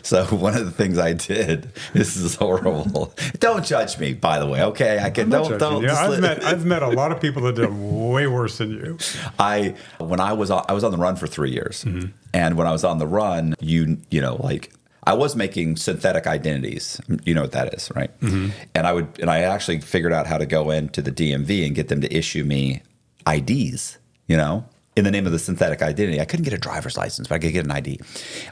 Speaker 2: So one of the things I did, this is horrible. Don't judge me, by the way. Okay, don't.
Speaker 1: Yeah, I've met a lot of people that did way worse than you.
Speaker 2: I was on the run for 3 years, and when I was on the run, I was making synthetic identities. You know what that is, right? Mm-hmm. And I actually figured out how to go into the DMV and get them to issue me IDs. In the name of the synthetic identity. I couldn't get a driver's license, but I could get an ID.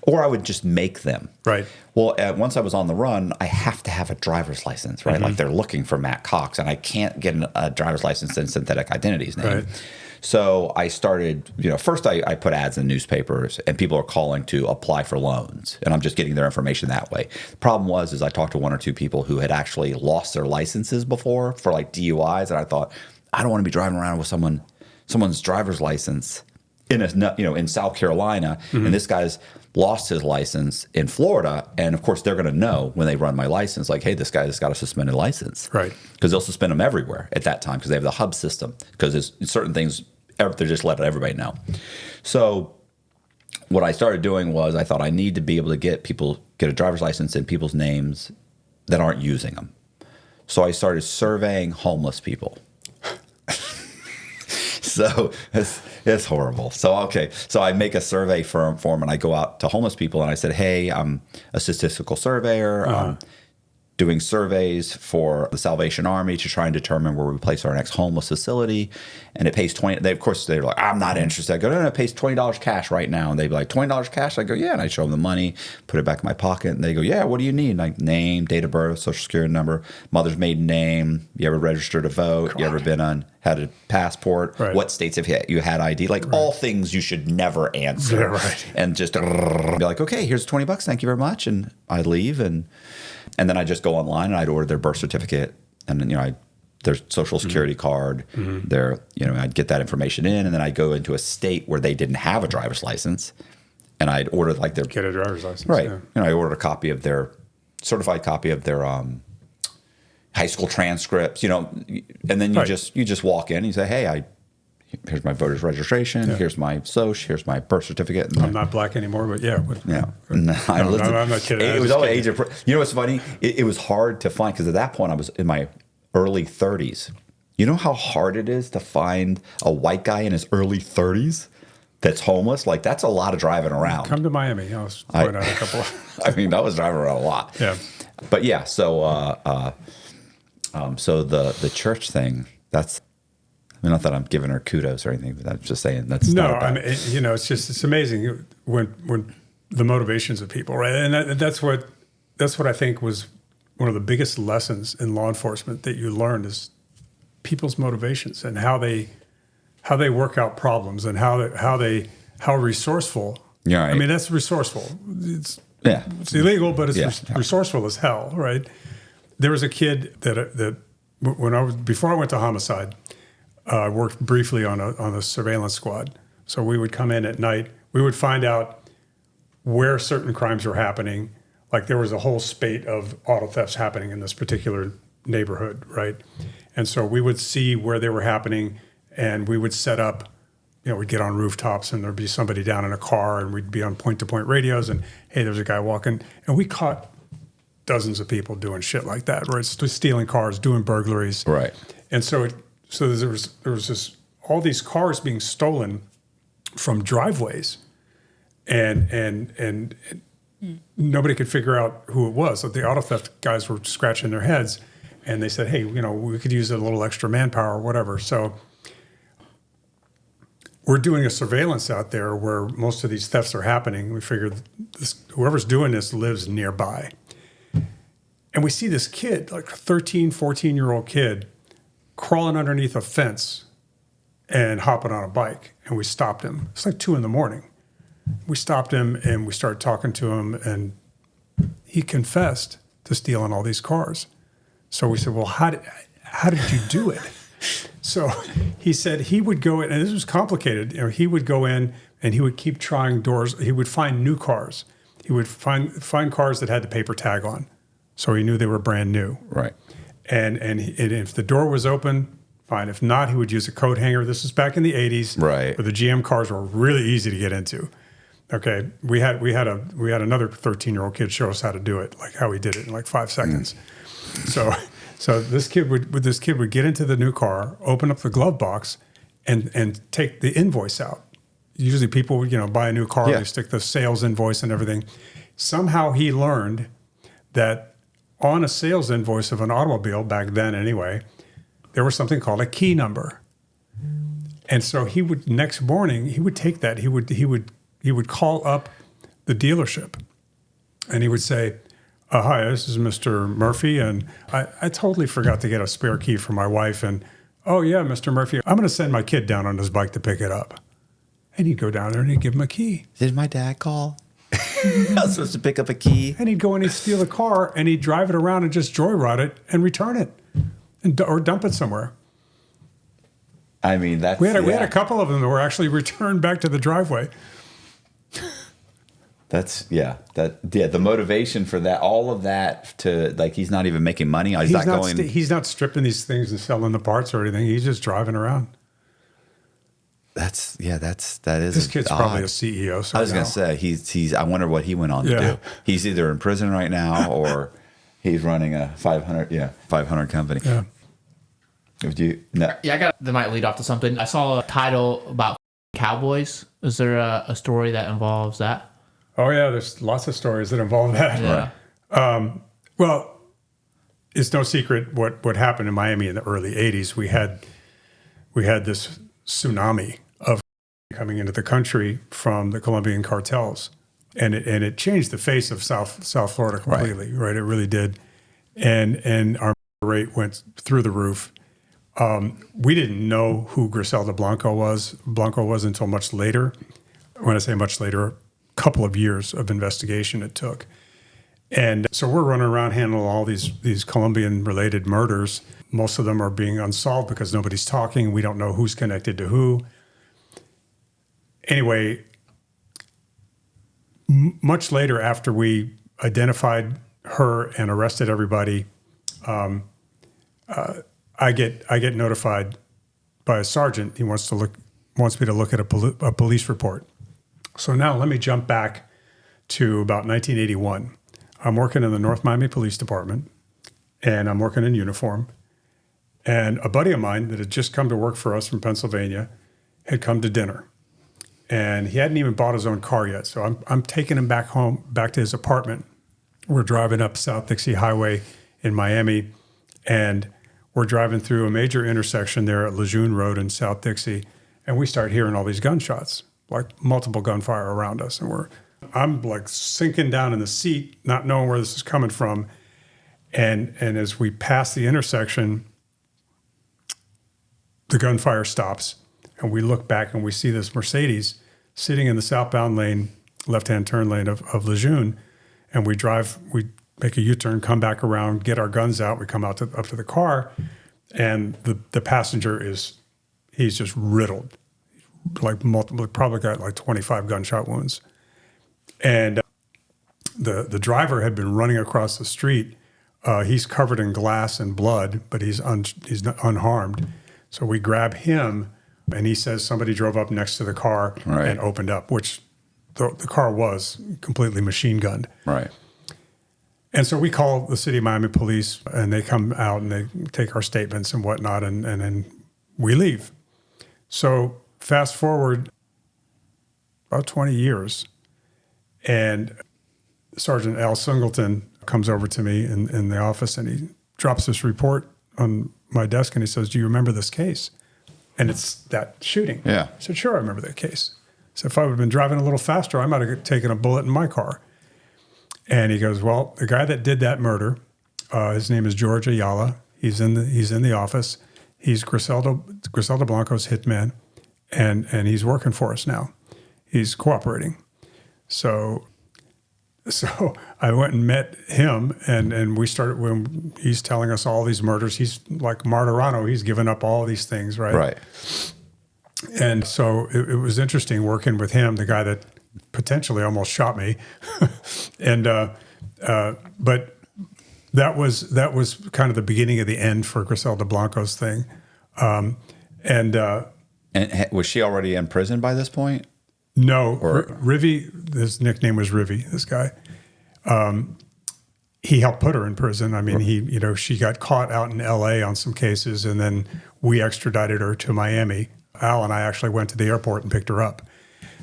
Speaker 2: Or I would just make them.
Speaker 1: Right.
Speaker 2: Well, once I was on the run, I have to have a driver's license, right? Mm-hmm. Like, they're looking for Matt Cox, and I can't get a driver's license in synthetic identity's name. Right. So I started, first I put ads in newspapers, and people are calling to apply for loans, and I'm just getting their information that way. The problem is I talked to 1 or 2 people who had actually lost their licenses before for like DUIs, and I thought, I don't want to be driving around with someone's driver's license in South Carolina, and this guy's lost his license in Florida, and of course they're going to know when they run my license, like, hey, this guy's got a suspended license,
Speaker 1: right? Because
Speaker 2: they'll suspend them everywhere at that time because they have the hub system, because there's certain things they're just letting everybody know. So what I started doing was I thought I need to be able to get a driver's license in people's names that aren't using them. So I started surveying homeless people. So it's horrible. So I make a survey form and I go out to homeless people and I said, hey, I'm a statistical surveyor. doing surveys for the Salvation Army to try and determine where we place our next homeless facility. And it pays 20. They, of course, they're like, I'm not interested. I go, no, it pays $20 cash right now. And they'd be like, $20 cash? I go, yeah. And I show them the money, put it back in my pocket. And they go, yeah, what do you need? Like name, date of birth, social security number, mother's maiden name. You ever registered to vote? You ever been on, had a passport?
Speaker 1: Right.
Speaker 2: What states have you had ID? Like all things you should never answer.
Speaker 1: Yeah, right.
Speaker 2: And just be like, okay, here's $20. Thank you very much. And I leave. And then I just go online and I'd order their birth certificate and then, their social security card, their, I'd get that information in, and then I'd go into a state where they didn't have a driver's license and I'd order like their
Speaker 1: Get a driver's license.
Speaker 2: right.
Speaker 1: Yeah.
Speaker 2: I ordered a copy of their certified copy of their high school transcripts, and then you just walk in and you say, hey, here's my voter's registration.
Speaker 1: Yeah.
Speaker 2: Here's my social. Here's my birth certificate. And
Speaker 1: I'm not black anymore, but yeah.
Speaker 2: yeah.
Speaker 1: I'm not kidding.
Speaker 2: It was always age of. What's funny? It was hard to find because at that point I was in my early 30s. You know how hard it is to find a white guy in his early 30s that's homeless? Like that's a lot of driving around.
Speaker 1: Come to Miami. I was point out a couple of.
Speaker 2: I mean, I was driving around a lot.
Speaker 1: Yeah.
Speaker 2: But yeah, so so the church thing. That's. I mean, not that I'm giving her kudos or anything, but I'm just saying that's
Speaker 1: No,
Speaker 2: not about.
Speaker 1: I mean, it's amazing when the motivations of people, right? And that's what I think was one of the biggest lessons in law enforcement that you learned is people's motivations and how they work out problems and how resourceful.
Speaker 2: Yeah, right.
Speaker 1: I mean, that's resourceful. It's illegal, but it's resourceful as hell, right? There was a kid that before I went to Homicide. I worked briefly on a surveillance squad. So we would come in at night. We would find out where certain crimes were happening. Like there was a whole spate of auto thefts happening in this particular neighborhood, right? And so we would see where they were happening and we would set up, we'd get on rooftops and there'd be somebody down in a car and we'd be on point-to-point radios and, hey, there's a guy walking. And we caught dozens of people doing shit like that, right? Stealing cars, doing burglaries.
Speaker 2: Right.
Speaker 1: And so there was all these cars being stolen from driveways, and nobody could figure out who it was. So the auto theft guys were scratching their heads, and they said, "Hey, we could use a little extra manpower or whatever." So we're doing a surveillance out there where most of these thefts are happening. We figured whoever's doing this lives nearby, and we see this kid, like a 13, 14-year-old kid, crawling underneath a fence and hopping on a bike. And we stopped him. It's like 2 a.m. We stopped him and we started talking to him and he confessed to stealing all these cars. So we said, well, how did you do it? So he said he would go in, and this was complicated. He would go in and he would keep trying doors. He would find new cars. He would find cars that had the paper tag on. So he knew they were brand new.
Speaker 2: Right.
Speaker 1: And if the door was open, fine. If not, he would use a coat hanger. This was back in the 80s,
Speaker 2: right?
Speaker 1: Where the GM cars were really easy to get into. Okay, we had another 13-year-old kid show us how to do it, like how he did it in like 5 seconds. So this kid would get into the new car, open up the glove box, and take the invoice out. Usually people would buy a new car, they stick the sales invoice and everything. Somehow he learned that on a sales invoice of an automobile back then anyway, there was something called a key number. And so next morning he would take that, he would call up the dealership and he would say, hi, this is Mr. Murphy, and I totally forgot to get a spare key for my wife, and oh yeah, Mr. Murphy, I'm going to send my kid down on his bike to pick it up. And he'd go down there and he'd give him a key.
Speaker 2: Did my dad call? I was supposed to pick up a key.
Speaker 1: And he'd go and he'd steal a car and he'd drive it around and just joyride it and return it or dump it somewhere.
Speaker 2: I mean,
Speaker 1: we had a couple of them that were actually returned back to the driveway.
Speaker 2: The motivation for that, all of that to like, he's not even making money.
Speaker 1: He's not stripping these things and selling the parts or anything. He's just driving around.
Speaker 2: That is.
Speaker 1: This kid's
Speaker 2: odd.
Speaker 1: probably a CEO.
Speaker 2: I was going to say he's. I wonder what he went on to do. He's either in prison right now or he's running a 500 company.
Speaker 1: Yeah.
Speaker 3: I got that might lead off to something. I saw a title about cowboys. Is there a story that involves that?
Speaker 1: Oh yeah, there's lots of stories that involve that.
Speaker 3: Yeah.
Speaker 1: Well, it's no secret what happened in Miami in the early 80s. We had this tsunami of coming into the country from the Colombian cartels. And it changed the face of South Florida completely, right? It really did. And our rate went through the roof. We didn't know who Griselda Blanco was until much later. When I say much later, a couple of years of investigation it took. And so we're running around handling all these Colombian-related murders. Most of them are being unsolved because nobody's talking. We don't know who's connected to who. Anyway, much later, after we identified her and arrested everybody, I get notified by a sergeant. He wants me to look at a police report. So now let me jump back to about 1981. I'm working in the North Miami Police Department, and I'm working in uniform. And a buddy of mine that had just come to work for us from Pennsylvania had come to dinner. And he hadn't even bought his own car yet. So I'm taking him back home, back to his apartment. We're driving up South Dixie Highway in Miami, and we're driving through a major intersection there at Lejeune Road in South Dixie, and we start hearing all these gunshots, like multiple gunfire around us. And I'm like sinking down in the seat, not knowing where this is coming from. And as we pass the intersection, the gunfire stops, and we look back and we see this Mercedes sitting in the southbound lane, left-hand turn lane of Lejeune, and we make a U-turn, come back around, get our guns out. We come up to the car, and the passenger he's just riddled, like multiple, probably got like 25 gunshot wounds. And the driver had been running across the street. He's covered in glass and blood, but he's not unharmed. So we grab him, and he says somebody drove up next to the car and opened up, which the car was completely machine gunned.
Speaker 2: Right.
Speaker 1: And so we call the city of Miami police, and they come out and they take our statements and whatnot, and then we leave. So fast forward about 20 years, and Sergeant Al Singleton comes over to me in the office, and he drops this report on my desk, and he says, "Do you remember this case?" And it's that shooting.
Speaker 2: Yeah.
Speaker 1: I said, "Sure, I remember that case." So if I would have been driving a little faster, I might have taken a bullet in my car. And he goes, "Well, the guy that did that murder, his name is George Ayala. He's in the office. He's Griselda Blanco's hitman, and he's working for us now. He's cooperating." So I went and met him, and we started. When he's telling us all these murders, he's like Martirano. He's given up all these things, right?
Speaker 2: Right.
Speaker 1: And so it was interesting working with him, the guy that potentially almost shot me, and but that was kind of the beginning of the end for Griselda Blanco's thing, and
Speaker 2: was she already in prison by this point?
Speaker 1: No, Rivy. His nickname was Rivy. This guy, he helped put her in prison. I mean, she got caught out in L.A. on some cases, and then we extradited her to Miami. Al and I actually went to the airport and picked her up.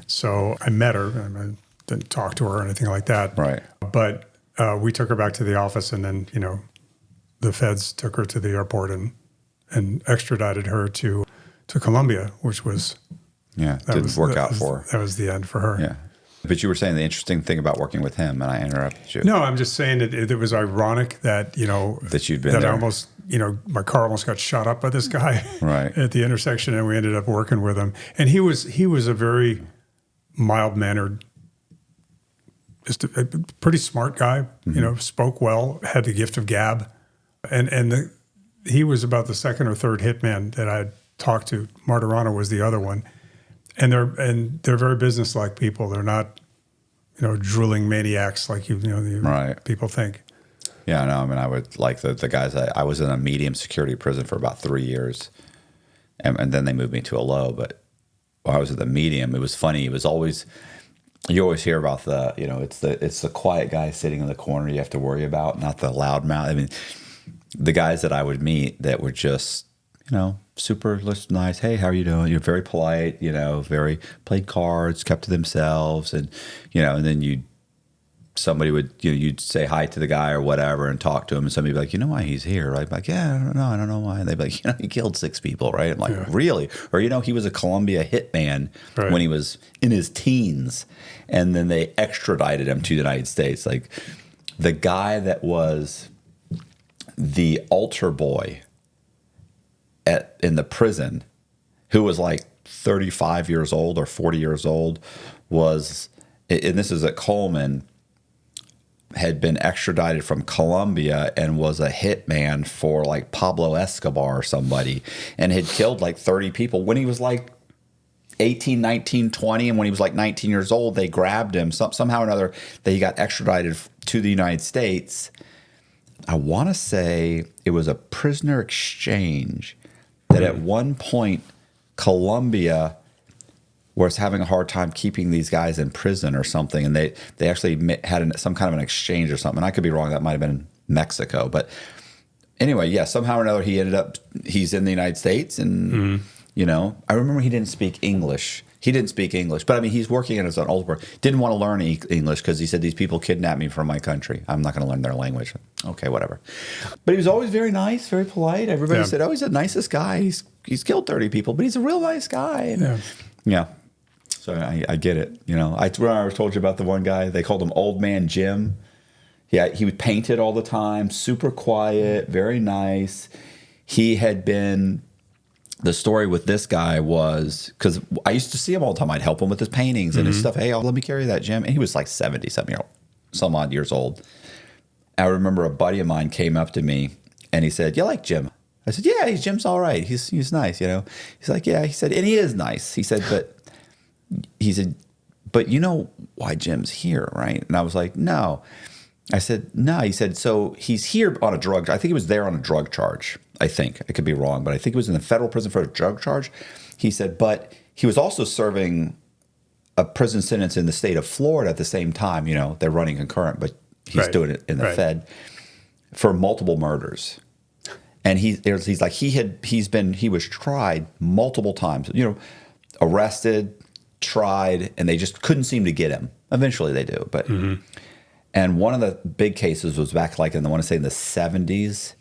Speaker 1: So I met her, and I didn't talk to her or anything like that.
Speaker 2: Right.
Speaker 1: But we took her back to the office, and then, the feds took her to the airport and extradited her to Colombia, which was...
Speaker 2: Yeah, didn't work out for her.
Speaker 1: That was the end for her.
Speaker 2: Yeah. But you were saying the interesting thing about working with him, and I interrupted you.
Speaker 1: No, I'm just saying that it was ironic that,
Speaker 2: that you'd been
Speaker 1: that
Speaker 2: there.
Speaker 1: I almost, my car almost got shot up by this guy
Speaker 2: right.
Speaker 1: at the intersection, and we ended up working with him. And he was a very mild-mannered, just a pretty smart guy, spoke well, had the gift of gab. And he was about the second or third hitman that I had talked to. Martirano was the other one. And they're very businesslike people. They're not, drooling maniacs like
Speaker 2: right.
Speaker 1: people think.
Speaker 2: Yeah, no. I mean, I would like the guys. I was in a medium security prison for about 3 years, and then they moved me to a low. But while I was at the medium, it was funny. It was always you always hear about the it's the quiet guy sitting in the corner you have to worry about, not the loud mouth. I mean, the guys that I would meet that were just super nice. Hey, how are you doing? You're very polite, very played cards, kept to themselves. And, and then you somebody would, you'd say hi to the guy or whatever and talk to him, and somebody would be like, you know why he's here, right? I'm like, yeah, I don't know why. And they'd be like, he killed 6 people, right? I'm like, really? Or, he was a Colombia hitman when he was in his teens, and then they extradited him to the United States. Like, the guy that was the altar boy in the prison, who was like 35 years old or 40 years old, was, and this is at Coleman, had been extradited from Colombia and was a hitman for like Pablo Escobar or somebody, and had killed like 30 people when he was like 18, 19, 20. And when he was like 19 years old, they grabbed him somehow or another. He got extradited to the United States. I want to say it was a prisoner exchange that at one point Colombia was having a hard time keeping these guys in prison or something, and they actually had some kind of an exchange or something. I could be wrong. That might have been Mexico. But anyway, yeah, somehow or another he's in the United States, and I remember he didn't speak English. But I mean, he's working as an older. Didn't want to learn English because he said, these people kidnapped me from my country. I'm not going to learn their language. Okay, whatever. But he was always very nice, very polite. Everybody said, oh, he's the nicest guy. He's killed 30 people, but he's a real nice guy. And, yeah. So I get it. I told you about the one guy. They called him Old Man Jim. Yeah, he was painted all the time, super quiet, very nice. He had been. The story with this guy was, because I used to see him all the time. I'd help him with his paintings and his stuff. Hey, let me carry that, Jim. And he was like some odd years old. I remember a buddy of mine came up to me and he said, "You like Jim?" I said, "Yeah, Jim's all right. He's nice, He's like, "Yeah." He said, "And he is nice." He said, "But you know why Jim's here, right?" And I was like, "No." I said, "No." He said, "So he's here on a drug. I think he was there on a drug charge. I think I could be wrong, but I think he was in the federal prison for a drug charge." He said, "But he was also serving a prison sentence in the state of Florida at the same time. They're running concurrent, but he's doing it in the Fed for multiple murders." And he's like, he was tried multiple times. Arrested, tried, and they just couldn't seem to get him. Eventually, they do, but. And one of the big cases was back like in, I want to say in the 70s.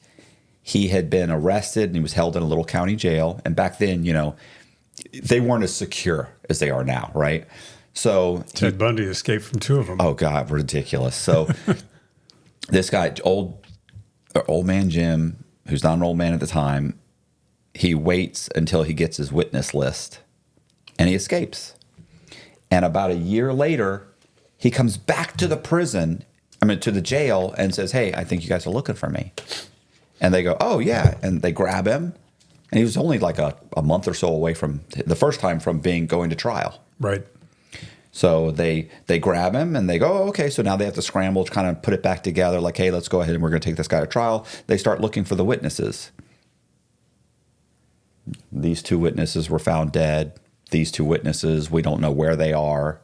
Speaker 2: He had been arrested and he was held in a little county jail. And back then, they weren't as secure as they are now, right? So
Speaker 1: Ted Bundy escaped from 2 of them.
Speaker 2: Oh, God, ridiculous. So this guy, old man Jim, who's not an old man at the time, he waits until he gets his witness list and he escapes. And about a year later, he comes back to the to the jail and says, "Hey, I think you guys are looking for me." And they go, "Oh, yeah." And they grab him. And he was only like a month or so away from the first time from going to trial.
Speaker 1: Right.
Speaker 2: So they grab him and they go, "Oh, okay." So now they have to scramble to kind of put it back together like, "Hey, let's go ahead and we're going to take this guy to trial." They start looking for the witnesses. These 2 witnesses were found dead. These 2 witnesses, we don't know where they are.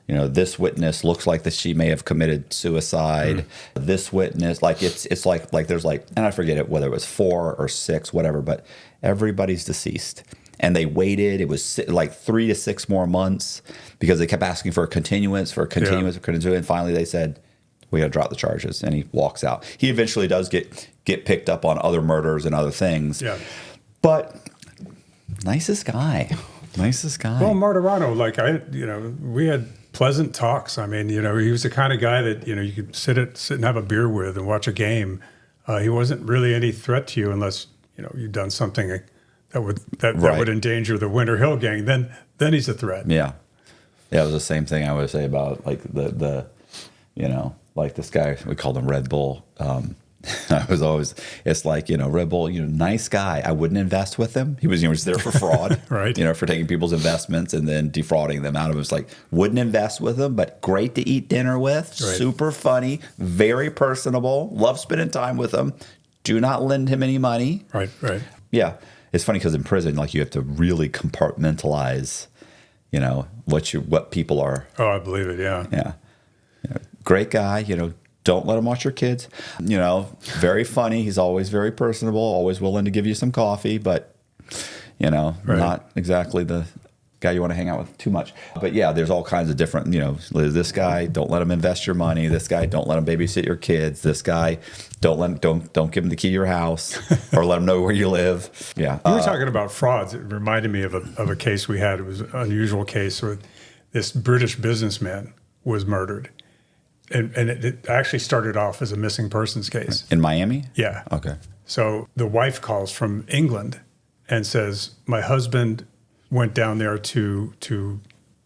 Speaker 2: This witness looks like that she may have committed suicide. This witness, like it's like there's like, and I forget it whether it was 4 or 6, whatever, but everybody's deceased. And they waited. It was like 3 to 6 more months because they kept asking for a continuance, and finally they said, "We got to drop the charges." And he walks out. He eventually does get picked up on other murders and other things. Yeah, but nicest guy. Well,
Speaker 1: Martirano, we had pleasant talks. I mean, he was the kind of guy that, you could sit and have a beer with and watch a game. He wasn't really any threat to you unless, you'd done something that would endanger the Winter Hill gang. Then he's a threat.
Speaker 2: Yeah. Yeah, it was the same thing I would say about like the like this guy, we called him Red Bull. I was always, it's like, Red Bull, nice guy. I wouldn't invest with him. He was, was there for fraud,
Speaker 1: right?
Speaker 2: For taking people's investments and then defrauding them out of it. It's like, wouldn't invest with him, but great to eat dinner with. Right. Super funny, very personable. Love spending time with him. Do not lend him any money.
Speaker 1: Right.
Speaker 2: Yeah. It's funny because in prison, like you have to really compartmentalize, what people are.
Speaker 1: Oh, I believe it. Yeah.
Speaker 2: Yeah. Great guy, don't let him watch your kids. Very funny. He's always very personable, always willing to give you some coffee, but,
Speaker 1: Right.
Speaker 2: not exactly the guy you want to hang out with too much. But yeah, there's all kinds of different, this guy, don't let him invest your money. This guy, don't let him babysit your kids. This guy, don't give him the key to your house or let him know where you live. Yeah.
Speaker 1: You were talking about frauds. It reminded me of a case we had. It was an unusual case where this British businessman was murdered. And it actually started off as a missing persons case.
Speaker 2: In Miami?
Speaker 1: Yeah.
Speaker 2: Okay.
Speaker 1: So the wife calls from England and says, my husband went down there to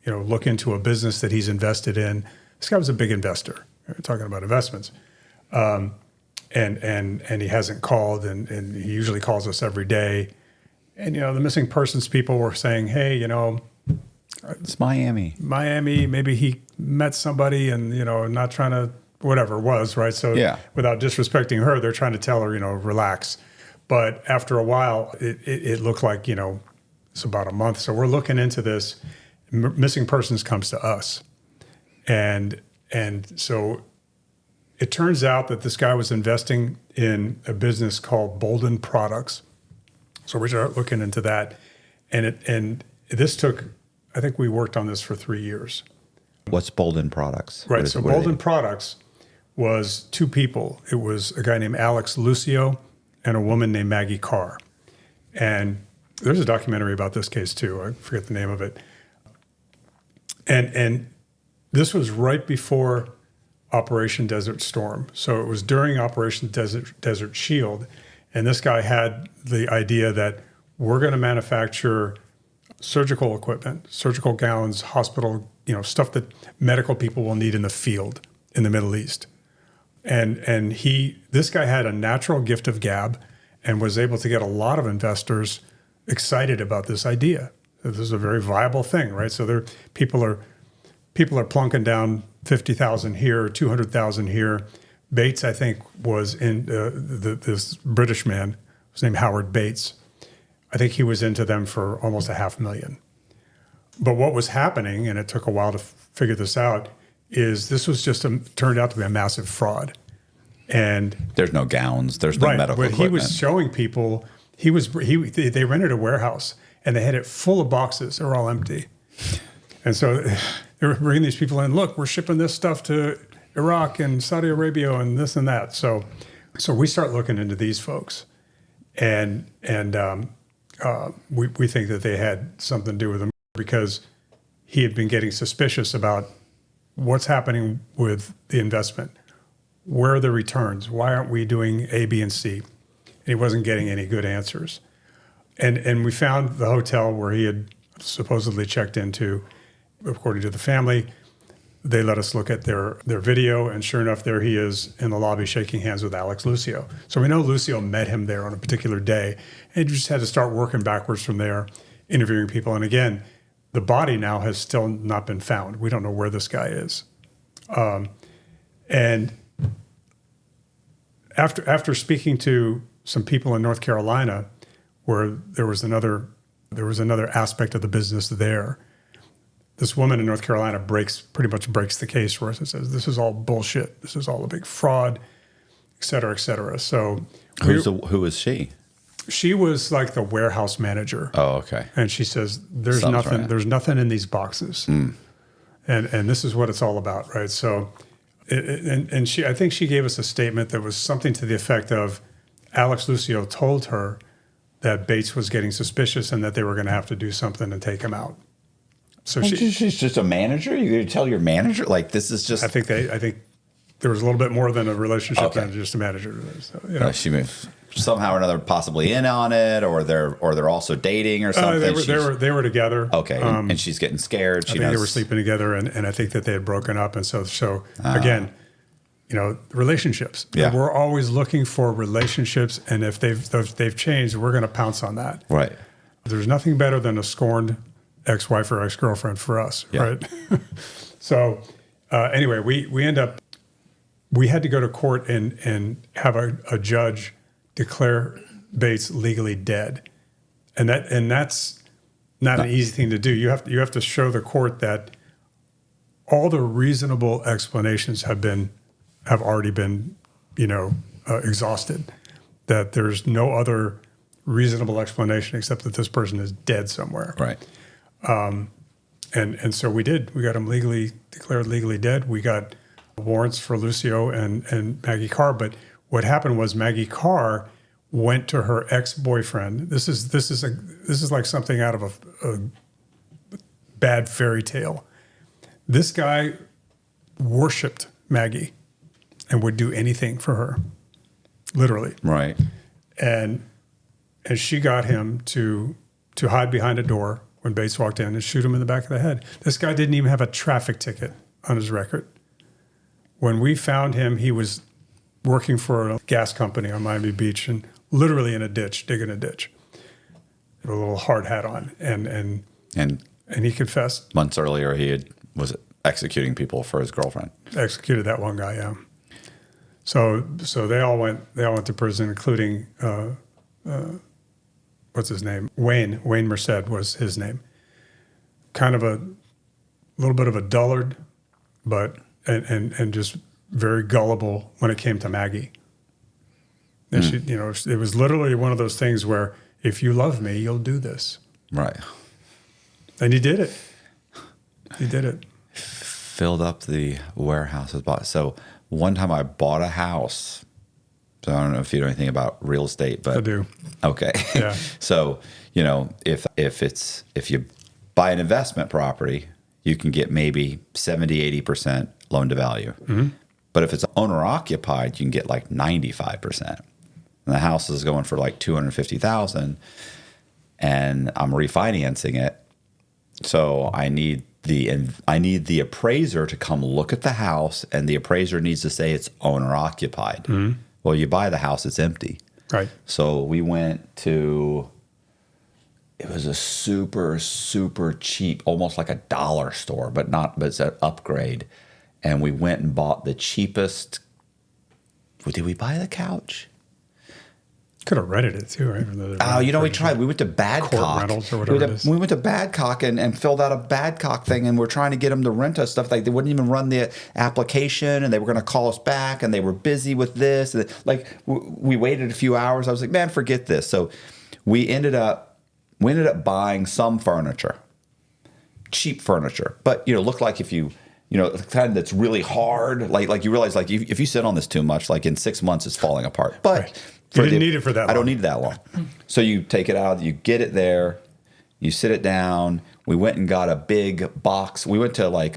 Speaker 1: look into a business that he's invested in. This guy was a big investor. We're talking about investments. And he hasn't called, and he usually calls us every day. And, the missing persons people were saying, hey,
Speaker 2: it's Miami.
Speaker 1: Maybe he met somebody and, not trying to, whatever it was, right? So without disrespecting her, they're trying to tell her, relax. But after a while, it looked like, it's about a month. So we're looking into this. Missing persons comes to us. And so it turns out that this guy was investing in a business called Bolden Products. So we start looking into that. And this took, I think we worked on this for 3 years.
Speaker 2: What's Bolden Products?
Speaker 1: Right. So Bolden Products was two people. It was a guy named Alex Lucio and a woman named Maggie Carr. And there's a documentary about this case too. I forget the name of it. And this was right before Operation Desert Storm. So it was during Operation Desert Shield. And this guy had the idea that we're going to manufacture surgical equipment, surgical gowns, hospital, stuff that medical people will need in the field in the Middle East. And this guy had a natural gift of gab and was able to get a lot of investors excited about this idea. This is a very viable thing, right? So people are plunking down 50,000 here, 200,000 here. Bates, I think, was in this British man, his name Howard Bates. I think he was into them for almost $500,000. But what was happening, and it took a while to figure this out, is this was turned out to be a massive fraud. And
Speaker 2: there's no gowns, there's no medical equipment.
Speaker 1: But he was showing people, they rented a warehouse and they had it full of boxes. They were all empty. And so they were bringing these people in, look, we're shipping this stuff to Iraq and Saudi Arabia and this and that. So we start looking into these folks. And we think that they had something to do with him because he had been getting suspicious about what's happening with the investment. Where are the returns? Why aren't we doing A, B, and C? And he wasn't getting any good answers. And we found the hotel where he had supposedly checked into, according to the family. They let us look at their video, and sure enough, there he is in the lobby shaking hands with Alex Lucio. So we know Lucio met him there on a particular day, and he just had to start working backwards from there, interviewing people. And again, the body now has still not been found. We don't know where this guy is. And after speaking to some people in North Carolina, where there was another aspect of the business there. This woman in North Carolina pretty much breaks the case for us and says, this is all bullshit. This is all a big fraud, et cetera, et cetera. So
Speaker 2: who is she?
Speaker 1: She was like the warehouse manager.
Speaker 2: Oh, okay.
Speaker 1: And she says, there's
Speaker 2: Sounds
Speaker 1: nothing,
Speaker 2: right.
Speaker 1: there's nothing in these boxes. And this is what it's all about, right? So, I think she gave us a statement that was something to the effect of Alex Lucio told her that Bates was getting suspicious and that they were going to have to do something and take him out. So
Speaker 2: she's just a manager? You're going to tell your manager? Like, this is just...
Speaker 1: I think there was a little bit more than a relationship than just a manager. So,
Speaker 2: she was somehow or another possibly in on it, or they're also dating or something.
Speaker 1: They were together.
Speaker 2: Okay, and she's getting scared.
Speaker 1: I think they were sleeping together, and I think that they had broken up. And so again, relationships.
Speaker 2: Yeah.
Speaker 1: We're always looking for relationships, and if they've changed, we're going to pounce on that.
Speaker 2: Right.
Speaker 1: There's nothing better than a scorned ex-wife or ex-girlfriend for us, right? So anyway, we had to go to court and have a judge declare Bates legally dead, and that's not an easy thing to do. You have to show the court that all the reasonable explanations have already been exhausted, that there's no other reasonable explanation except that this person is dead somewhere.
Speaker 2: Right.
Speaker 1: And so we did. We got him declared legally dead. We got warrants for Lucio and Maggie Carr. But what happened was Maggie Carr went to her ex-boyfriend. This is like something out of a bad fairy tale. This guy worshipped Maggie and would do anything for her, literally.
Speaker 2: Right.
Speaker 1: And she got him to hide behind a door when Bates walked in and shoot him in the back of the head. This guy didn't even have a traffic ticket on his record. When we found him, he was working for a gas company on Miami Beach and literally in a ditch, digging a ditch, with a little hard hat on. And he confessed.
Speaker 2: Months earlier, was executing people for his girlfriend.
Speaker 1: Executed that one guy, yeah. So they all went to prison, including what's his name? Wayne Merced was his name. Kind of a little bit of a dullard, but and just very gullible when it came to Maggie. And she, it was literally one of those things where if you love me, you'll do this.
Speaker 2: Right.
Speaker 1: And he did it. He did it.
Speaker 2: Filled up the warehouse with boxes. So one time I bought a house. So I don't know if you know anything about real estate, but
Speaker 1: I do.
Speaker 2: Okay.
Speaker 1: Yeah.
Speaker 2: So, if you buy an investment property, you can get maybe 70-80% loan to value. Mm-hmm. But if it's owner occupied, you can get like 95%. And the house is going for like $250,000 and I'm refinancing it. So I need the appraiser to come look at the house, and the appraiser needs to say it's owner occupied. Mm-hmm. Well, you buy the house, it's empty.
Speaker 1: Right.
Speaker 2: So we went to, it was a super, super cheap, almost like a dollar store, but it's an upgrade. And we went and bought the cheapest. Did we buy the couch?
Speaker 1: Could have rented it too, right?
Speaker 2: We tried. We went to Badcock.
Speaker 1: Court rentals or whatever it is.
Speaker 2: We went to Badcock and filled out a Badcock thing, and we're trying to get them to rent us stuff. Like they wouldn't even run the application, and they were going to call us back, and they were busy with this. And we waited a few hours. I was like, man, forget this. So we ended up buying some furniture, cheap furniture, but looked like if you. The kind that's really hard, like you realize, like if you sit on this too much, like in 6 months it's falling apart. But
Speaker 1: right. You didn't need it for that long.
Speaker 2: I don't need it that long. So you take it out, you get it there, you sit it down. We went and got a big box. We went to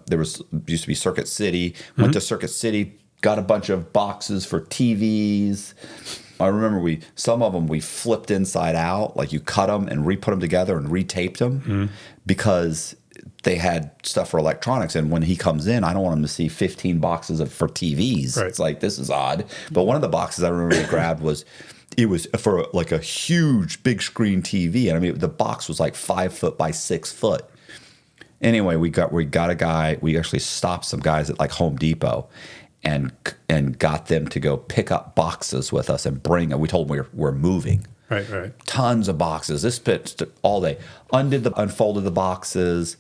Speaker 2: used to be Circuit City. Went to Circuit City, got a bunch of boxes for TVs. I remember some of them we flipped inside out, like you cut them and re-put them together and retaped them because they had stuff for electronics, and when he comes in, I don't want him to see 15 boxes for TVs. Right. It's like, this is odd. But one of the boxes I remember he grabbed was for like a huge big screen TV, and I mean the box was like 5 foot by 6 foot. Anyway, we got a guy. We actually stopped some guys at like Home Depot, and got them to go pick up boxes with us and bring them. We told them we're moving.
Speaker 1: Right.
Speaker 2: Tons of boxes. This pitched all day. Unfolded the boxes.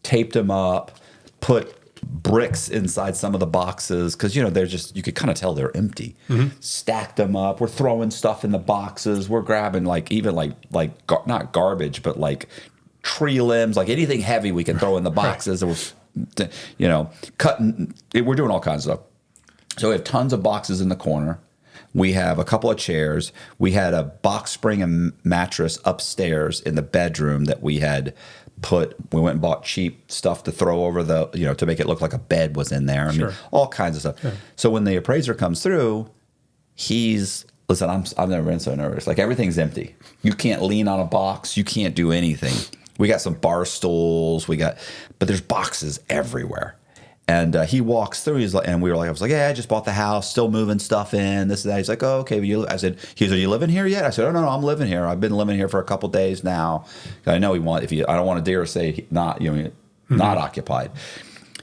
Speaker 2: Taped them up, put bricks inside some of the boxes because they're just, you could kind of tell they're empty. Mm-hmm. Stacked them up. We're throwing stuff in the boxes. We're grabbing not garbage, but like tree limbs, like anything heavy we can throw in the boxes. Right. Cutting. We're doing all kinds of stuff. So we have tons of boxes in the corner. We have a couple of chairs. We had a box spring and mattress upstairs in the bedroom that we had we went and bought cheap stuff to throw over to make it look like a bed was in there. I mean, all kinds of stuff. Sure. So when the appraiser comes through, listen, I've never been so nervous. Like everything's empty. You can't lean on a box. You can't do anything. We got some bar stools. but there's boxes everywhere. And he walks through. I was like, yeah, I just bought the house, still moving stuff in, this and that. He's like, oh, okay. But are you living here yet? I said, oh, no, I'm living here. I've been living here for a couple days now. I know I don't want to dare say not occupied.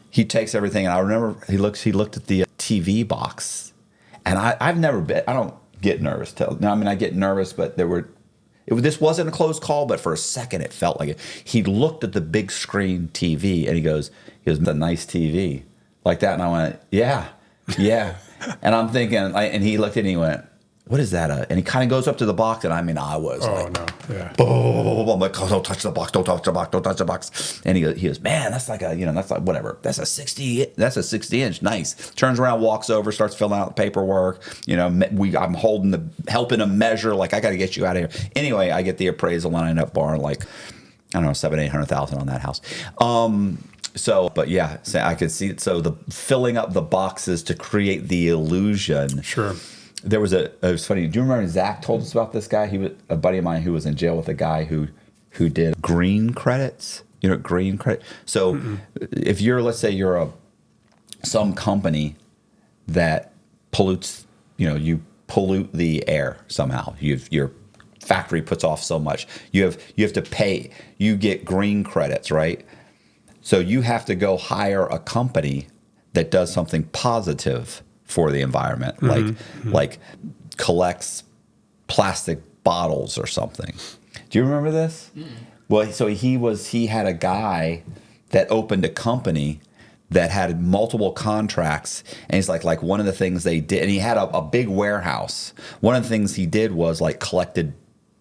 Speaker 2: He takes everything, and I remember he looked at the TV box, and I've never been. I don't get nervous. I get nervous, but this wasn't a close call, but for a second it felt like it. He looked at the big screen TV, and he goes, a nice TV like that. And I went, yeah. And I'm thinking, and he looked at it and he went, what is that? And he kind of goes up to the box, and I mean, I was like,
Speaker 1: no, yeah.
Speaker 2: boom. I'm like, oh, don't touch the box, don't touch the box, don't touch the box. And he goes, man, that's like that's like whatever. That's a 60 inch. Nice. Turns around, walks over, starts filling out the paperwork. I'm helping him measure. Like, I got to get you out of here. Anyway, I get the appraisal, and I end up borrowing like, I don't know, $700,000-800,000 on that house. But yeah, so I could see it. So the filling up the boxes to create the illusion.
Speaker 1: Sure.
Speaker 2: There was it was funny. Do you remember Zach told us about this guy? He was a buddy of mine who was in jail with a guy who did green credits. Green credit. So if let's say you're some company that pollutes, you pollute the air somehow. Your factory puts off so much. You have to pay. You get green credits, right? So you have to go hire a company that does something positive for the environment, like collects plastic bottles or something. Do you remember this? Well, so he had a guy that opened a company that had multiple contracts, and he's like one of the things they did, and he had a big warehouse. One of the things he did was like collected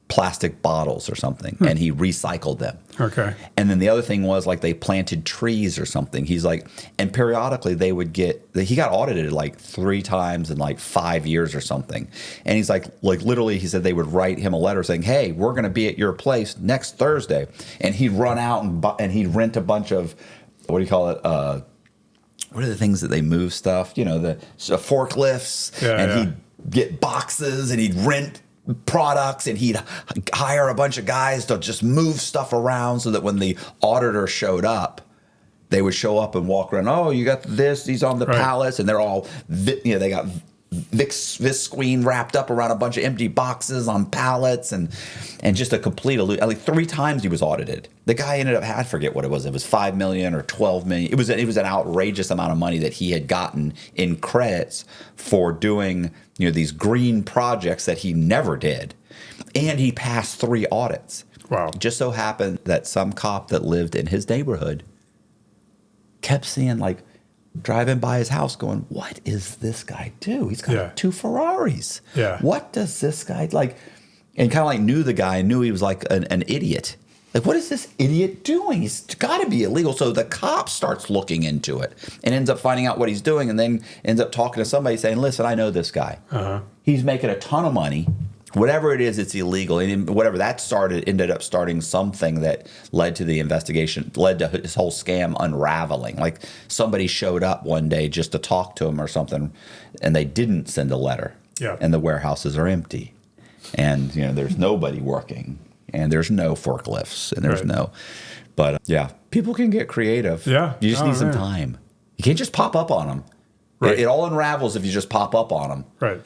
Speaker 2: plastic bottles or something, and he recycled them.
Speaker 1: Okay.
Speaker 2: And then the other thing was like they planted trees or something. He's like, and periodically they would he got audited like 3 times in like 5 years or something. And he's like literally, he said they would write him a letter saying, hey, we're going to be at your place next Thursday. And he'd run out and he'd rent a bunch of, what do you call it? What are the things that they move stuff? The forklifts.
Speaker 1: Yeah,
Speaker 2: and he'd get boxes, and he'd rent products, and he'd hire a bunch of guys to just move stuff around so that when the auditor showed up, they would show up and walk around. Oh, you got these on the pallets, and they're all, they got visqueen wrapped up around a bunch of empty boxes on pallets, and just a complete illusion. Like 3 times he was audited. The guy ended up, I forget what it was. It was $5 million or $12 million. It was an outrageous amount of money that he had gotten in credits for doing these green projects that he never did. And he passed 3 audits.
Speaker 1: Wow.
Speaker 2: Just so happened that some cop that lived in his neighborhood kept seeing, like, driving by his house going, what is this guy do? He's got 2 Ferraris.
Speaker 1: Yeah.
Speaker 2: What does this guy, like, and kind of like knew the guy, knew he was like an idiot. Like, what is this idiot doing? He's got to be illegal. So the cop starts looking into it and ends up finding out what he's doing, and then ends up talking to somebody saying, listen, I know this guy. He's making a ton of money. Whatever it is, it's illegal. And whatever that ended up starting something that led to the investigation, led to his whole scam unraveling. Like, somebody showed up one day just to talk to him or something, and they didn't send a letter.
Speaker 1: Yeah.
Speaker 2: And the warehouses are empty. And, there's nobody working. And there's no forklifts, and there's but people can get creative.
Speaker 1: Yeah.
Speaker 2: You just need some time. You can't just pop up on them.
Speaker 1: Right.
Speaker 2: It all unravels if you just pop up on them.
Speaker 1: Right.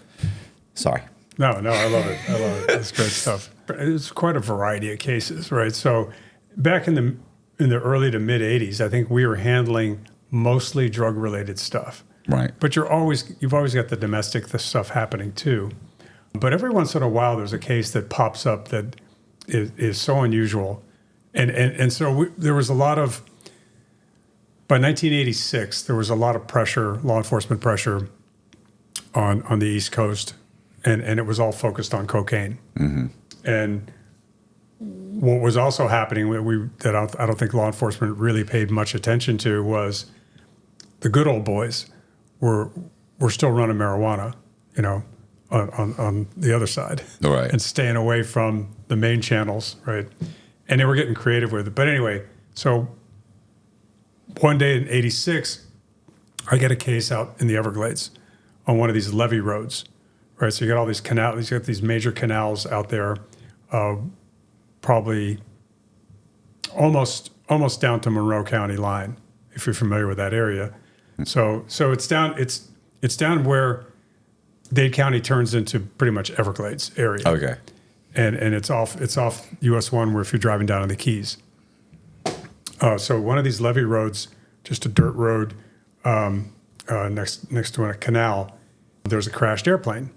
Speaker 2: Sorry.
Speaker 1: No, I love it. It's great stuff. It's quite a variety of cases, right? So back in the early to mid 80s, I think we were handling mostly drug related stuff.
Speaker 2: Right.
Speaker 1: But you've always got the domestic stuff happening too. But every once in a while, there's a case that pops up that is so unusual. And so there was a lot of, by 1986, there was a lot of pressure, law enforcement pressure on the East Coast, and it was all focused on cocaine. And what was also happening that I don't think law enforcement really paid much attention to was the good old boys were still running marijuana, on the other side,
Speaker 2: Right.
Speaker 1: and staying away from the main channels, right? And they were getting creative with it. But anyway, so one day in '86, I get a case out in the Everglades on one of these levee roads, right? So you got all these canals, you got these major canals out there, probably almost down to Monroe County line, if you're familiar with that area. So it's down where Dade County turns into pretty much Everglades area.
Speaker 2: Okay.
Speaker 1: And it's off US 1 where if you're driving down in the Keys. So one of these levee roads, just a dirt road next to a canal, there's a crashed airplane.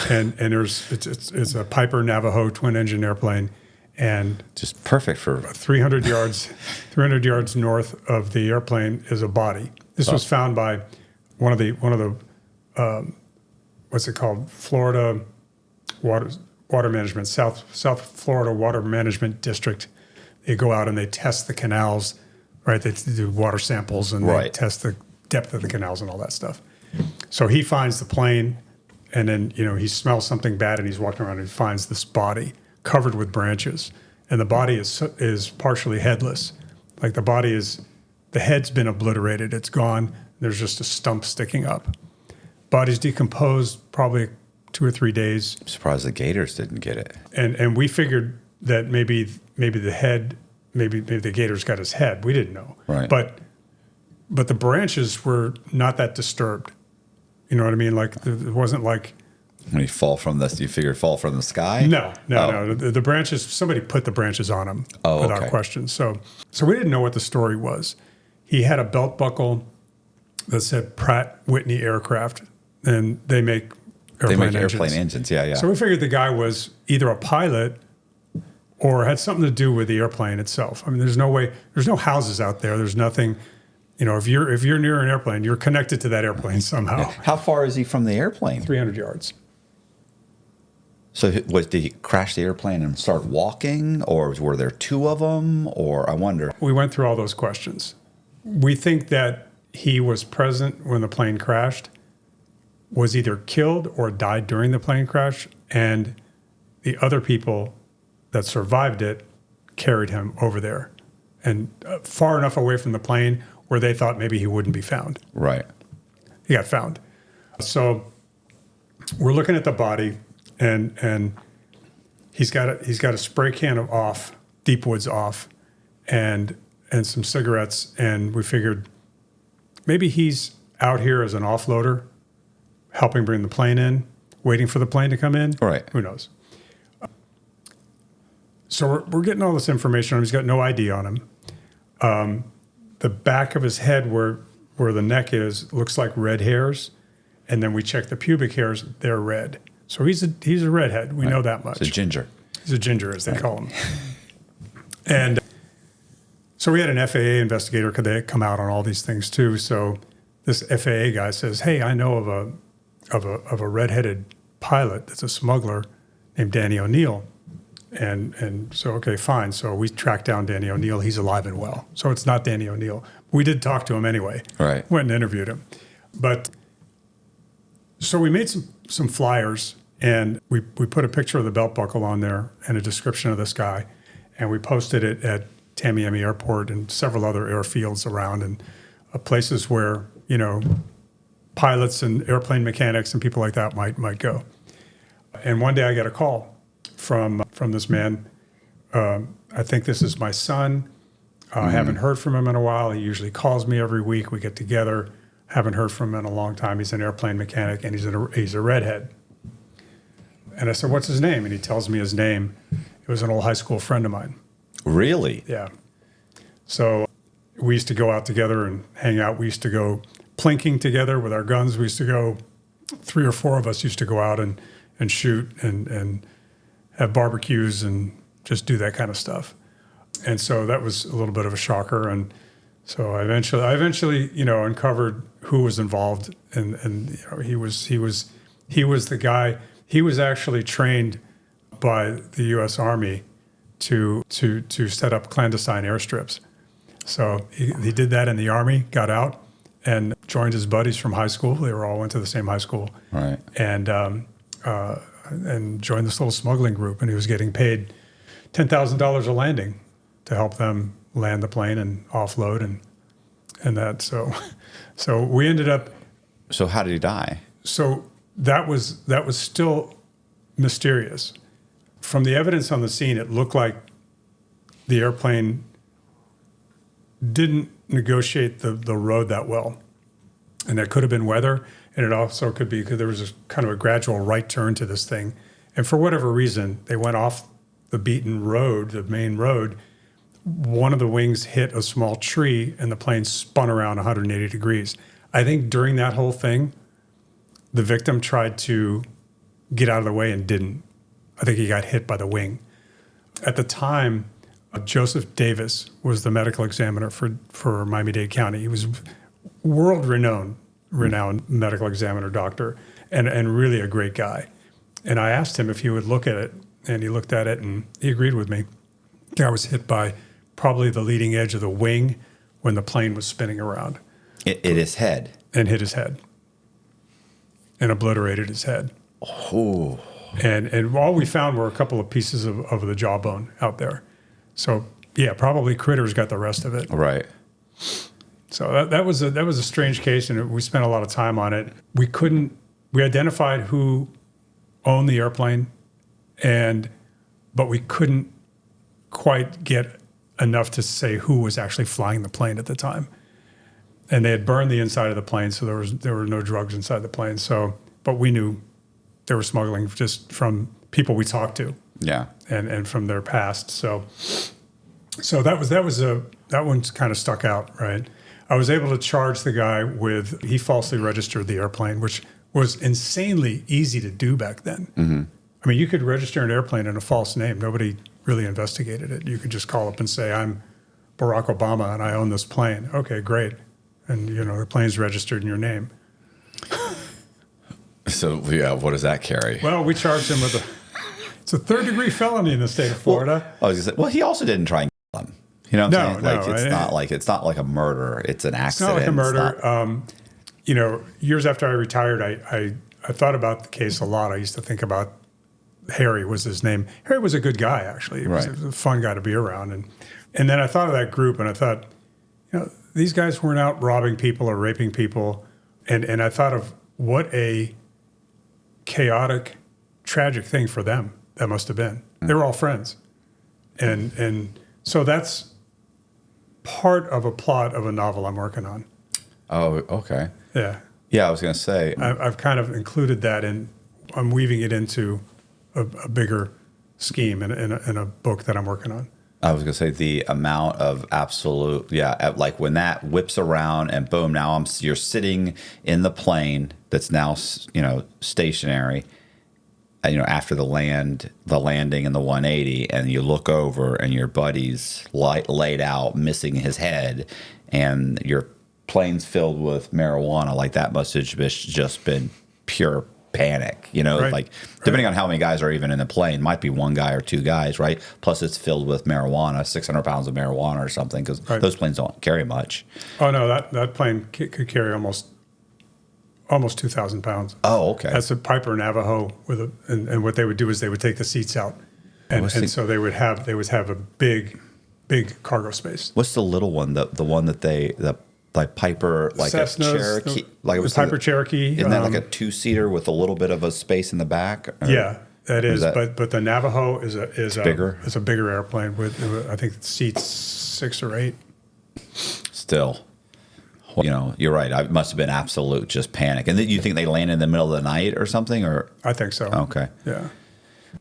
Speaker 1: And it's a Piper Navajo twin engine airplane, and
Speaker 2: Just perfect for
Speaker 1: 300 yards north of the airplane is a body. This was found by one of the what's it called? Florida water management, South Florida Water Management District. They go out and they test the canals, right? They do water samples and they test the depth of the canals and all that stuff. So he finds the plane, and then he smells something bad, and he's walking around and he finds this body covered with branches, and the body is partially headless. Like the head's been obliterated, it's gone. There's just a stump sticking up. Body's decomposed probably 2 or 3 days.
Speaker 2: I'm surprised the gators didn't get it.
Speaker 1: And we figured that maybe the head, maybe the gator's got his head. We didn't know.
Speaker 2: Right.
Speaker 1: But the branches were not that disturbed. You know what I mean? Like it wasn't like
Speaker 2: When you fall from the sky?
Speaker 1: no. The branches. Somebody put the branches on him without question. So we didn't know what the story was. He had a belt buckle that said Pratt Whitney Aircraft, and they make airplane
Speaker 2: engines. Yeah.
Speaker 1: So we figured the guy was either a pilot or had something to do with the airplane itself. I mean, there's no houses out there. There's nothing. If you're near an airplane, you're connected to that airplane somehow.
Speaker 2: Yeah. How far is he from the airplane?
Speaker 1: 300 yards.
Speaker 2: So did he crash the airplane and start walking, or were there two of them, or I wonder?
Speaker 1: We went through all those questions. We think that he was present when the plane crashed, was either killed or died during the plane crash, and the other people that survived it carried him over there and far enough away from the plane where they thought maybe he wouldn't be found.
Speaker 2: Right.
Speaker 1: He got found. So we're looking at the body, and he's got a spray can of off, Deepwood's off, and some cigarettes, and we figured maybe he's out here as an offloader, helping bring the plane in, waiting for the plane to come in.
Speaker 2: Right.
Speaker 1: Who knows? So we're getting all this information on him. He's got no ID on him. The back of his head where the neck is looks like red hairs, and then we check the pubic hairs, they're red. So he's a redhead. We know that much.
Speaker 2: He's a ginger.
Speaker 1: He's a ginger, as they call him. And so we had an FAA investigator come out on all these things too. So this FAA guy says, "Hey, I know of a redheaded pilot that's a smuggler named Danny O'Neill." And so, okay, fine. So we tracked down Danny O'Neill. He's alive and well. So it's not Danny O'Neill. We did talk to him anyway.
Speaker 2: Right.
Speaker 1: Went and interviewed him. But so we made some flyers, and we put a picture of the belt buckle on there and a description of this guy. And we posted it at Tamiami Airport and several other airfields around, and places where, pilots and airplane mechanics and people like that might go. And one day I got a call from this man. I think this is my son. I haven't heard from him in a while. He usually calls me every week. We get together. Haven't heard from him in a long time. He's an airplane mechanic, and he's a redhead. And I said, "What's his name?" And he tells me his name. It was an old high school friend of mine.
Speaker 2: Really?
Speaker 1: Yeah. So we used to go out together and hang out. We used to go plinking together with our guns. We used to go, 3 or 4 of us used to go out and shoot and have barbecues and just do that kind of stuff. And so that was a little bit of a shocker. And so I eventually, uncovered who was involved. And he was the guy. He was actually trained by the U.S. Army to set up clandestine airstrips. So he did that in the Army, got out, and joined his buddies from high school. They all went to the same high school.
Speaker 2: Right.
Speaker 1: And joined this little smuggling group, and he was getting paid $10,000 a landing to help them land the plane and offload and that. So we ended up.
Speaker 2: So how did he die?
Speaker 1: So that was still mysterious. From the evidence on the scene, it looked like the airplane didn't negotiate the road that well. And that could have been weather, and it also could be because there was a kind of a gradual right turn to this thing. And for whatever reason, they went off the beaten road, the main road. One of the wings hit a small tree, and the plane spun around 180 degrees. I think during that whole thing, the victim tried to get out of the way and didn't. I think he got hit by the wing. At the time, Joseph Davis was the medical examiner for Miami-Dade County. He was renowned medical examiner, doctor, and really a great guy. And I asked him if he would look at it, and he looked at it, and he agreed with me. The guy was hit by probably the leading edge of the wing when the plane was spinning around.
Speaker 2: It his head.
Speaker 1: And hit his head. And obliterated his head.
Speaker 2: Oh.
Speaker 1: And all we found were a couple of pieces of the jawbone out there. So, yeah, probably critters got the rest of it.
Speaker 2: Right.
Speaker 1: So that was a strange case, and we spent a lot of time on it. We identified who owned the airplane, but we couldn't quite get enough to say who was actually flying the plane at the time. And they had burned the inside of the plane, so there were no drugs inside the plane. So, but we knew they were smuggling just from people we talked to.
Speaker 2: Yeah.
Speaker 1: And from their past. So that one kind of stuck out, right? I was able to charge the guy he falsely registered the airplane, which was insanely easy to do back then.
Speaker 2: Mm-hmm.
Speaker 1: I mean, you could register an airplane in a false name. Nobody really investigated it. You could just call up and say, I'm Barack Obama and I own this plane. Okay, great. And, the plane's registered in your name.
Speaker 2: So, yeah, what does that carry?
Speaker 1: Well, we charged him with it's a third-degree felony in the state of Florida.
Speaker 2: I was going to say, he also didn't try and kill him. You know what I'm saying? Like,
Speaker 1: No,
Speaker 2: it's not like a murder. It's an accident.
Speaker 1: It's not like a murder. Years after I retired, I thought about the case a lot. I used to think about Harry was his name. Harry was a good guy, actually. He was a fun guy to be around. And then I thought of that group, and I thought, these guys weren't out robbing people or raping people. And I thought of what a chaotic, tragic thing for them that must have been. They were all friends. And so that's part of a plot of a novel I'm working on.
Speaker 2: Oh, okay.
Speaker 1: Yeah.
Speaker 2: Yeah, I was going to say.
Speaker 1: I've kind of included that I'm weaving it into a bigger scheme in a book that I'm working on.
Speaker 2: I was going to say the amount of absolute, like when that whips around and boom, now you're sitting in the plane that's now, stationary, after the landing and the 180, and you look over and your buddy's laid out, missing his head, and your plane's filled with marijuana. Like that must have just been pure panic, like depending on how many guys are even in the plane, might be one guy or two guys, right? Plus it's filled with marijuana, 600 pounds of marijuana or something, because those planes don't carry much.
Speaker 1: Oh no, that plane could carry almost 2,000 pounds.
Speaker 2: Oh, okay.
Speaker 1: That's a Piper Navajo and what they would do is they would take the seats out, and so they would have a big cargo space.
Speaker 2: What's the little one? The one that like Piper, like
Speaker 1: Cessnas,
Speaker 2: a Cherokee, like it was
Speaker 1: Piper Cherokee.
Speaker 2: Isn't that like a 2-seater with a little bit of a space in the back?
Speaker 1: Yeah, that is. But the Navajo is
Speaker 2: bigger.
Speaker 1: It's a bigger airplane with I think it seats 6 or 8.
Speaker 2: Still, you're right. It must have been absolute just panic. And then you think they landed in the middle of the night or something, or?
Speaker 1: I think so.
Speaker 2: Okay.
Speaker 1: Yeah.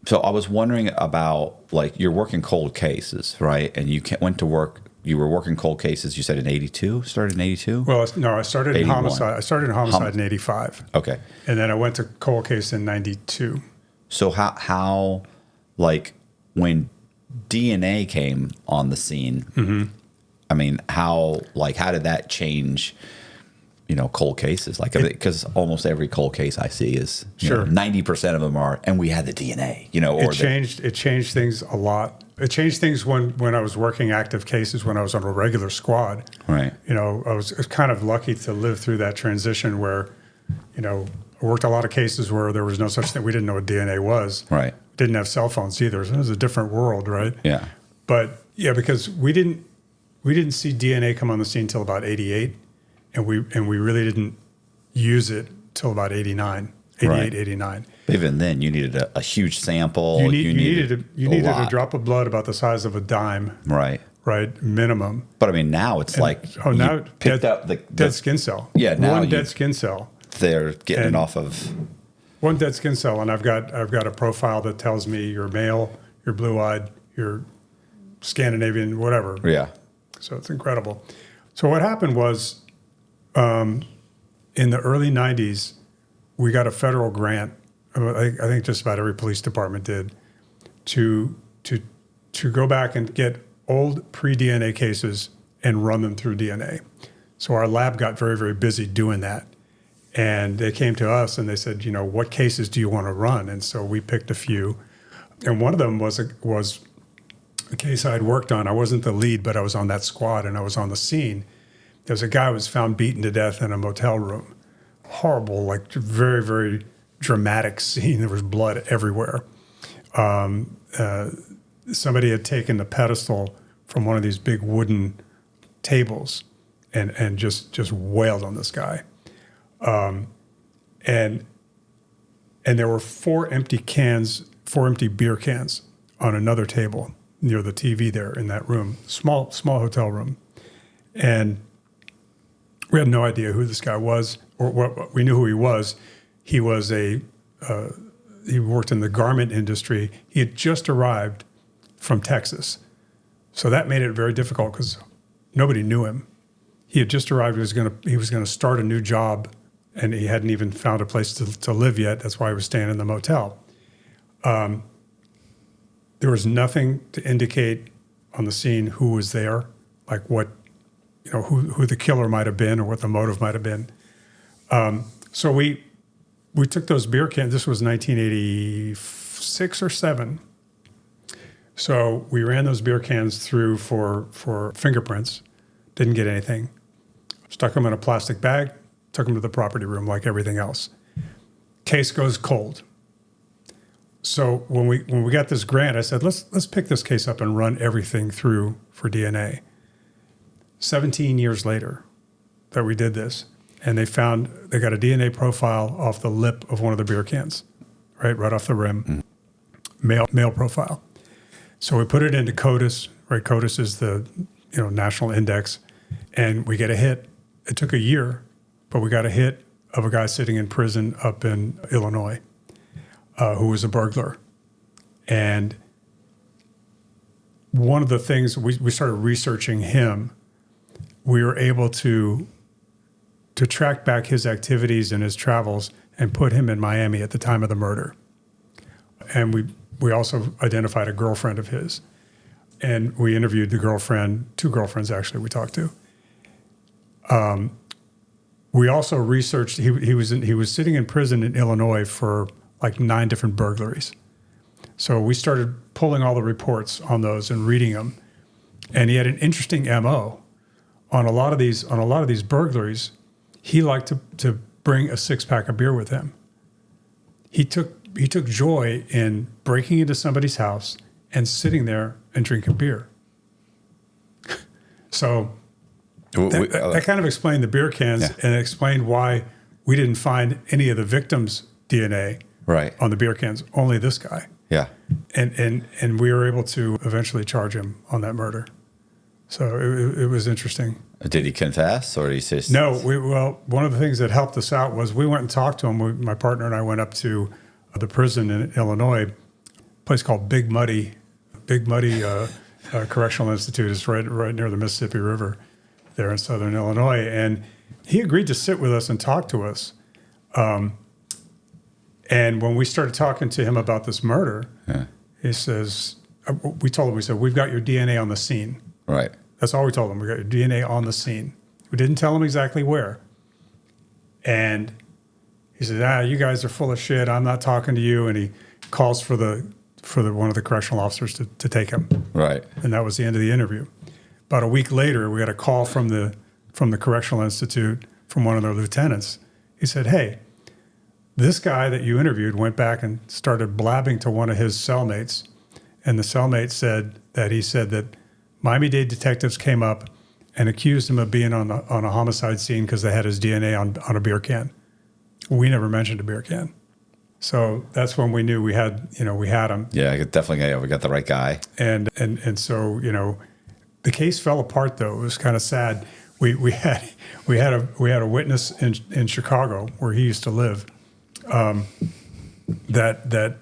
Speaker 2: So I was wondering about, like, you're working cold cases, right? And you went to work. You were working cold cases, you said in 82? Started in 82?
Speaker 1: Well, no, I started
Speaker 2: 81.
Speaker 1: in homicide. I started in homicide in 85.
Speaker 2: Okay.
Speaker 1: And then I went to cold case in 92.
Speaker 2: So how like, when DNA came on the scene,
Speaker 1: mm-hmm.
Speaker 2: I mean, how did that change, cold cases? Like, because almost every cold case I see is,
Speaker 1: sure,
Speaker 2: 90% of them are, and we had the DNA,
Speaker 1: It changed things a lot. It changed things when I was working active cases, when I was on a regular squad.
Speaker 2: Right.
Speaker 1: I was kind of lucky to live through that transition where, I worked a lot of cases where there was no such thing. We didn't know what DNA was.
Speaker 2: Right.
Speaker 1: Didn't have cell phones either. So it was a different world, right?
Speaker 2: Yeah.
Speaker 1: But yeah, because we didn't see DNA come on the scene until about 88, and we really didn't use it till about 89, 88, 89.
Speaker 2: Even then, you needed a huge sample.
Speaker 1: You needed a drop of blood about the size of a dime.
Speaker 2: Right.
Speaker 1: Right, minimum.
Speaker 2: But I mean, now it's
Speaker 1: now
Speaker 2: picked up the
Speaker 1: dead skin cell.
Speaker 2: Yeah, now
Speaker 1: dead skin cell.
Speaker 2: They're getting it off of
Speaker 1: one dead skin cell, and I've got a profile that tells me you're male, you're blue-eyed, you're Scandinavian, whatever.
Speaker 2: Yeah.
Speaker 1: So it's incredible. So what happened was, in the early 90s, we got a federal grant. I think just about every police department did, to go back and get old pre-DNA cases and run them through DNA. So our lab got very, very busy doing that. And they came to us and they said, what cases do you want to run? And so we picked a few. And one of them was a case I had worked on. I wasn't the lead, but I was on that squad and I was on the scene. There was a guy who was found beaten to death in a motel room. Horrible, like very, very dramatic scene. There was blood everywhere. Somebody had taken the pedestal from one of these big wooden tables and just wailed on this guy. And there were four empty beer cans on another table near the TV there in that room, small hotel room. And we had no idea who this guy was or what. We knew who he was. He was he worked in the garment industry. He had just arrived from Texas. So that made it very difficult because nobody knew him. He had just arrived. He was gonna start a new job, and he hadn't even found a place to live yet. That's why he was staying in the motel. There was nothing to indicate on the scene who was there, like what, who the killer might have been or what the motive might have been. So we took those beer cans. This was 1986 or 7. So we ran those beer cans through for fingerprints. Didn't get anything. Stuck them in a plastic bag. Took them to the property room like everything else. Case goes cold. So when we got this grant, I said, let's pick this case up and run everything through for DNA. 17 years later that we did this, and they got a DNA profile off the lip of one of the beer cans, right off the rim, male profile. So we put it into CODIS, right? CODIS is the national index, and we get a hit. It took a year, but we got a hit of a guy sitting in prison up in Illinois who was a burglar. And one of the things, we started researching him. We were able to track back his activities and his travels and put him in Miami at the time of the murder. And we also identified a girlfriend of his. And we interviewed the girlfriend, 2 girlfriends actually we talked to. We also researched, he was sitting in prison in Illinois for like 9 different burglaries. So we started pulling all the reports on those and reading them. And he had an interesting MO. On a lot of these burglaries, he liked to bring a 6-pack of beer with him. He took joy in breaking into somebody's house and sitting there and drinking beer. So that kind of explained the beer cans, and it explained why we didn't find any of the victims' DNA on the beer cans, only this guy.
Speaker 2: Yeah.
Speaker 1: And we were able to eventually charge him on that murder. So it was interesting.
Speaker 2: Did he confess, or he says
Speaker 1: no? One of the things that helped us out was we went and talked to him. My partner and I went up to the prison in Illinois, a place called Big Muddy Correctional Institute. It's right near the Mississippi River there in southern Illinois. And he agreed to sit with us and talk to us. And when we started talking to him about this murder, he says, we said, we've got your DNA on the scene.
Speaker 2: Right.
Speaker 1: That's all we told him. We got your DNA on the scene. We didn't tell him exactly where. And he said, you guys are full of shit. I'm not talking to you. And he calls for one of the correctional officers to take him.
Speaker 2: Right.
Speaker 1: And that was the end of the interview. About a week later, we got a call from the Correctional Institute from one of their lieutenants. He said, hey, this guy that you interviewed went back and started blabbing to one of his cellmates. And the cellmate said that Miami Dade detectives came up and accused him of being on a homicide scene because they had his DNA on a beer can. We never mentioned a beer can. So that's when we knew we had him.
Speaker 2: Yeah, definitely. We got the right guy.
Speaker 1: And so, the case fell apart though. It was kind of sad. We had a witness in Chicago where he used to live. That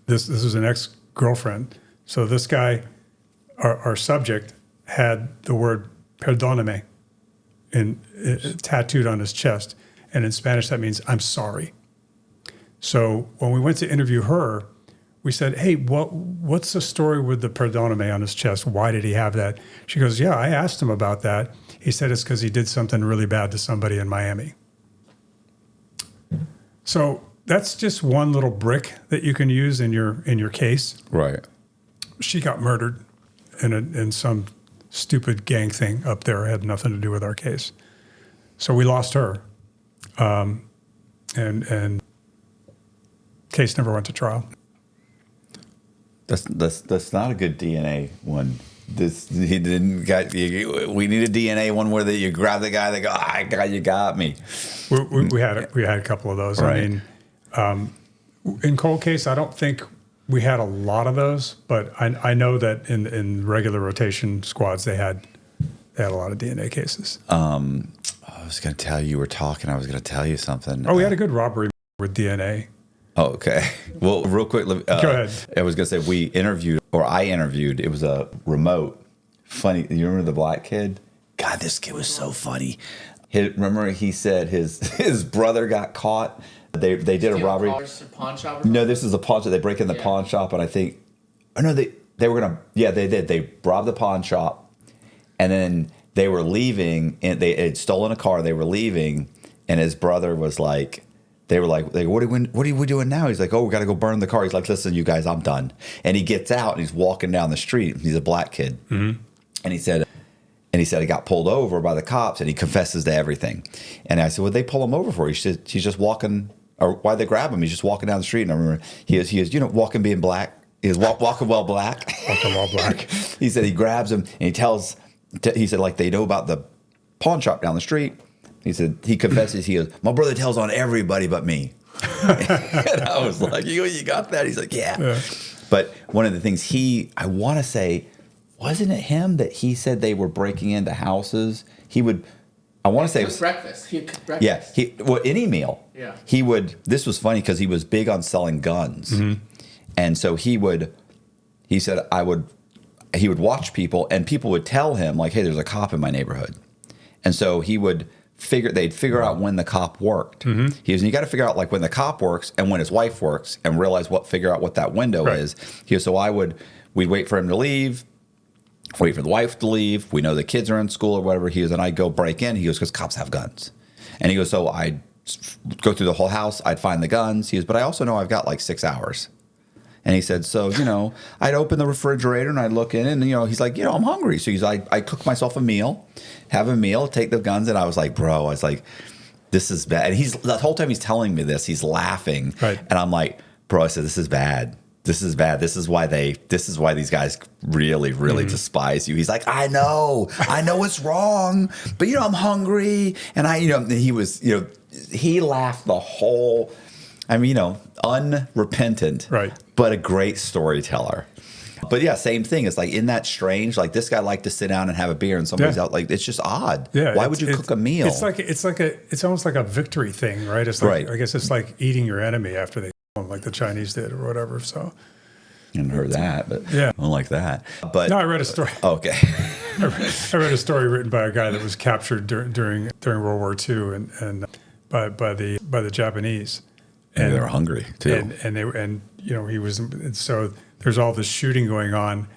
Speaker 1: this was an ex-girlfriend. So this guy, our subject, had the word "perdóname" tattooed on his chest, and in Spanish that means "I'm sorry." So when we went to interview her, we said, "Hey, what's the story with the perdóname on his chest? Why did he have that?" She goes, "Yeah, I asked him about that. He said it's because he did something really bad to somebody in Miami." So that's just one little brick that you can use in your case.
Speaker 2: Right.
Speaker 1: She got murdered in some stupid gang thing up there. It had nothing to do with our case. So we lost her. And case never went to trial.
Speaker 2: That's not a good DNA one. He didn't got. We need a DNA one where you grab the guy. They go, you got me.
Speaker 1: We had a couple of those.
Speaker 2: Right.
Speaker 1: I mean, in cold case, I don't think we had a lot of those, but I know that in regular rotation squads they had a lot of DNA cases.
Speaker 2: I was going to tell you were talking. I was going to tell you something.
Speaker 1: Oh, we had a good robbery with DNA.
Speaker 2: Oh, okay. Well, real quick.
Speaker 1: Go ahead.
Speaker 2: I was going to say I interviewed. It was a remote. Funny. You remember the black kid? God, this kid was so funny. Remember he said his brother got caught. They did a robbery.
Speaker 3: Pawn shop.
Speaker 2: No, this is a pawn shop. They break in the pawn shop, and I think, oh no, they were gonna. Yeah, they did. They robbed the pawn shop, and then they were leaving, and they had stolen a car. They were leaving, and his brother was like, they were like, what are we doing now? He's like, oh, we got to go burn the car. He's like, listen, you guys, I'm done. And he gets out and he's walking down the street. He's a black kid, and he said he got pulled over by the cops, and he confesses to everything. And I said, what'd they pull him over for? He said he's just walking. Or why'd they grab him? He's just walking down the street. And I remember he is walking being black. He is walking well black.
Speaker 1: Walking well black.
Speaker 2: He said he grabs him and he said like they know about the pawn shop down the street. He said he confesses. He goes, my brother tells on everybody but me. And I was like, you got that? He's like, yeah. But one of the things I want to say, wasn't it him that he said they were breaking into houses? I want to say it was
Speaker 3: breakfast. He cooked breakfast.
Speaker 2: Yeah, any meal.
Speaker 3: Yeah.
Speaker 2: This was funny because he was big on selling guns. And so he would watch people, and people would tell him like, hey, there's a cop in my neighborhood. And so they'd figure out when the cop worked. He goes, and you got to figure out like when the cop works and when his wife works and figure out what that window is. He goes, so we'd wait for him to leave. Wait for the wife to leave. We know the kids are in school or whatever. He goes, and I'd go break in. He goes, because cops have guns. And he goes, so I'd go through the whole house. I'd find the guns. He goes, but I also know I've got like 6 hours. And he said, so, I'd open the refrigerator and I'd look in and, he's like, I'm hungry. So he's like, I cook myself a meal, have a meal, take the guns. And I was like, bro, this is bad. And the whole time he's telling me this, he's laughing.
Speaker 1: Right.
Speaker 2: And I'm like, bro, I said, this is bad. This is bad. This is why these guys really, really despise you. He's like, I know it's wrong, but I'm hungry. And he laughed the whole, unrepentant,
Speaker 1: right,
Speaker 2: but a great storyteller. But yeah, same thing. It's like, isn't that strange? Like this guy liked to sit down and have a beer and somebody's out. Like, it's just odd.
Speaker 1: Yeah.
Speaker 2: Why would you cook a meal?
Speaker 1: It's almost like a victory thing, right? It's like, I guess it's like eating your enemy after they kill him, like the Chinese did or whatever. So
Speaker 2: I haven't heard that, but
Speaker 1: yeah,
Speaker 2: I don't like that. But
Speaker 1: no, I read a story.
Speaker 2: Okay.
Speaker 1: I read a story written by a guy that was captured during World War II and by the Japanese.
Speaker 2: And they were hungry too.
Speaker 1: And he was, and so there's all this shooting going on,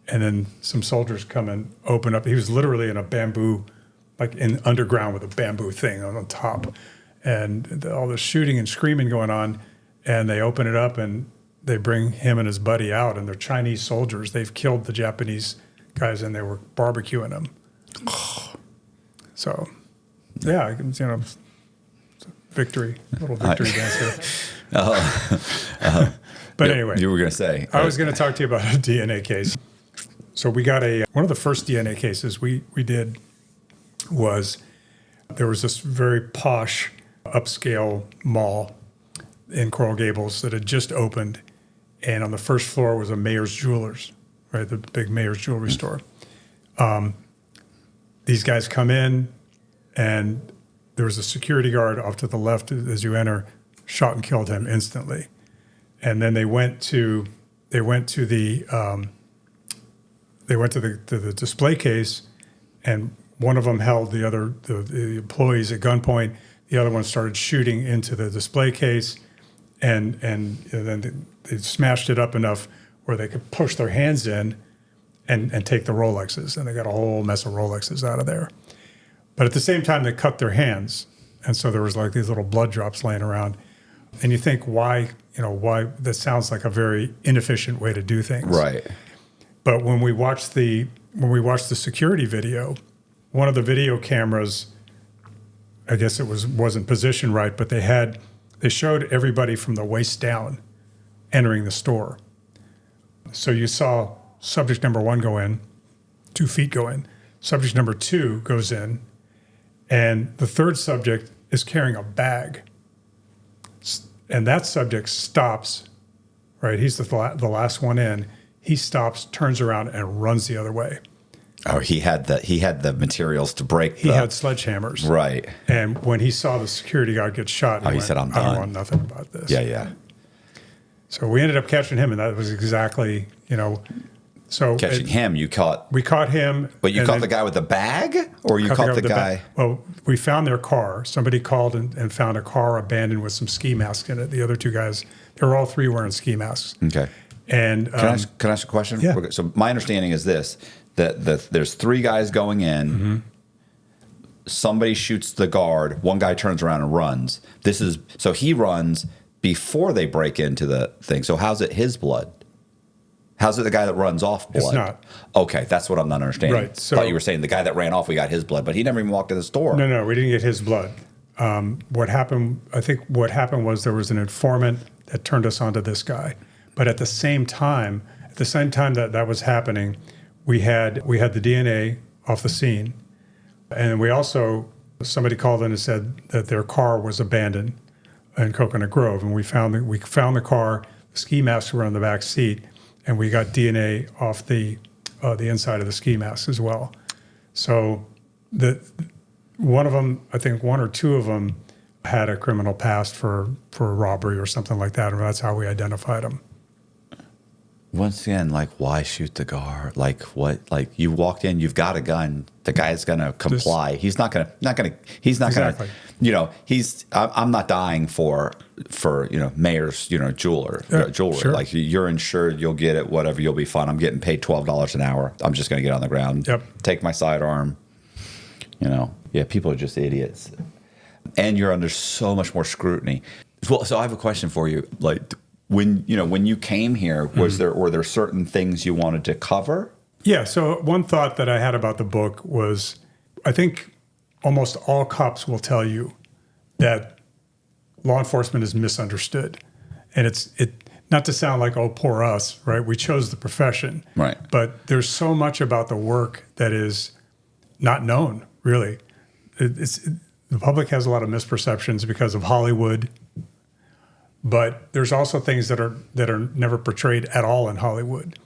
Speaker 1: and then some soldiers come and open up. He was literally in a bamboo, like in underground with a bamboo thing on top, and all this shooting and screaming going on, and they open it up and they bring him and his buddy out, and they're Chinese soldiers. They've killed the Japanese guys and they were barbecuing them. So, yeah, little victory dance here. But anyway,
Speaker 2: you were going to say.
Speaker 1: I was going to talk to you about a DNA case. So we got one of the first DNA cases we did was there was this very posh upscale mall in Coral Gables that had just opened, and on the first floor was a Mayer's Jewelers, right, the big Mayer's jewelry store. These guys come in, and there was a security guard off to the left as you enter, shot and killed him instantly. And then they went to the display case, and one of them held the employees at gunpoint. The other one started shooting into the display case, and then they smashed it up enough where they could push their hands in and take the Rolexes, and they got a whole mess of Rolexes out of there. But at the same time, they cut their hands, and so there was like these little blood drops laying around. And you think, why that sounds like a very inefficient way to do things.
Speaker 2: Right.
Speaker 1: But when we watched the security video, one of the video cameras, I guess it wasn't positioned right, but they showed everybody from the waist down entering the store. So you saw subject number 1 go in, 2 feet go in, subject number 2 goes in, and the third subject is carrying a bag. And that subject stops, right? He's the last one in. He stops, turns around, and runs the other way.
Speaker 2: Oh, he had the materials to break.
Speaker 1: He had sledgehammers.
Speaker 2: Right.
Speaker 1: And when he saw the security guard get shot,
Speaker 2: he said, "I'm
Speaker 1: I don't
Speaker 2: done.
Speaker 1: want nothing about this."
Speaker 2: Yeah.
Speaker 1: So we ended up catching him, and that was exactly, So
Speaker 2: We
Speaker 1: caught him.
Speaker 2: But you caught the guy with the bag, or you caught the guy?
Speaker 1: Well, we found their car. Somebody called and found a car abandoned with some ski masks in it. The other 2 guys, they were all 3 wearing ski masks.
Speaker 2: Okay.
Speaker 1: And
Speaker 2: Can I ask a question?
Speaker 1: Yeah.
Speaker 2: So my understanding is this: that there's 3 guys going in.
Speaker 1: Mm-hmm.
Speaker 2: Somebody shoots the guard. One guy turns around and runs. So he runs before they break into the thing. So how's it his blood? How's it the guy that runs off blood?
Speaker 1: It's not.
Speaker 2: Okay, that's what I'm not understanding.
Speaker 1: Right, so-
Speaker 2: I thought you were saying the guy that ran off, we got his blood, but he never even walked in the store.
Speaker 1: No, we didn't get his blood. What happened? I think what happened was there was an informant that turned us onto this guy. But at the same time that was happening, we had the DNA off the scene, and we also somebody called in and said that their car was abandoned in Coconut Grove, and we found the car. The ski masks were on the back seat, and we got DNA off the inside of the ski mask as well. So one of them, I think 1 or 2 of them, had a criminal past for a robbery or something like that, and that's how we identified them.
Speaker 2: Once again, why shoot the guard? What? You walked in, you've got a gun. The guy's gonna comply. He's not gonna.
Speaker 1: Exactly.
Speaker 2: I'm not dying for mayor's jewelry.
Speaker 1: Sure.
Speaker 2: You're insured, you'll get it. Whatever, you'll be fine. I'm getting paid $12 an hour. I'm just gonna get on the ground.
Speaker 1: Yep.
Speaker 2: Take my sidearm. Yeah, people are just idiots, and you're under so much more scrutiny. Well, so I have a question for you. When you came here, were there certain things you wanted to cover?
Speaker 1: Yeah. So one thought that I had about the book was, I think almost all cops will tell you that law enforcement is misunderstood, and it's not to sound like, oh, poor us, right? We chose the profession,
Speaker 2: right?
Speaker 1: But there's so much about the work that is not known, really. The public has a lot of misperceptions because of Hollywood. But there's also things that are never portrayed at all in Hollywood.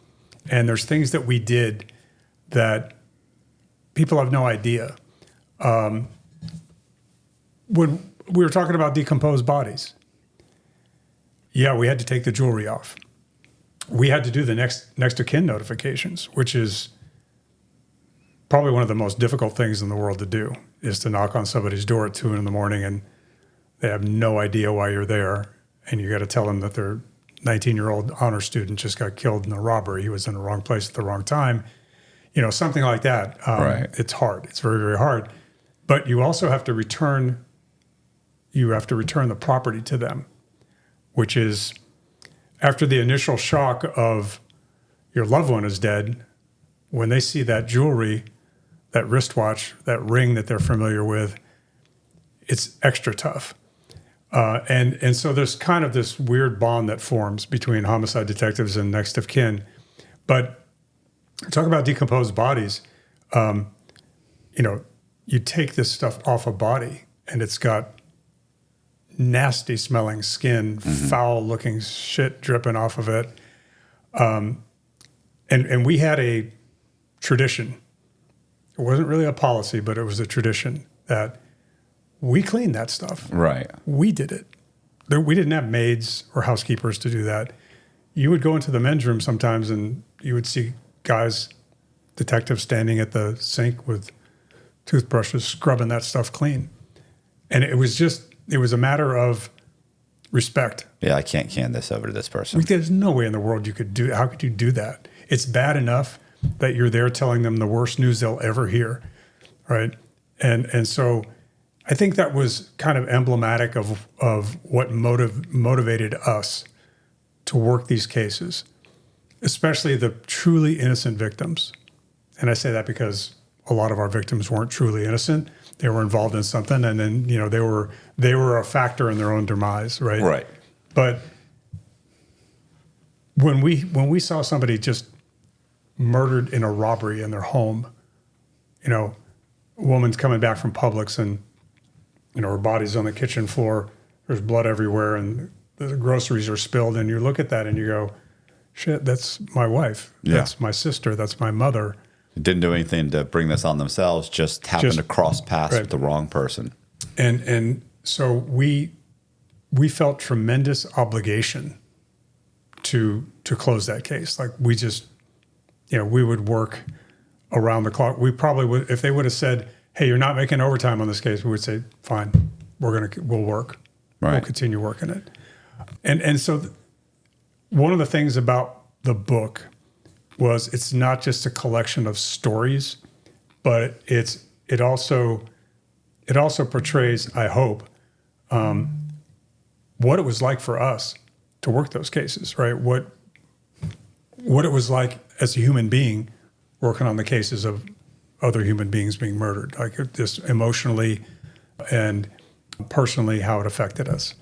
Speaker 1: And there's things that we did that people have no idea. When we were talking about decomposed bodies, yeah, we had to take the jewelry off. We had to do the next of kin notifications, which is probably one of the most difficult things in the world to do, is to knock on somebody's door at 2 a.m. and they have no idea why you're there. And you got to tell them that their 19-year-old honor student just got killed in a robbery. He was in the wrong place at the wrong time. Something like that.
Speaker 2: Right.
Speaker 1: It's hard. It's very, very hard. But you also have to return the property to them, which is, after the initial shock of your loved one is dead, when they see that jewelry, that wristwatch, that ring that they're familiar with, it's extra tough. And so there's kind of this weird bond that forms between homicide detectives and next of kin. But talk about decomposed bodies. You take this stuff off a body and it's got nasty smelling skin, foul looking shit dripping off of it. And we had a tradition. It wasn't really a policy, but it was a tradition that we cleaned that stuff.
Speaker 2: Right.
Speaker 1: We did it. We didn't have maids or housekeepers to do that. You would go into the men's room sometimes and you would see detectives standing at the sink with toothbrushes scrubbing that stuff clean. And it was a matter of respect.
Speaker 2: Yeah, I can't hand this over to this person.
Speaker 1: There's no way in the world you could do. How could you do that? It's bad enough that you're there telling them the worst news they'll ever hear, right? And so I think that was kind of emblematic of what motivated us to work these cases, especially the truly innocent victims. And I say that because a lot of our victims weren't truly innocent. They were involved in something, and then they were a factor in their own demise, right?
Speaker 2: Right.
Speaker 1: But when we saw somebody just murdered in a robbery in their home, a woman's coming back from Publix and her body's on the kitchen floor, there's blood everywhere, and the groceries are spilled, and you look at that and you go, shit, that's my wife.
Speaker 2: Yeah.
Speaker 1: That's my sister. That's my mother.
Speaker 2: Didn't do anything to bring this on themselves, just happened to cross paths with the wrong person.
Speaker 1: And so we felt tremendous obligation to close that case. Like we just, we would work around the clock. We probably would, if they would have said, hey, you're not making overtime on this case, we would say, fine, we'll work.
Speaker 2: Right.
Speaker 1: We'll continue working it. And so one of the things about the book was it's not just a collection of stories, but it also portrays, I hope, what it was like for us to work those cases, right? What it was like as a human being working on the cases of other human beings being murdered, like just emotionally and personally how it affected us.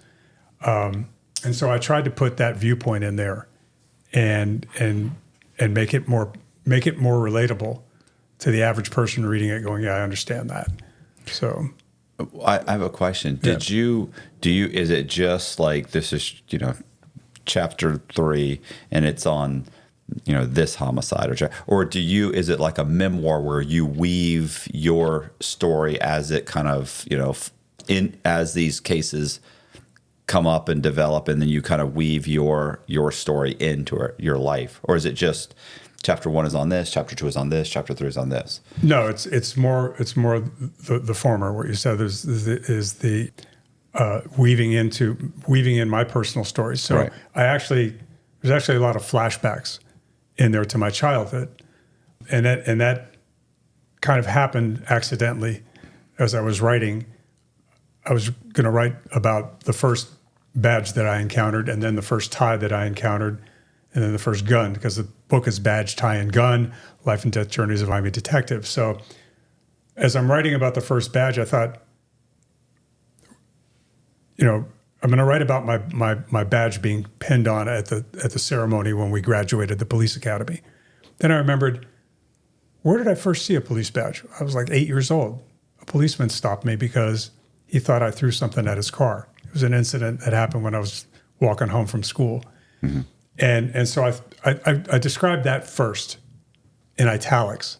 Speaker 1: And so I tried to put that viewpoint in there and make it more relatable to the average person reading it going, yeah, I understand that. So
Speaker 2: I have a question. Is it just like this is, chapter 3 and it's on, this homicide or is it like a memoir where you weave your story as it kind of, as these cases come up and develop, and then you kind of weave your story into your life? Or is it just chapter 1 is on this, chapter 2 is on this, chapter 3 is on this?
Speaker 1: No, it's more the former. What you said is the weaving in my personal stories. So
Speaker 2: right.
Speaker 1: there's actually a lot of flashbacks in there to my childhood, and that kind of happened accidentally as I was writing. I was going to write about the first badge that I encountered, and then the first tie that I encountered, and then the first gun, because the book is Badge, Tie, and Gun, Life and Death Journeys of Miami Detective. So as I'm writing about the first badge, I thought, I'm going to write about my badge being pinned on at the ceremony when we graduated the police academy. Then I remembered, where did I first see a police badge? I was like 8 years old. A policeman stopped me because he thought I threw something at his car. It was an incident that happened when I was walking home from school. Mm-hmm. And so I described that first in italics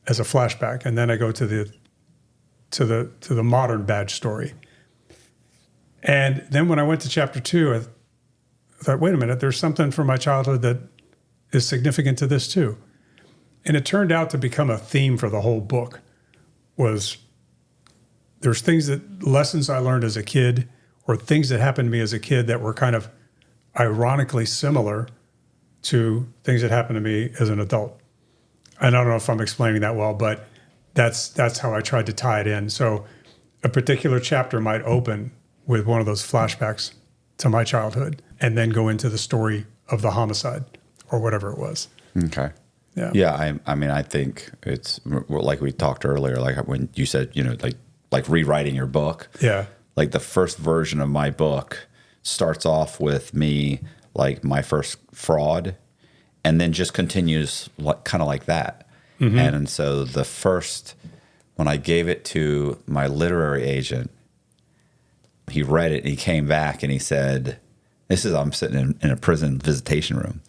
Speaker 1: as a flashback, and then I go to the modern badge story. And then when I went to chapter 2, I thought, wait a minute, there's something from my childhood that is significant to this too. And it turned out to become a theme for the whole book. There's lessons I learned as a kid, or things that happened to me as a kid that were kind of ironically similar to things that happened to me as an adult. And I don't know if I'm explaining that well, but that's how I tried to tie it in. So a particular chapter might open with one of those flashbacks to my childhood and then go into the story of the homicide or whatever it was.
Speaker 2: Okay.
Speaker 1: Yeah.
Speaker 2: Yeah. I mean, I think it's like we talked earlier, like when you said, like rewriting your book.
Speaker 1: Yeah.
Speaker 2: Like the first version of my book starts off with me, like my first fraud, and then just continues kind of like that. Mm-hmm. And so when I gave it to my literary agent, he read it and he came back and he said, I'm sitting in a prison visitation room.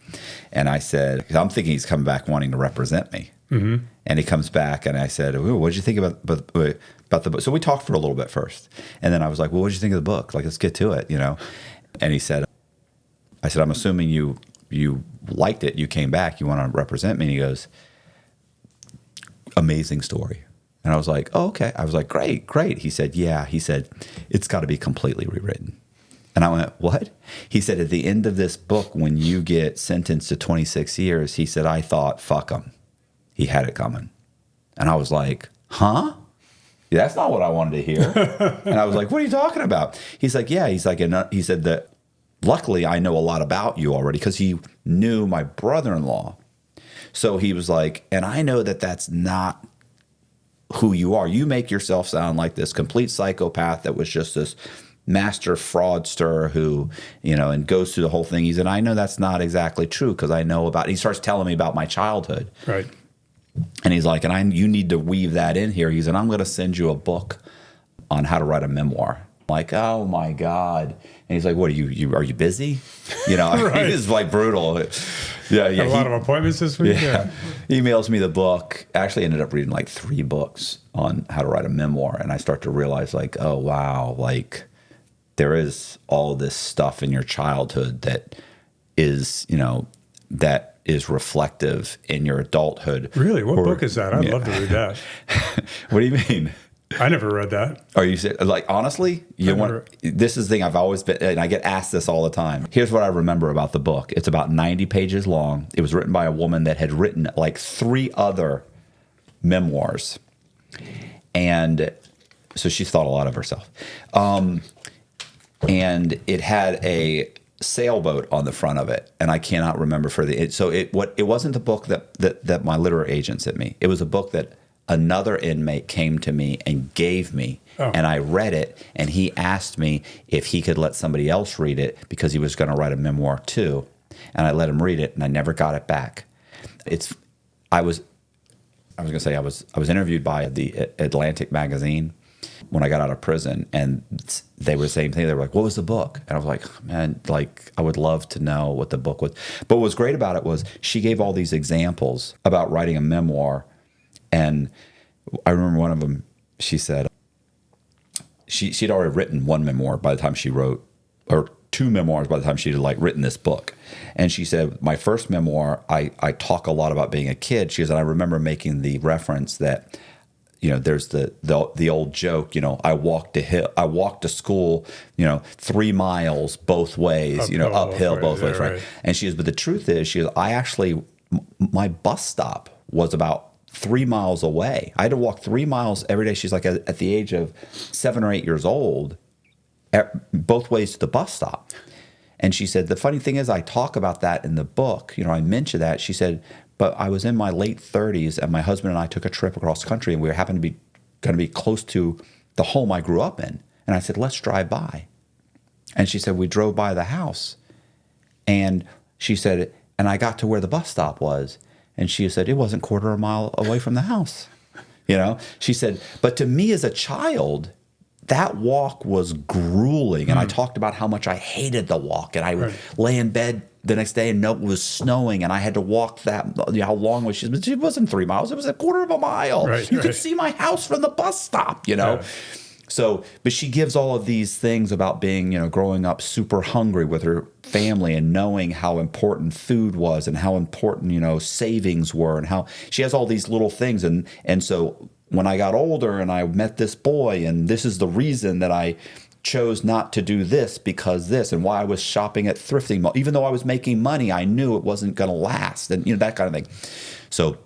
Speaker 2: And I said, because I'm thinking he's coming back wanting to represent me. Mm-hmm. And he comes back and I said, what did you think about the book? So we talked for a little bit first. And then I was like, well, what did you think of the book? Like, let's get to it, And he said, I'm assuming you liked it. You came back. You want to represent me. And he goes, amazing story. And I was like, oh, okay. I was like, great. He said, yeah. He said, it's got to be completely rewritten. And I went, what? He said, at the end of this book, when you get sentenced to 26 years, he said, I thought, fuck him. He had it coming. And I was like, huh? That's not what I wanted to hear. And I was like, what are you talking about? He's like, yeah. He's like, and he said that luckily I know a lot about you already because he knew my brother-in-law. So he was like, and I know that that's not who you are. You make yourself sound like this complete psychopath that was just this master fraudster who, and goes through the whole thing. He said, I know that's not exactly true because I know about, he starts telling me about my childhood.
Speaker 1: Right.
Speaker 2: And he's like, you need to weave that in here. He said, I'm going to send you a book on how to write a memoir. I'm like, oh my God. And he's like, what are you busy?
Speaker 1: Right.
Speaker 2: He was like brutal. Yeah.
Speaker 1: A lot of appointments this week. Yeah.
Speaker 2: He emails me the book. Actually ended up reading like 3 books on how to write a memoir. And I start to realize like, oh, wow. Like there is all this stuff in your childhood that is, that is reflective in your adulthood.
Speaker 1: Really? What book is that? I'd love to read that.
Speaker 2: What do you mean?
Speaker 1: I never read that.
Speaker 2: Are you like, honestly, this is the thing I've always been, and I get asked this all the time. Here's what I remember about the book. It's about 90 pages long. It was written by a woman that had written like 3 other memoirs. And so she's thought a lot of herself. And it had a sailboat on the front of it, and I cannot remember it wasn't the book that my literary agent sent me. It was a book that another inmate came to me and gave me, and I read it, and he asked me if he could let somebody else read it because he was going to write a memoir too, and I let him read it, and I never got it back. I was interviewed by the Atlantic magazine when I got out of prison, and they were the same thing. They were like, what was the book? And I was like, man, like I would love to know what the book was. But what was great about it was she gave all these examples about writing a memoir. And I remember one of them, she said she'd already written 1 memoir by the time she wrote, or 2 memoirs by the time she'd like written this book. And she said, my first memoir, I talk a lot about being a kid. She said, I remember making the reference that, there's the old joke, I walked to school, 3 miles both ways, uphill both ways, right? And she says, but the truth is, my bus stop was about 3 miles away. I had to walk 3 miles every day. She's like, at the age of 7 or 8 years old, both ways to the bus stop. And she said, the funny thing is, I talk about that in the book. I mention that. She said, but I was in my late 30s, and my husband and I took a trip across country, and we happened to be going to be close to the home I grew up in. And I said, let's drive by. And she said, we drove by the house. And she said, and I got to where the bus stop was. And she said, it wasn't 1/4 mile away from the house. She said, but to me as a child, that walk was grueling. And I talked about how much I hated the walk. And I would lay in bed the next day and know it was snowing. And I had to walk how long was she? But it wasn't 3 miles. It was 1/4 mile. You could see my house from the bus stop, Yeah. So, but she gives all of these things about being, growing up super hungry with her family and knowing how important food was and how important, savings were, and how she has all these little things. And so when I got older and I met this boy, and this is the reason that I chose not to do this because this, and why I was shopping at thrifting mall, even though I was making money, I knew it wasn't going to last, and that kind of thing. So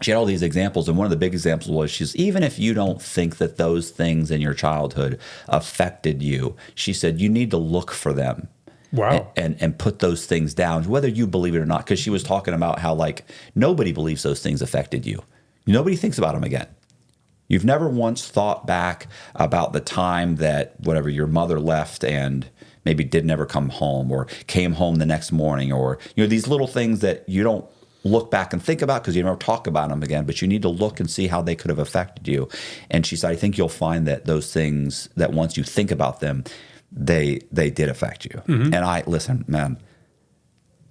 Speaker 2: she had all these examples, and one of the big examples was even if you don't think that those things in your childhood affected you, she said you need to look for them.
Speaker 1: Wow.
Speaker 2: And put those things down, whether you believe it or not, because she was talking about how like nobody believes those things affected you. Nobody thinks about them again. You've never once thought back about the time that whatever your mother left and maybe didn't ever come home, or came home the next morning, or these little things that you don't look back and think about because you never talk about them again, but you need to look and see how they could have affected you. And she said, I think you'll find that those things, that once you think about them, they did affect you. Mm-hmm. And listen, man,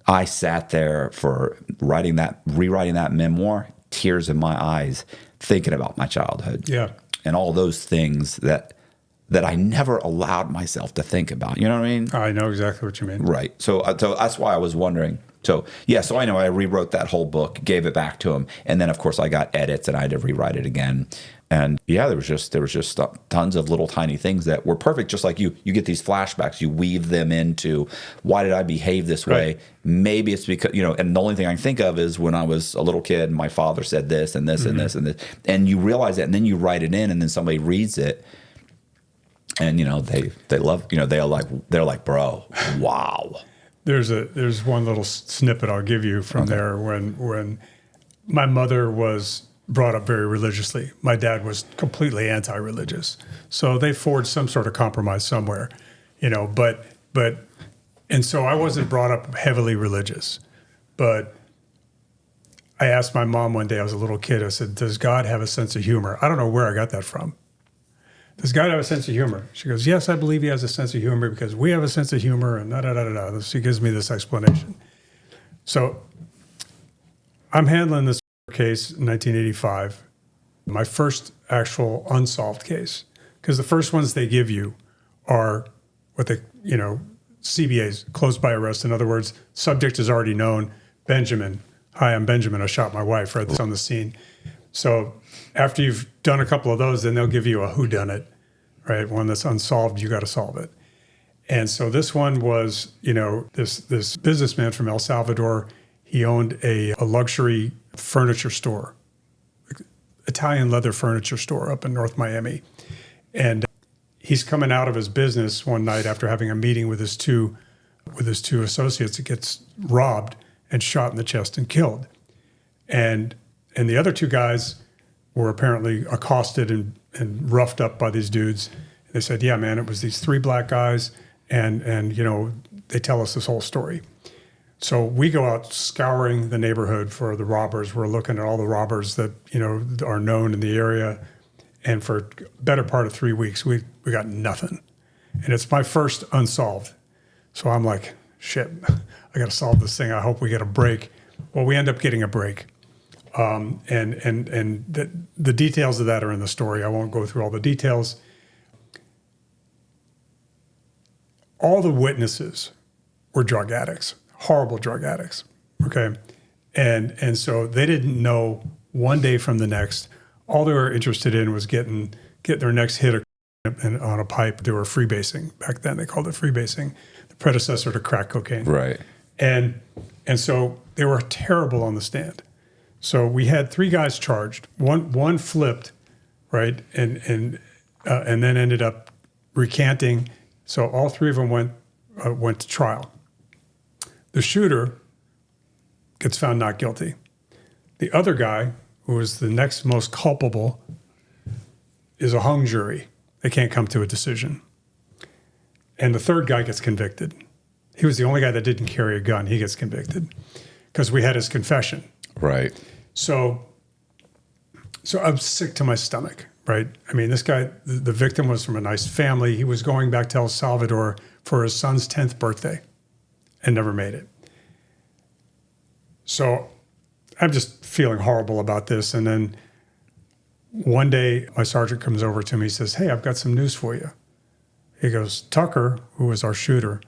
Speaker 2: I sat there for rewriting that memoir, tears in my eyes, thinking about my childhood.
Speaker 1: Yeah.
Speaker 2: And all those things that I never allowed myself to think about. You know what I mean?
Speaker 1: I know exactly what you mean.
Speaker 2: Right. So that's why I was wondering, So yeah, so I know I rewrote that whole book, gave it back to him, and then of course I got edits and I had to rewrite it again. And yeah, there was just tons of little tiny things that were perfect, just like you. You get these flashbacks, you weave them into why did I behave this way?
Speaker 1: Right.
Speaker 2: Maybe it's because and the only thing I can think of is when I was a little kid, and my father said this and this and this and this, and you realize that, and then you write it in, and then somebody reads it. And they love they're like, bro, wow.
Speaker 1: There's one little snippet I'll give you from there when my mother was brought up very religiously. My dad was completely anti-religious, so they forged some sort of compromise somewhere, But and so I wasn't brought up heavily religious, but I asked my mom one day. I was a little kid. I said, "Does God have a sense of humor?" I don't know where I got that from. Does God have a sense of humor? She goes, "Yes, I believe he has a sense of humor because we have a sense of humor," and da da da da da. She gives me this explanation. So I'm handling this case in 1985, my first actual unsolved case, because the first ones they give you are what they, CBAs, closed by arrest. In other words, subject is already known. Benjamin, hi, I'm Benjamin. I shot my wife, right? That's on the scene. So after you've done a couple of those, then they'll give you a whodunit, right? One that's unsolved, you got to solve it. And so this one was, this businessman from El Salvador. He owned a luxury furniture store, Italian leather furniture store up in North Miami. And he's coming out of his business one night after having a meeting with his two associates. He gets robbed and shot in the chest and killed. And the other two guys were apparently accosted and roughed up by these dudes. They said, "Yeah, man, it was these three black guys, and they tell us this whole story." So we go out scouring the neighborhood for the robbers. We're looking at all the robbers that are known in the area, and for a better part of 3 weeks, we got nothing. And it's my first unsolved. So I'm like, shit, I got to solve this thing. I hope we get a break. Well, we end up getting a break. And the details of that are in the story. I won't go through all the details. All the witnesses were drug addicts, horrible drug addicts. Okay. And so they didn't know one day from the next. All they were interested in was get their next hit on a pipe. They were freebasing back then. They called it freebasing, the predecessor to crack cocaine.
Speaker 2: Right.
Speaker 1: And so they were terrible on the stand. So we had three guys charged. One flipped, right, and then ended up recanting. So all three of them went to trial. The shooter gets found not guilty. The other guy, who was the next most culpable, is a hung jury. They can't come to a decision. And the third guy gets convicted. He was the only guy that didn't carry a gun. He gets convicted because we had his confession.
Speaker 2: Right.
Speaker 1: So I'm sick to my stomach, right? I mean, this guy, the victim was from a nice family. He was going back to El Salvador for his son's 10th birthday and never made it. So I'm just feeling horrible about this. And then one day my sergeant comes over to me, he says, "Hey, I've got some news for you." He goes, "Tucker, who was our shooter,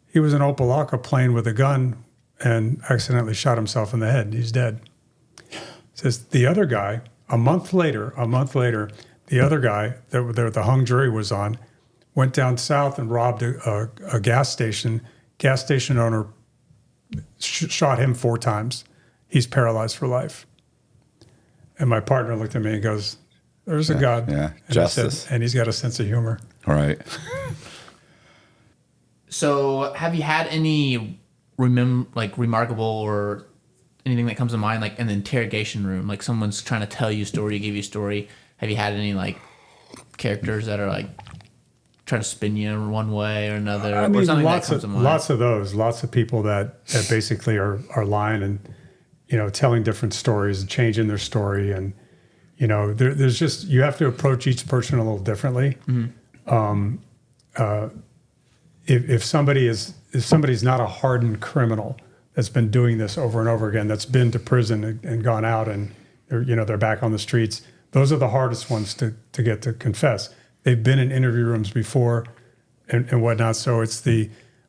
Speaker 1: he was in Opelika playing with a gun and accidentally shot himself in the head. He's dead." Says the other guy, a month later, the other guy that the hung jury was on went down south and robbed a gas station. Gas station owner shot him 4 times. He's paralyzed for life. And my partner looked at me and goes, "There's a God."
Speaker 2: Yeah,
Speaker 1: and
Speaker 2: justice.
Speaker 1: and he's got a sense of humor.
Speaker 2: Right.
Speaker 3: So have you had any remarkable or anything that comes to mind, like in the interrogation room, like someone's trying to tell you a story, give you a story? Have you had any characters that are trying to spin you in one way or another?
Speaker 1: I mean,
Speaker 3: or something
Speaker 1: lots
Speaker 3: that comes to mind?
Speaker 1: of those, lots of people that basically are lying and telling different stories and changing their story, and there's just, you have to approach each person a little differently. Mm-hmm. If somebody's not a hardened criminal that's been doing this over and over again, that's been to prison and gone out and they're back on the streets, those are the hardest ones to get to confess. They've been in interview rooms before and whatnot. So it's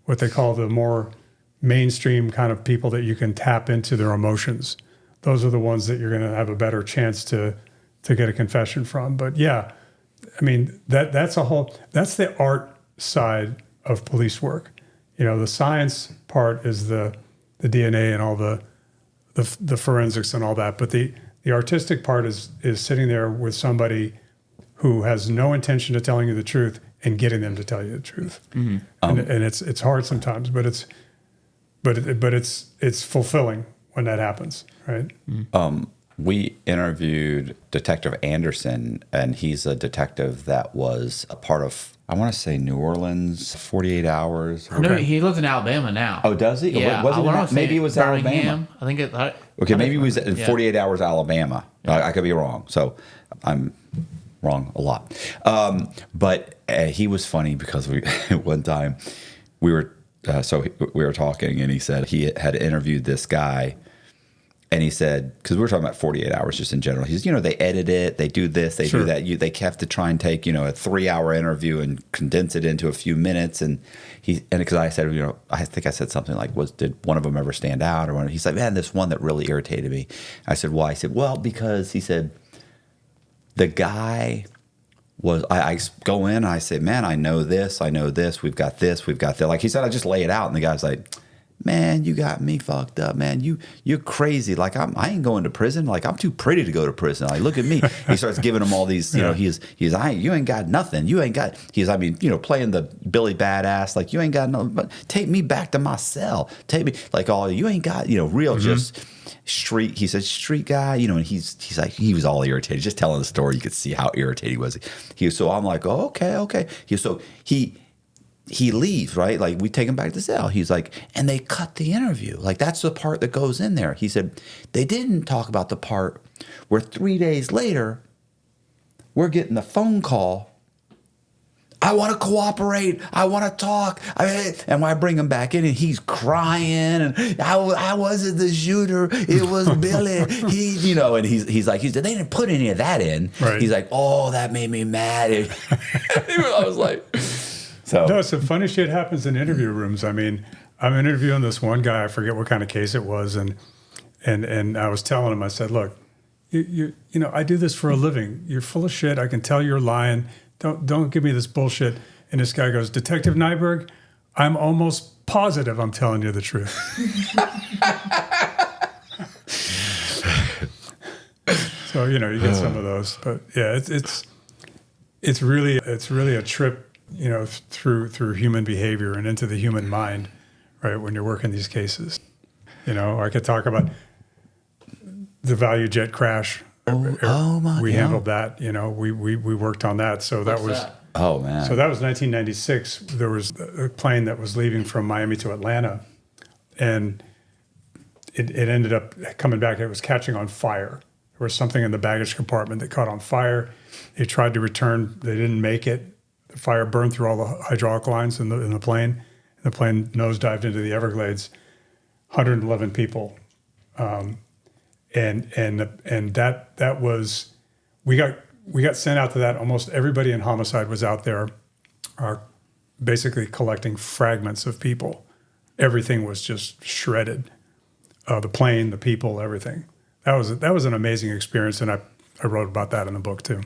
Speaker 1: what they call the more mainstream kind of people that you can tap into their emotions. Those are the ones that you're going to have a better chance to get a confession from. But yeah, I mean, that's the art side of police work. You know, the science part is the DNA and all the forensics and all that. But the artistic part is sitting there with somebody who has no intention of telling you the truth and getting them to tell you the truth. Mm-hmm. And it's hard sometimes, but it's fulfilling when that happens, right?
Speaker 2: Mm-hmm. We interviewed Detective Anderson, and he's a detective that was a part of, I want to say, New Orleans, 48 Hours.
Speaker 3: No, he lives in Alabama now.
Speaker 2: Oh, does he?
Speaker 3: Yeah,
Speaker 2: Maybe it was
Speaker 3: Birmingham.
Speaker 2: Alabama.
Speaker 3: I think it.
Speaker 2: Okay, maybe he was in 48 Hours, Alabama. Yeah. I could be wrong. So I'm wrong a lot. But he was funny because one time we were talking, and he said he had interviewed this guy. And he said, because we were talking about 48 Hours just in general. He's, they edit it, they do this, they do that. They have to try and take, a 3-hour interview and condense it into a few minutes. And because I said, I think I said something like, did one of them ever stand out? Or he's like, man, this one that really irritated me. I said, why? He said, well, because he said, the guy was, I go in and I say, man, I know this, we've got that. Like he said, I just lay it out. And the guy's like, man, you got me fucked up, man. You're crazy. Like I ain't going to prison. Like I'm too pretty to go to prison. Like look at me. He starts giving him all these. You ain't got nothing. You ain't got. Playing the Billy Badass. Like you ain't got no. But take me back to my cell. Take me like all. You ain't got. Real just street. He said street guy. And he's like he was all irritated just telling the story. You could see how irritated he was. So I'm like, oh, okay. He leaves, right? Like we take him back to the cell. He's like, and they cut the interview. Like that's the part that goes in there. He said, they didn't talk about the part where 3 days later, we're getting the phone call. I want to cooperate. I want to talk. And when I bring him back in and he's crying and I wasn't the shooter. It was Billy. And he's like, they didn't put any of that in.
Speaker 1: Right.
Speaker 2: He's like, oh, that made me mad. I was like...
Speaker 1: No, some funny shit happens in interview rooms. I mean, I'm interviewing this one guy. I forget what kind of case it was, and I was telling him. I said, "Look, I do this for a living. You're full of shit. I can tell you're lying. Don't give me this bullshit." And this guy goes, "Detective Nyberg, I'm almost positive I'm telling you the truth." So you get some of those, but yeah, it's really a trip. Through human behavior and into the human mind, right? When you're working these cases, I could talk about the Value Jet crash. We handled that. We worked on that. So that was.
Speaker 2: Oh man.
Speaker 1: So that was 1996. There was a plane that was leaving from Miami to Atlanta, and it ended up coming back. It was catching on fire. There was something in the baggage compartment that caught on fire. They tried to return. They didn't make it. The fire burned through all the hydraulic lines in the plane. The plane nosedived into the Everglades. 111 people, and that was we got sent out to that. Almost everybody in Homicide was out there, basically collecting fragments of people. Everything was just shredded. The plane, the people, everything. That was an amazing experience, and I wrote about that in the book too.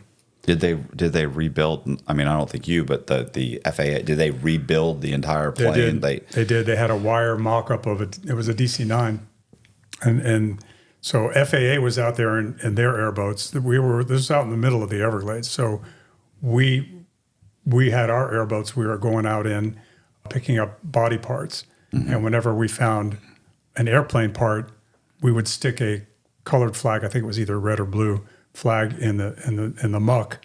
Speaker 2: Did they rebuild? I mean, I don't think you, but the FAA, did they rebuild the entire plane?
Speaker 1: They did. They had a wire mock-up of it. It was a DC-9. And so FAA was out there in their airboats. This was out in the middle of the Everglades. So we had our airboats we were going out in, picking up body parts. Mm-hmm. And whenever we found an airplane part, we would stick a colored flag, I think it was either red or blue, flag in the muck,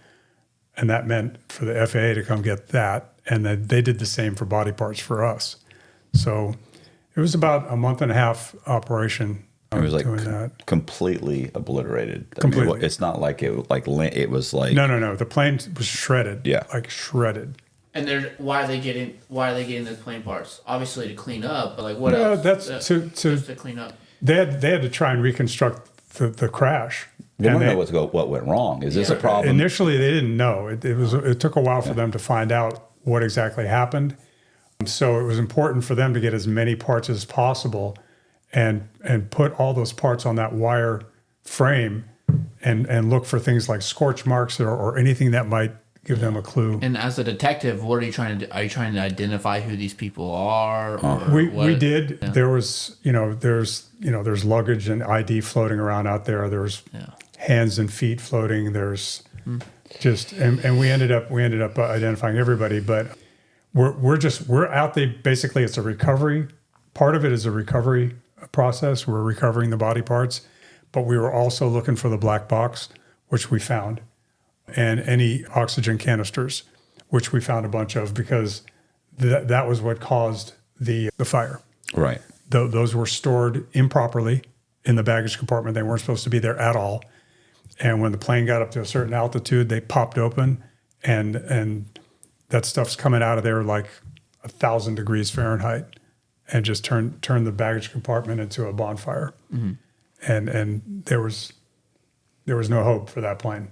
Speaker 1: and that meant for the FAA to come get that, and then they did the same for body parts for us. So it was about a month and a half operation.
Speaker 2: It was like
Speaker 1: doing that.
Speaker 2: Completely obliterated.
Speaker 1: Completely.
Speaker 2: I mean, it's not like it was like
Speaker 1: no. The plane was shredded.
Speaker 2: Yeah,
Speaker 1: like shredded.
Speaker 3: And why are they getting the plane parts? Obviously to clean up, but like what else?
Speaker 1: That's to
Speaker 3: clean up.
Speaker 1: They had to try and reconstruct the crash.
Speaker 2: They want to know what went wrong. Is this a problem?
Speaker 1: Initially, they didn't know. It took a while for them to find out what exactly happened. So it was important for them to get as many parts as possible and put all those parts on that wire frame and look for things like scorch marks or anything that might give them a clue.
Speaker 3: And as a detective, what are you trying to do? Are you trying to identify who these people are? Or
Speaker 1: We did. Yeah. There was, there's luggage and ID floating around out there. There's hands and feet floating. There's and we ended up identifying everybody. But we're out there. Basically, it's a recovery. Part of it is a recovery process. We're recovering the body parts, but we were also looking for the black box, which we found, and any oxygen canisters, which we found a bunch of because that was what caused the fire.
Speaker 2: Right.
Speaker 1: Those were stored improperly in the baggage compartment. They weren't supposed to be there at all. And when the plane got up to a certain altitude, they popped open, and that stuff's coming out of there like 1,000 degrees Fahrenheit, and just turned the baggage compartment into a bonfire. Mm-hmm. And there was no hope for that plane.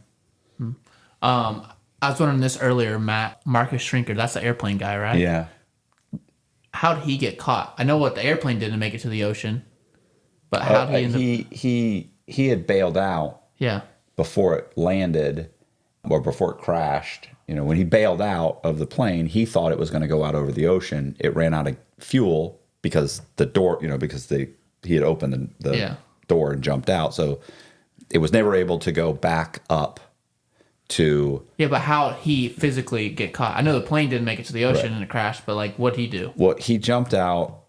Speaker 3: I was wondering this earlier, Marcus Shrinker. That's the airplane guy, right?
Speaker 2: Yeah.
Speaker 3: How did he get caught? I know what the airplane did to make it to the ocean, but how did
Speaker 2: he had bailed out.
Speaker 3: Yeah.
Speaker 2: Before it landed or before it crashed. When he bailed out of the plane, he thought it was going to go out over the ocean. It ran out of fuel because the door, because he had opened the door and jumped out. So it was never able to go back up to...
Speaker 3: Yeah, but how he physically get caught? I know the plane didn't make it to the ocean and it crashed, but what'd he do?
Speaker 2: Well, he jumped out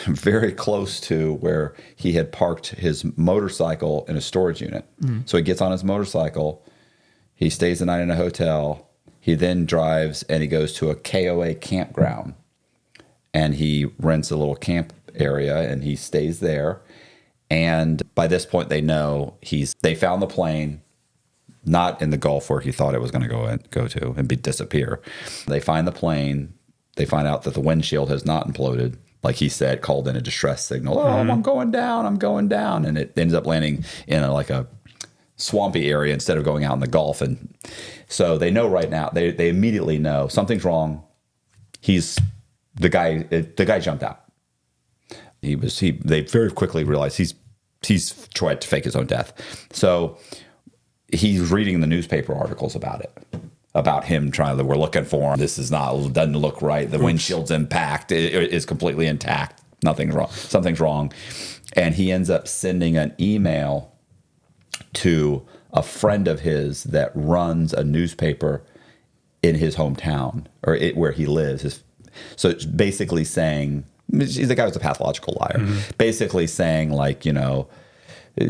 Speaker 2: very close to where he had parked his motorcycle in a storage unit. Mm-hmm. So he gets on his motorcycle, he stays the night in a hotel, he then drives and he goes to a KOA campground and he rents a little camp area and he stays there. And by this point they know they found the plane not in the Gulf where he thought it was going to go to and disappear. They find the plane, they find out that the windshield has not imploded. Like he said, called in a distress signal. Oh, I'm going down. And it ends up landing in a swampy area instead of going out in the Gulf. And so they know right now, they immediately know something's wrong. The guy jumped out. They very quickly realized he's tried to fake his own death. So he's reading the newspaper articles about it. About him we're looking for him. This doesn't look right. The windshield's impact is completely intact. Nothing's wrong. Something's wrong. And he ends up sending an email to a friend of his that runs a newspaper in his hometown where he lives. So it's basically saying, the guy was a pathological liar, basically saying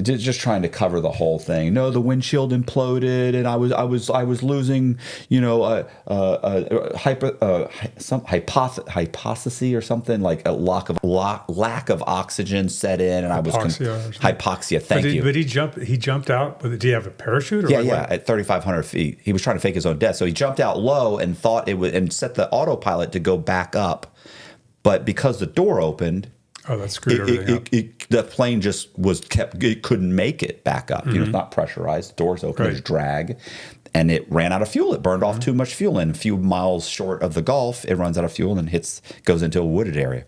Speaker 2: just trying to cover the whole thing. No, the windshield imploded, and I was losing, some hypothesis or something like a lack of oxygen set in, and hypoxia. Thank you.
Speaker 1: But he jumped out. Did he have a parachute?
Speaker 2: At 3,500 feet, he was trying to fake his own death. So he jumped out low and thought it would, and set the autopilot to go back up, but because the door opened.
Speaker 1: Oh, that screwed everything up.
Speaker 2: The plane just it couldn't make it back up. It's not pressurized. Doors open, there's drag. And it ran out of fuel. It burned off too much fuel. And a few miles short of the Gulf, it runs out of fuel and goes into a wooded area.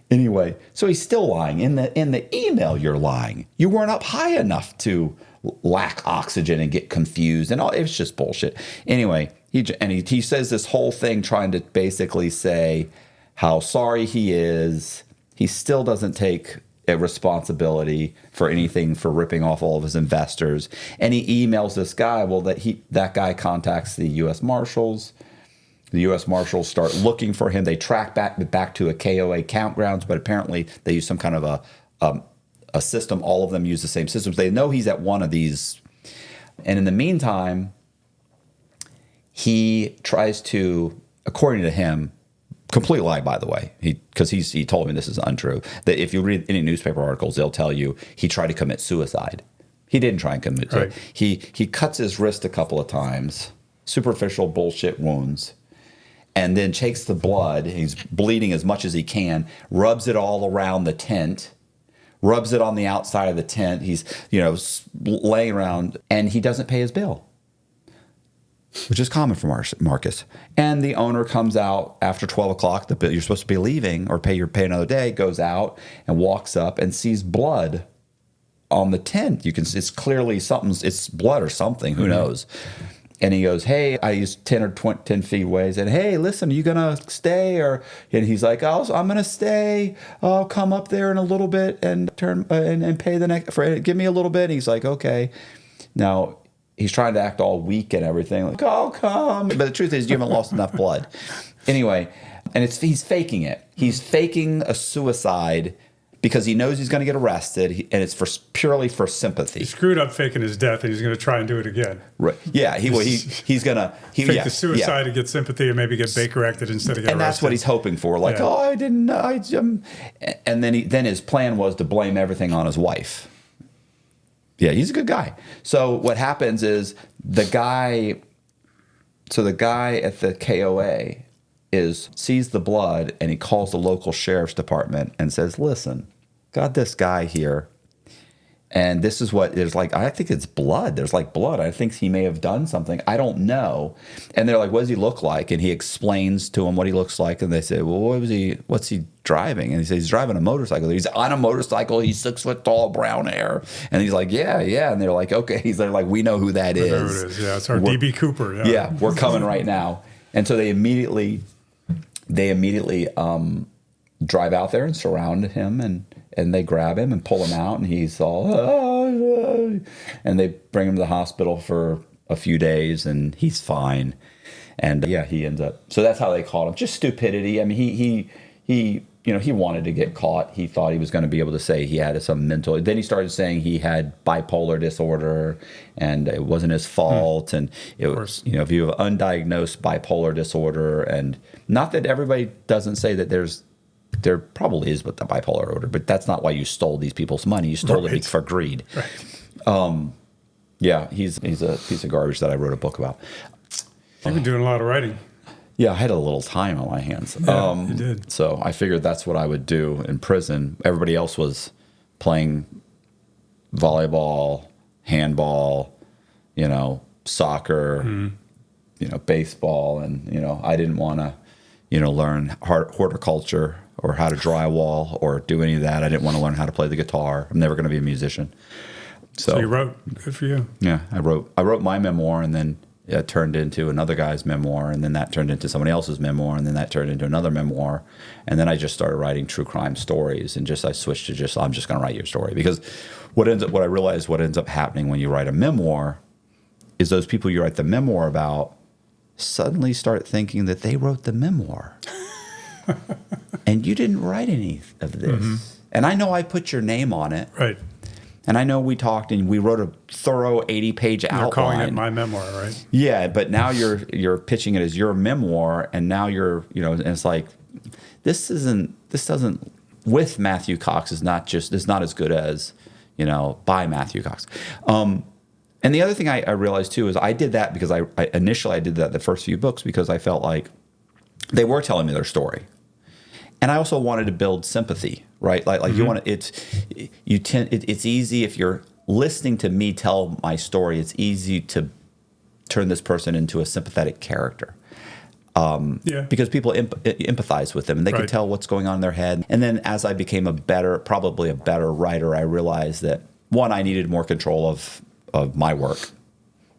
Speaker 2: Anyway, so he's still lying. In the email, you're lying. You weren't up high enough to lack oxygen and get confused. And all it's just bullshit. Anyway, he says this whole thing trying to basically say how sorry he is. He still doesn't take a responsibility for anything for ripping off all of his investors. And he emails this guy. Well, that guy contacts the U.S. Marshals. The U.S. Marshals start looking for him. They track back to a KOA campgrounds, but apparently they use some kind of a system. All of them use the same systems. They know he's at one of these. And in the meantime, he tries to, according to him, complete lie, by the way, because he told me this is untrue, that if you read any newspaper articles, they'll tell you he tried to commit suicide. He didn't try and commit suicide. Right. He cuts his wrist a couple of times, superficial bullshit wounds, and then takes the blood. He's bleeding as much as he can, rubs it all around the tent, rubs it on the outside of the tent. He's laying around, and he doesn't pay his bill. which is common for Marcus. And the owner comes out after 12 o'clock. The bill you're supposed to be leaving or pay another day, goes out and walks up and sees blood on the tent. It's clearly it's blood or something. Who knows? And he goes, hey, I used 10 or 10 feet away. He said, hey, listen, are you going to stay? And he's like, I'm going to stay. I'll come up there in a little bit and turn and pay the next, give me a little bit. And he's like, okay. Now, he's trying to act all weak and everything. Like, I'll come. But the truth is, you haven't lost enough blood. Anyway, and he's faking it. He's faking a suicide because he knows he's going to get arrested, and it's purely for sympathy.
Speaker 1: He screwed up faking his death, and he's going to try and do it again.
Speaker 2: Right? Yeah. He's going to
Speaker 1: fake the suicide to get sympathy and maybe get Baker acted instead of get arrested.
Speaker 2: And that's what he's hoping for. Like, I didn't. And then his plan was to blame everything on his wife. Yeah, he's a good guy. So what happens is the guy at the KOA sees the blood, and he calls the local sheriff's department and says, listen, got this guy here, and this is what there's like. I think it's blood. There's like blood. I think he may have done something. I don't know. And they're like, what does he look like? And he explains to him what he looks like. And they say, well, what's he driving? And he says, he's driving a motorcycle. He's on a motorcycle. He's 6 foot tall, brown hair. And he's like, yeah. And they're like, okay. They're like, we know who that is.
Speaker 1: We know who it is. Yeah, it's our DB Cooper.
Speaker 2: Yeah, we're coming right now. And so they immediately drive out there and surround him, and they grab him and pull him out, and he's all, and they bring him to the hospital for a few days, and he's fine. And he ends up. So that's how they caught him. Just stupidity. I mean, he wanted to get caught. He thought he was going to be able to say he had some mental. Then he started saying he had bipolar disorder, and it wasn't his fault. And it was, if you have undiagnosed bipolar disorder, and not that everybody doesn't say that there probably is with the bipolar disorder, but that's not why you stole these people's money. You stole it for greed. Right. He's a piece of garbage that I wrote a book about.
Speaker 1: You've been doing a lot of writing.
Speaker 2: Yeah, I had a little time on my hands.
Speaker 1: Yeah, you did.
Speaker 2: So I figured that's what I would do in prison. Everybody else was playing volleyball, handball, soccer, baseball. And, I didn't want to, learn horticulture or how to drywall or do any of that. I didn't want to learn how to play the guitar. I'm never going to be a musician.
Speaker 1: So you wrote. Good for you.
Speaker 2: Yeah, I wrote my memoir, and then it turned into another guy's memoir, and then that turned into somebody else's memoir, and then that turned into another memoir. And then I just started writing true crime stories, and I switched to I'm just going to write your story. Because what I realized what ends up happening when you write a memoir is those people you write the memoir about suddenly start thinking that they wrote the memoir. And you didn't write any of this. Mm-hmm. And I know I put your name on it.
Speaker 1: Right.
Speaker 2: And I know we talked and we wrote a thorough 80-page outline.
Speaker 1: You're calling it my memoir, right?
Speaker 2: Yeah, but now you're pitching it as your memoir, and now you're, and it's like, this doesn't, with Matthew Cox it's not as good as, by Matthew Cox. And the other thing I realized too is I did that because I initially did that the first few books because I felt like they were telling me their story. And I also wanted to build sympathy, right? Like mm-hmm. you want to, it's easy if you're listening to me tell my story, it's easy to turn this person into a sympathetic character. Because people empathize with them and they can tell what's going on in their head. And then as I became probably a better writer, I realized that one, I needed more control of my work,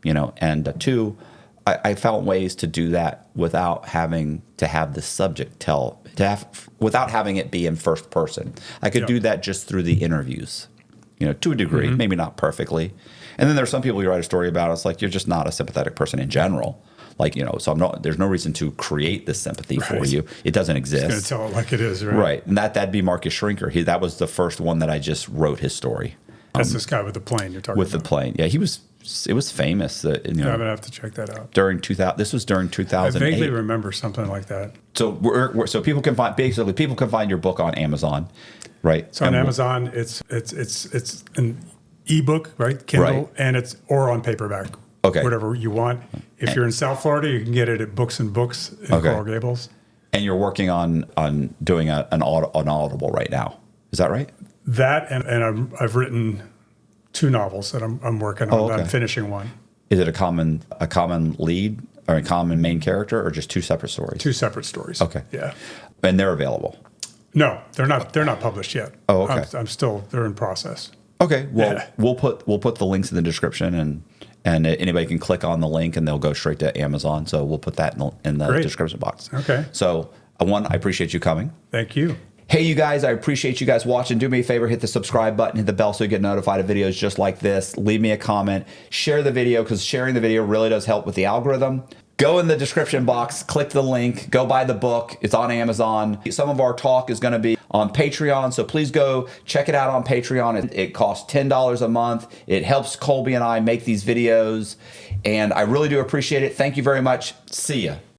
Speaker 2: and two, I found ways to do that without having to have the subject without having it be in first person. I could do that just through the interviews, to a degree, mm-hmm. maybe not perfectly. And then there's some people you write a story about, it's like, you're just not a sympathetic person in general. Like, so there's no reason to create this sympathy for you. It doesn't exist.
Speaker 1: It's going to tell it like it is, right?
Speaker 2: Right. And that'd be Marcus Schrinker. That was the first one that I just wrote his story.
Speaker 1: That's this guy with the plane you're talking about.
Speaker 2: With the plane. Yeah, it was famous.
Speaker 1: I'm going to have to check that out.
Speaker 2: This was during 2008.
Speaker 1: I vaguely remember something like that.
Speaker 2: So so people can find your book on Amazon, right?
Speaker 1: So on Amazon, it's an ebook, right? Kindle, and or on paperback.
Speaker 2: Okay.
Speaker 1: Whatever you want. If you're in South Florida, you can get it at Books and Books in Coral Gables.
Speaker 2: And you're working on doing an Audible right now. Is that right?
Speaker 1: That and I've written 2 novels that I'm working on. I'm finishing one.
Speaker 2: Is it a common lead or a common main character, or just two separate stories?
Speaker 1: Two separate stories.
Speaker 2: Okay.
Speaker 1: Yeah.
Speaker 2: And they're available.
Speaker 1: No, they're not. They're not published yet.
Speaker 2: Oh, okay.
Speaker 1: I'm still. They're in process.
Speaker 2: Okay. Well,
Speaker 1: Yeah.
Speaker 2: we'll put the links in the description, and anybody can click on the link and they'll go straight to Amazon. So we'll put that in the
Speaker 1: Great.
Speaker 2: description box.
Speaker 1: Okay.
Speaker 2: So I appreciate you coming.
Speaker 1: Thank you.
Speaker 2: Hey, you guys, I appreciate you guys watching. Do me a favor, hit the subscribe button, hit the bell so you get notified of videos just like this. Leave me a comment, share the video, because sharing the video really does help with the algorithm. Go in the description box, click the link, go buy the book. It's on Amazon. Some of our talk is going to be on Patreon, so please go check it out on Patreon. It costs $10 a month. It helps Colby and I make these videos, and I really do appreciate it. Thank you very much. See ya.